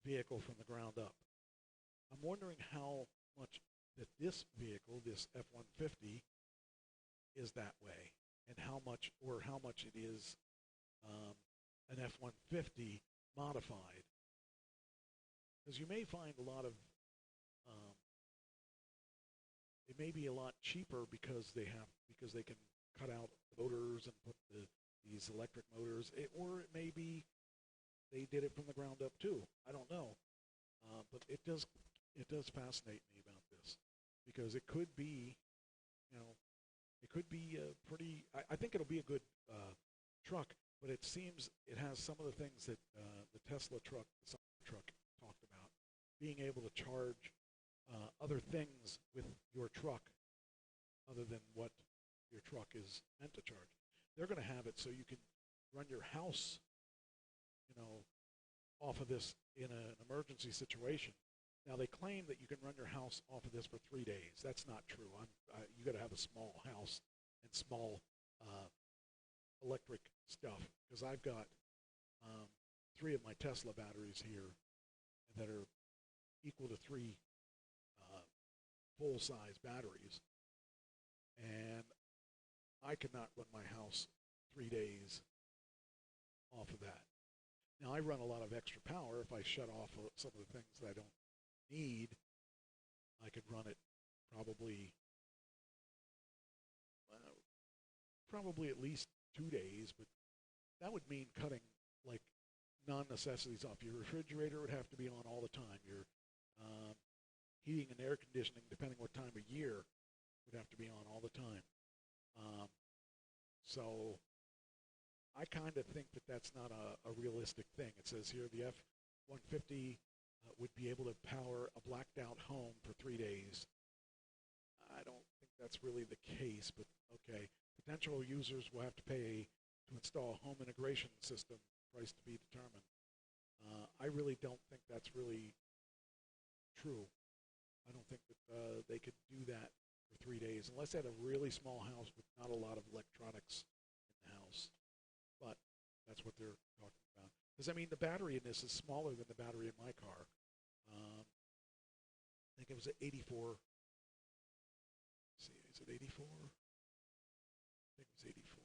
vehicle from the ground up. I'm wondering how much that this vehicle, this F-150, is that way, and how much it is an F-150 modified. Because you may find a lot of, it may be a lot cheaper because they can cut out motors and put these electric motors, or it may be they did it from the ground up too. I don't know, but it does fascinate me about this because it could be, it could be a pretty. I think it'll be a good truck, but it seems it has some of the things that the Tesla truck, the Cybertruck, talked about, being able to charge other things with your truck other than what your truck is meant to charge. They're going to have it so you can run your house, off of this in an emergency situation. Now, they claim that you can run your house off of this for 3 days. That's not true. You got to have a small house and small electric stuff, because I've got 3 of my Tesla batteries here that are equal to 3 full-size batteries, and I could not run my house 3 days off of that. Now, I run a lot of extra power. If I shut off some of the things that I don't need, I could run it probably at least 2 days, but that would mean cutting like non-necessities off. Your refrigerator would have to be on all the time. Your heating and air conditioning, depending what time of year, would have to be on all the time. So I kind of think that that's not a realistic thing. It says here the F-150 would be able to power a blacked-out home for 3 days. I don't think that's really the case, but okay. Potential users will have to pay to install a home integration system, price to be determined. I really don't think that's really true. I don't think that they could do that for 3 days, unless they had a really small house with not a lot of electronics in the house. But that's what they're talking about. Because, I mean, the battery in this is smaller than the battery in my car. I think it was an 84. Let's see, is it 84? I think it was 84.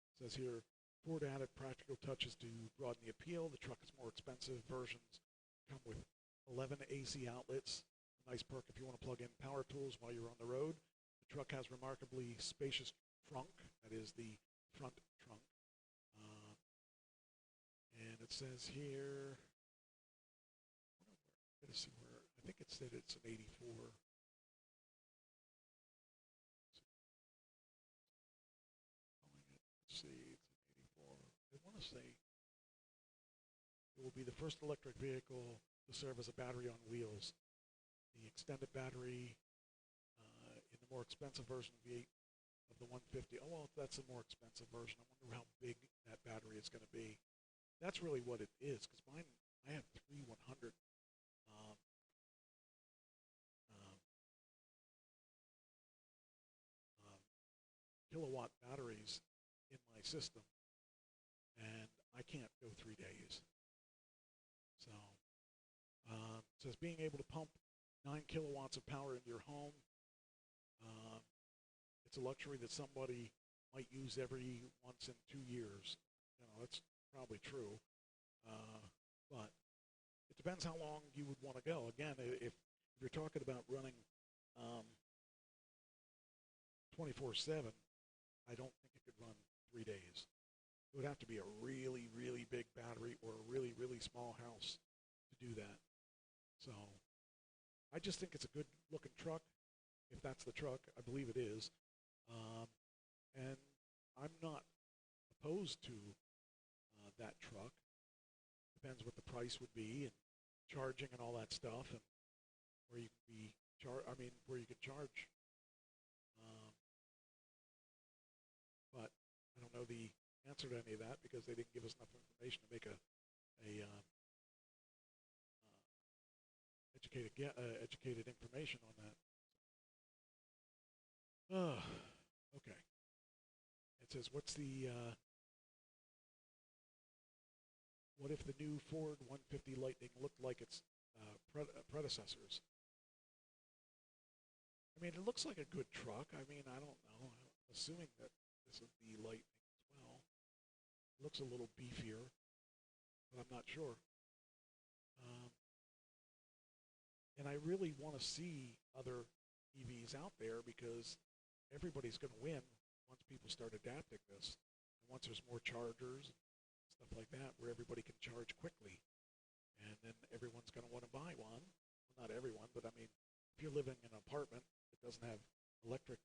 It says here, Ford added practical touches to broaden the appeal. The truck is more expensive. Versions come with 11 AC outlets. A nice perk if you want to plug in power tools while you're on the road. The truck has remarkably spacious trunk. That is the front trunk. And it says here, I gotta see where, I think it said it's an 84. Let's see, it's an 84. I want to say it will be the first electric vehicle to serve as a battery on wheels. The extended battery in the more expensive version of the 150. Oh, well, that's a more expensive version. I wonder how big that battery is going to be. That's really what it is, because mine, I have 3 100 kilowatt batteries in my system, and I can't go 3 days. So says being able to pump 9 kilowatts of power into your home. It's a luxury that somebody might use every once in 2 years. You know, that's probably true. But it depends how long you would want to go. Again, if you're talking about running 24/7, I don't think it could run 3 days. It would have to be a really, really big battery or a really, really small house to do that. So I just think it's a good looking truck. If that's the truck, I believe it is. And I'm not opposed to that truck. Depends what the price would be and charging and all that stuff, and where you can be where you can charge. But I don't know the answer to any of that because they didn't give us enough information to make a educated information on that. Okay. It says, what if the new Ford 150 Lightning looked like its predecessors? I mean, it looks like a good truck. I mean, I don't know. I'm assuming that this is the Lightning as well. It looks a little beefier, but I'm not sure. And I really want to see other EVs out there because everybody's going to win once people start adapting this. And once there's more chargers and stuff like that where everybody can charge quickly. And then everyone's going to want to buy one. Well, not everyone, but I mean, if you're living in an apartment that doesn't have electric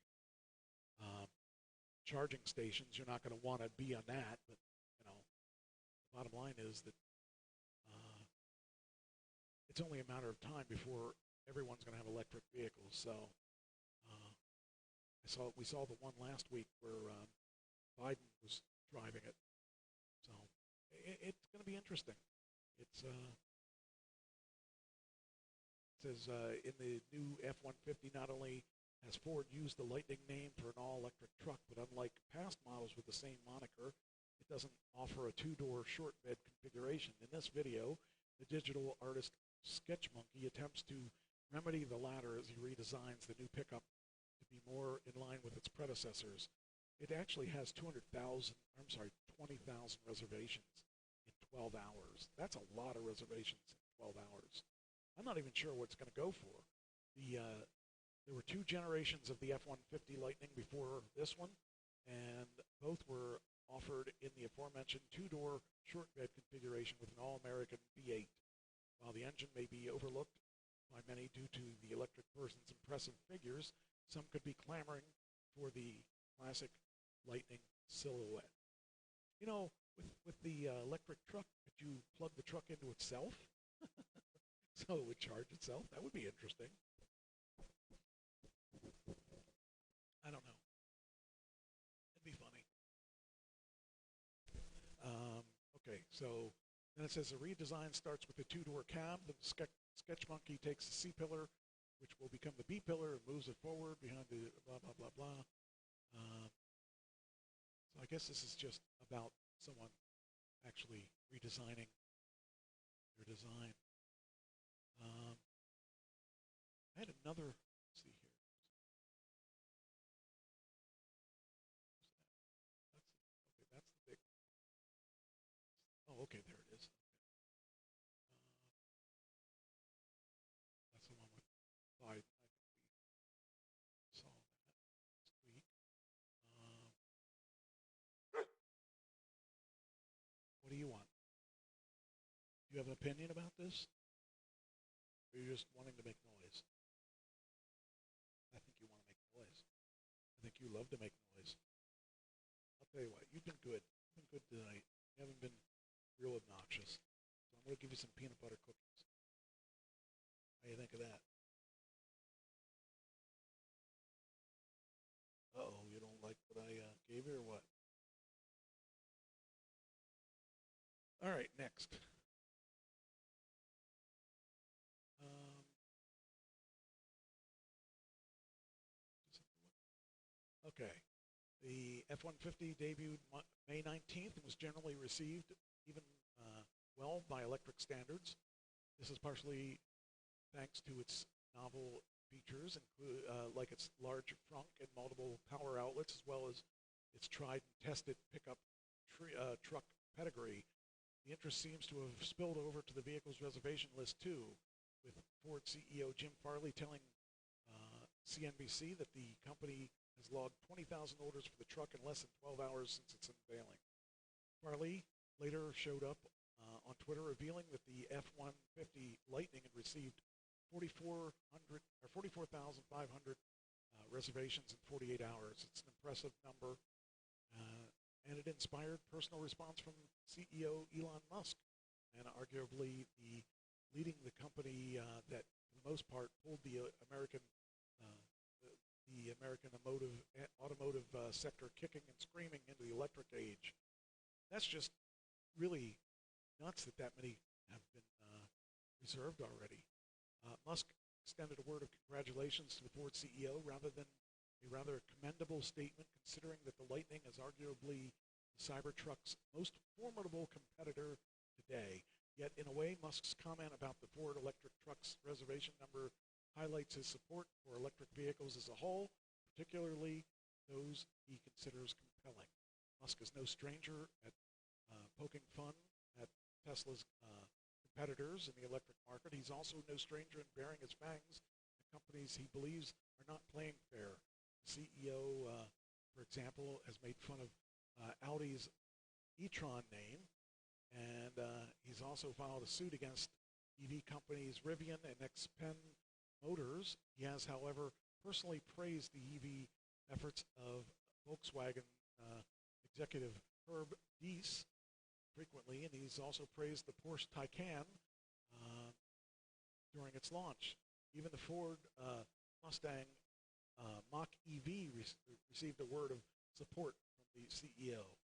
charging stations, you're not going to want to be on that. But, you know, the bottom line is that it's only a matter of time before everyone's going to have electric vehicles. So we saw the one last week where Biden was driving it. So it's going to be interesting. It says in the new F-150, not only has Ford used the Lightning name for an all-electric truck, but unlike past models with the same moniker, it doesn't offer a two-door short bed configuration. In this video, the digital artist Sketchmonkey attempts to remedy the latter as he redesigns the new pickup to be more in line with its predecessors. It actually has 20,000 reservations in 12 hours. That's a lot of reservations in 12 hours. I'm not even sure what it's going to go for. There were 2 generations of the F-150 Lightning before this one, and both were offered in the aforementioned 2-door short bed configuration with an all-American V8. While the engine may be overlooked by many due to the electric version's impressive figures, some could be clamoring for the classic Lightning silhouette. You know, with the electric truck, could you plug the truck into itself? So it would charge itself? That would be interesting. I don't know. It'd be funny. Okay, so then it says the redesign starts with the 2-door cab. The Sketchmonkey takes the C-pillar, which will become the B-pillar, and moves it forward behind the blah, blah, blah, blah. So I guess this is just about someone actually redesigning their design. I had another, let's see here. That's the big. Oh, okay, there it is. That's the one with Biden. I think we saw that last week. What do you want? Do you have an opinion about this? Or are you just wanting to make noise? I think you want to make noise. I think you love to make noise. I'll tell you what, you've been good. You've been good tonight. You haven't been real obnoxious. So I'm going to give you some peanut butter cookies. How do you think of that? Uh-oh, you don't like what I gave you or what? All right, next. Okay. The F-150 debuted May 19th and was generally received even well by electric standards. This is partially thanks to its novel features, like its large frunk and multiple power outlets, as well as its tried and tested pickup truck pedigree. The interest seems to have spilled over to the vehicle's reservation list too, with Ford CEO Jim Farley telling CNBC that the company has logged 20,000 orders for the truck in less than 12 hours since its unveiling. Farley later showed up on Twitter revealing that the F-150 Lightning had received 44,500 reservations in 48 hours. It's an impressive number, and it inspired personal response from CEO Elon Musk, and arguably leading the company that, for the most part, pulled the American automotive sector kicking and screaming into the electric age. That's just really nuts that many have been reserved already. Musk extended a word of congratulations to the Ford CEO rather than a rather commendable statement, considering that the Lightning is arguably the Cybertruck's most formidable competitor today. Yet, in a way, Musk's comment about the Ford electric truck's reservation number highlights his support for electric vehicles as a whole, particularly those he considers compelling. Musk is no stranger at poking fun at Tesla's competitors in the electric market. He's also no stranger in bearing his fangs at companies he believes are not playing fair. The CEO, for example, has made fun of Audi's e-tron name, and he's also filed a suit against EV companies Rivian and Xpeng Motors. He has, however, personally praised the EV efforts of Volkswagen executive Herb Diess frequently, and he's also praised the Porsche Taycan during its launch. Even the Ford Mustang Mach-EV received a word of support from the CEO.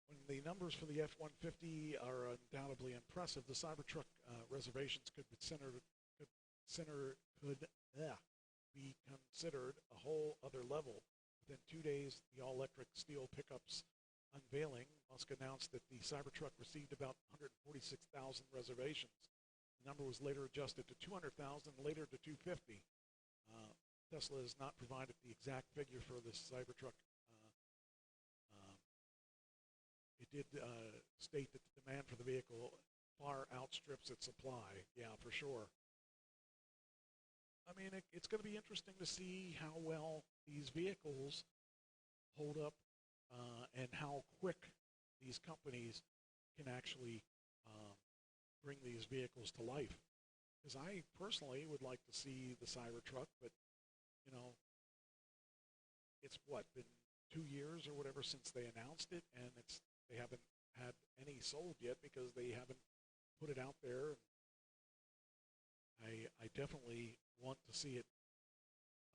When the numbers for the F-150 are undoubtedly impressive, the Cybertruck reservations could be considered a whole other level. Within 2 days, the all-electric steel pickups unveiling, Musk announced that the Cybertruck received about 146,000 reservations. The number was later adjusted to 200,000, later to 250. Tesla has not provided the exact figure for this Cybertruck. It did state that the demand for the vehicle far outstrips its supply. Yeah, for sure. I mean, it's going to be interesting to see how well these vehicles hold up and how quick these companies can actually bring these vehicles to life. Because I personally would like to see the Cybertruck, but, you know, it's been 2 years or whatever since they announced it, and they haven't had any sold yet because they haven't put it out there. I definitely want to see it.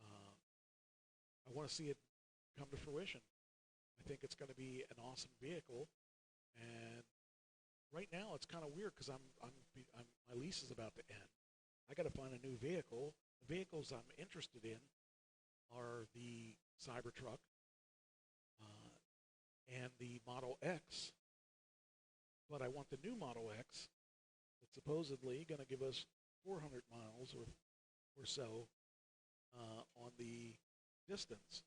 I want to see it come to fruition. I think it's going to be an awesome vehicle, and right now it's kind of weird because my lease is about to end. I got to find a new vehicle. The vehicles I'm interested in are the Cybertruck and the Model X, but I want the new Model X that's supposedly going to give us 400 miles or so on the distance.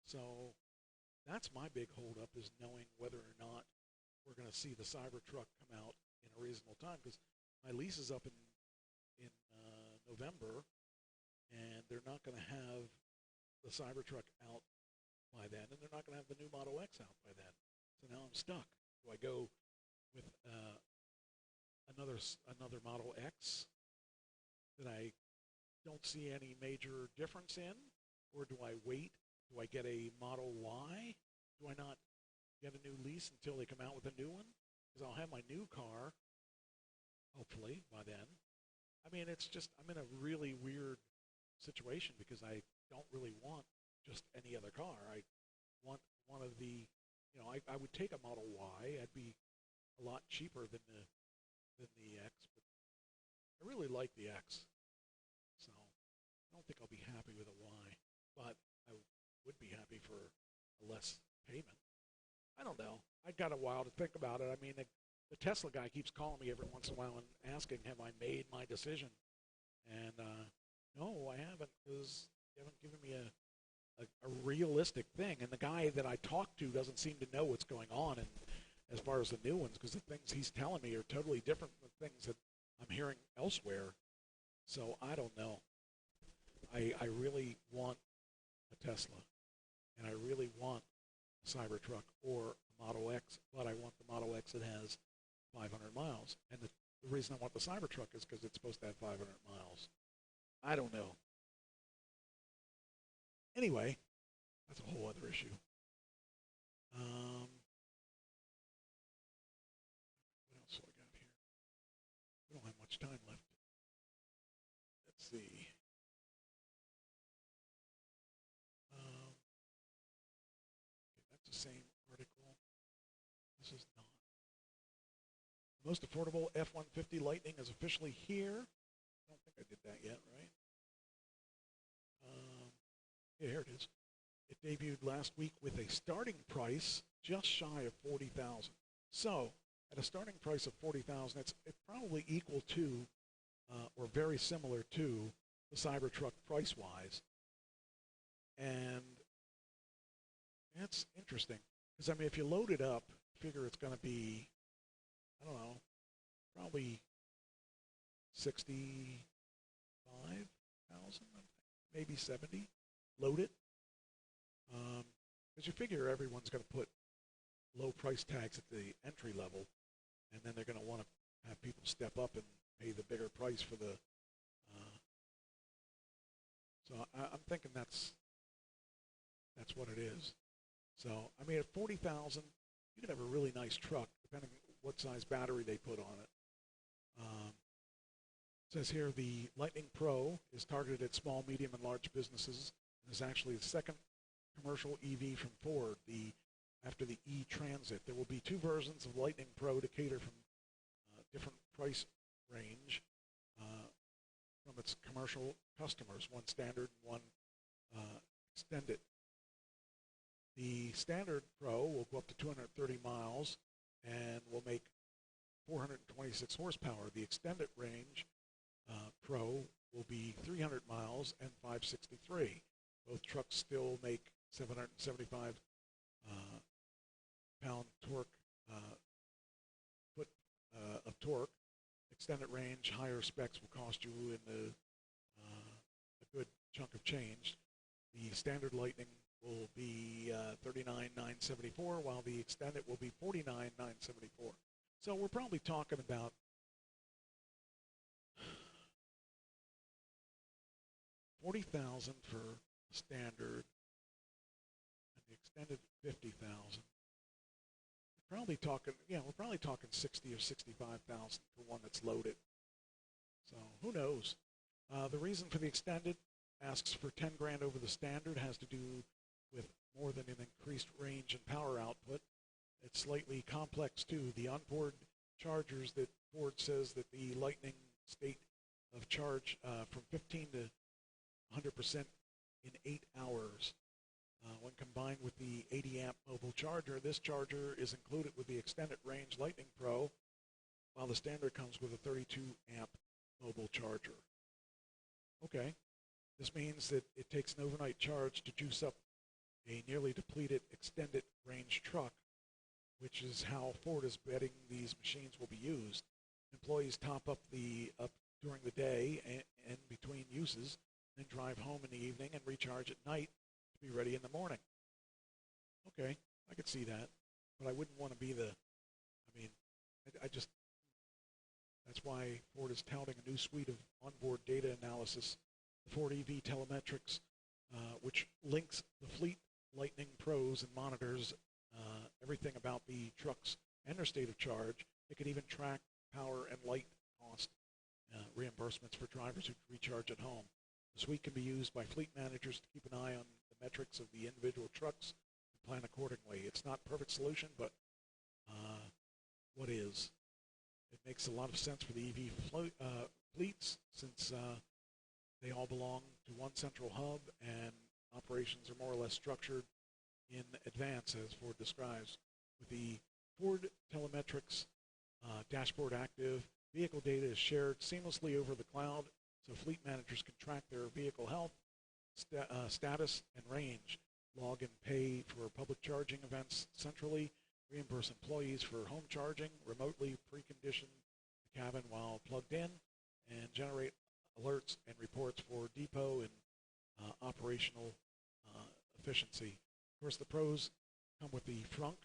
So that's my big holdup, is knowing whether or not we're going to see the Cybertruck come out in a reasonable time, because my lease is up in November, and they're not going to have the Cybertruck out by then, and they're not going to have the new Model X out by then. So now I'm stuck. Do I go with another Model X that I don't see any major difference in, or do I wait? Do I get a Model Y? Do I not get a new lease until they come out with a new one? Because I'll have my new car, hopefully, by then. I mean, it's just, I'm in a really weird situation because I don't really want just any other car. I want one of the, I would take a Model Y. I'd be a lot cheaper than the X, but I really like the X. So I don't think I'll be happy with a Y, but I would be happy for a less payment. I don't know. I got a while to think about it. I mean, the Tesla guy keeps calling me every once in a while and asking, have I made my decision? And no, I haven't, because you haven't given me a realistic thing. And the guy that I talk to doesn't seem to know what's going on and as far as the new ones, because the things he's telling me are totally different from the things that I'm hearing elsewhere. So I don't know. I really want a Tesla, and I really want a Cybertruck or a Model X, but I want the Model X that has 500 miles. And the reason I want the Cybertruck is because it's supposed to have 500 miles. I don't know. Anyway, that's a whole other issue. What else do I got here? We don't have much time left. Let's see. Okay, that's the same article. This is not. The most affordable F-150 Lightning is officially here. I don't think I did that yet, right? Yeah, here it is. It debuted last week with a starting price just shy of $40,000. So, at a starting price of $40,000, it's probably equal to or very similar to the Cybertruck price-wise. And that's interesting. Because, I mean, if you load it up, figure it's going to be, I don't know, probably $65,000, maybe $70,000. Load it. Because you figure everyone's going to put low price tags at the entry level, and then they're going to want to have people step up and pay the bigger price for the. So I'm thinking that's what it is. So I mean, at $40,000, you could have a really nice truck, depending on what size battery they put on it. It says here the Lightning Pro is targeted at small, medium, and large businesses. Is actually the second commercial EV from Ford, after the E-Transit. There will be two versions of Lightning Pro to cater from different price range from its commercial customers, one standard and one extended. The standard Pro will go up to 230 miles and will make 426 horsepower. The extended range Pro will be 300 miles and 563. Both trucks still make 775 pound torque, foot of torque. Extended range, higher specs will cost you in a good chunk of change. The standard Lightning will be $39,974, while the extended will be $49,974. So we're probably talking about $40,000 for standard, and the extended $50,000. We're probably talking, we're probably talking $60,000 or $65,000 for one that's loaded. So who knows? The reason for the extended asks for $10,000 over the standard, has to do with more than an increased range and power output. It's slightly complex too. The onboard chargers that Ford says that the Lightning state of charge from 15 to 100% in 8 hours. When combined with the 80-amp mobile charger, this charger is included with the extended range Lightning Pro, while the standard comes with a 32-amp mobile charger. Okay, this means that it takes an overnight charge to juice up a nearly depleted extended range truck, which is how Ford is betting these machines will be used. Employees top up during the day and between uses, then drive home in the evening and recharge at night to be ready in the morning. Okay, I could see that, but I wouldn't want to be that's why Ford is touting a new suite of onboard data analysis, the Ford EV Telemetrics, which links the fleet Lightning Pros and monitors everything about the trucks and their state of charge. It can even track power and light cost reimbursements for drivers who recharge at home. The suite can be used by fleet managers to keep an eye on the metrics of the individual trucks and plan accordingly. It's not a perfect solution, but what is? It makes a lot of sense for the EV fleets since they all belong to one central hub and operations are more or less structured in advance, as Ford describes. With the Ford Telemetrics dashboard active. Vehicle data is shared seamlessly over the cloud, so fleet managers can track their vehicle health, status, and range. Log and pay for public charging events centrally, reimburse employees for home charging, remotely precondition the cabin while plugged in, and generate alerts and reports for depot and operational efficiency. Of course, the pros come with the frunk,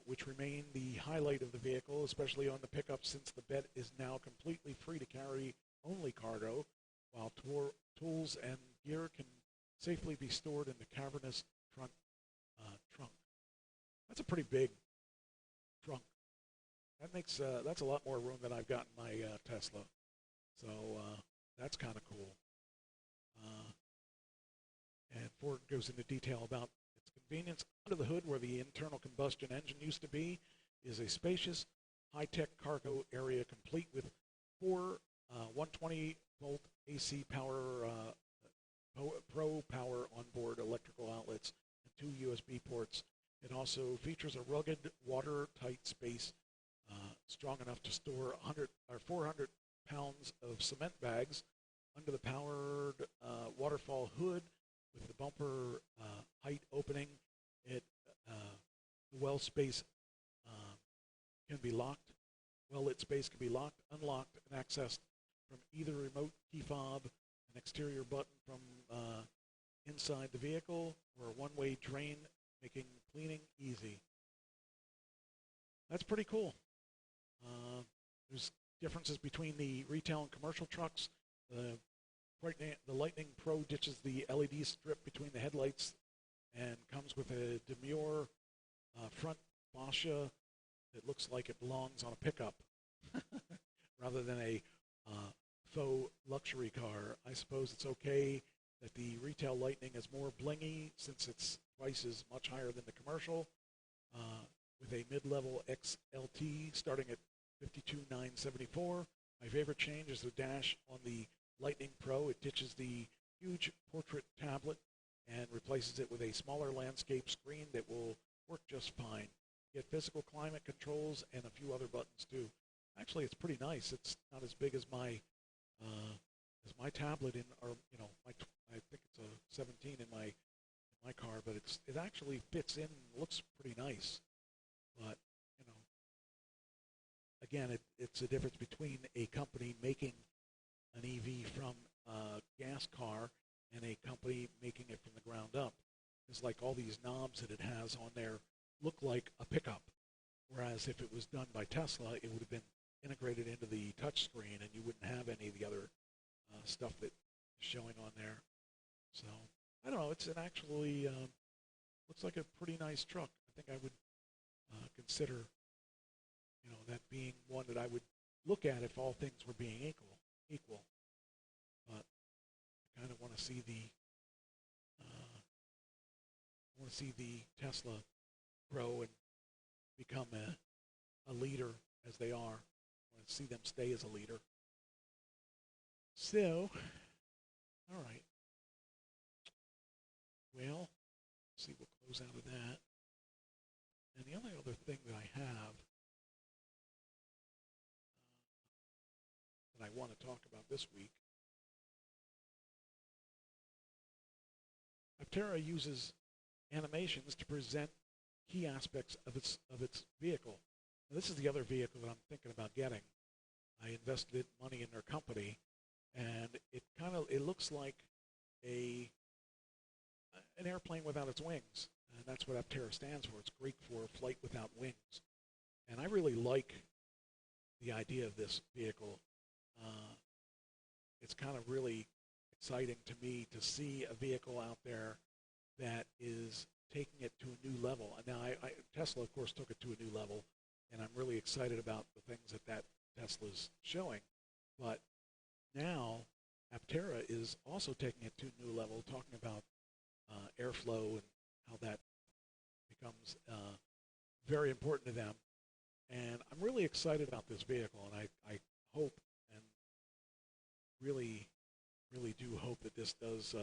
which remain the highlight of the vehicle, especially on the pickup since the bed is now completely free to carry only cargo, while tools and gear can safely be stored in the cavernous front trunk. That's a pretty big trunk. That makes that's a lot more room than I've got in my Tesla. So that's kind of cool. And Ford goes into detail about its convenience. Under the hood, where the internal combustion engine used to be, is a spacious, high-tech cargo area complete with 4 120-volt AC power, Pro power onboard electrical outlets and 2 USB ports. It also features a rugged, watertight space strong enough to store 400 pounds of cement bags under the powered waterfall hood with the bumper height opening. The well space can be locked. Well-lit space can be locked, unlocked, and accessed from either remote key fob, an exterior button from inside the vehicle, or a one-way drain, making cleaning easy. That's pretty cool. There's differences between the retail and commercial trucks. The Lightning Pro ditches the LED strip between the headlights and comes with a demure front fascia that looks like it belongs on a pickup rather than a faux luxury car. I suppose it's okay that the retail Lightning is more blingy since its price is much higher than the commercial, with a mid-level XLT starting at $52,974. My favorite change is the dash on the Lightning Pro. It ditches the huge portrait tablet and replaces it with a smaller landscape screen that will work just fine. Get physical climate controls and a few other buttons too. Actually, it's pretty nice. It's not as big as my tablet I think it's a 17 in my car, but it actually fits in and looks pretty nice. But again, it's a difference between a company making an EV from a gas car and a company making it from the ground up. It's like all these knobs that it has on there look like a pickup, whereas if it was done by Tesla, it would have been integrated into the touch screen and you wouldn't have any of the other stuff that is showing on there. So, I don't know, it's an actually looks like a pretty nice truck. I think I would consider that being one that I would look at if all things were being equal. But I kind of want to see the Tesla grow and become a leader as they are. I want to see them stay as a leader. So, all right. Well, let's see, we'll close out of that. And the only other thing that I have that I want to talk about this week, Aptera uses animations to present key aspects of its vehicle. Now, this is the other vehicle that I'm thinking about getting. I invested money in their company, and it looks like an airplane without its wings, and that's what Aptera stands for. It's Greek for flight without wings, and I really like the idea of this vehicle. It's kind of really exciting to me to see a vehicle out there that is taking it to a new level. Now, Tesla, of course, took it to a new level, and I'm really excited about the things that Tesla's showing. But now, Aptera is also taking it to a new level, talking about airflow and how that becomes very important to them. And I'm really excited about this vehicle, and I hope and really do hope that this does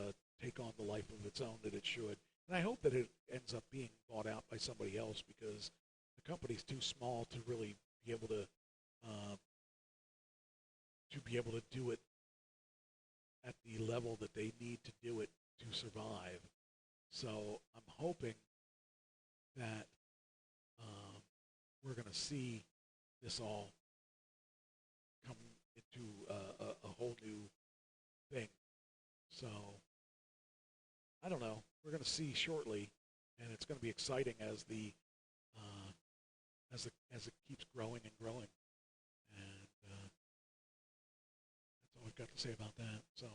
take on the life of its own that it should. And I hope that it ends up being bought out by somebody else, because the company's too small to really be able to do it at the level that they need to do it to survive. So I'm hoping that we're going to see this all come into a whole new thing. So I don't know. We're going to see shortly, and it's going to be exciting as it keeps growing and growing. And that's all I've got to say about that. So,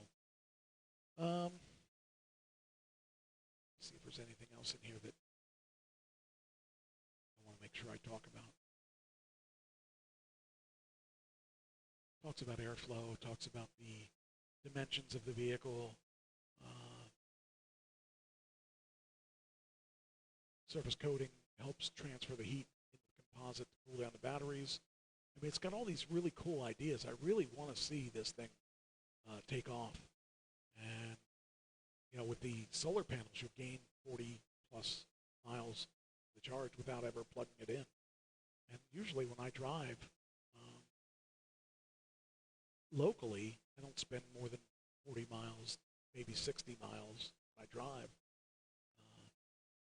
see if there's anything else in here that I want to make sure I talk about. Talks about airflow, talks about the dimensions of the vehicle, surface coating helps transfer the heat into the composite to cool down the batteries. I mean, it's got all these really cool ideas. I really want to see this thing take off. And, you know, with the solar panels, you gain 40 plus miles to charge without ever plugging it in. And usually when I drive locally, I don't spend more than 40 miles, maybe 60 miles when I drive.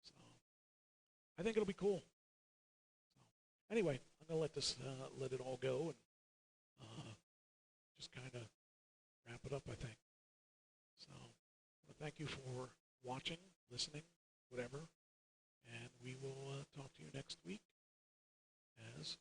So I think it'll be cool. So anyway, I'm going to let this, let it all go and just kind of wrap it up, I think. So well, thank you for watching, listening, whatever. And we will talk to you next week as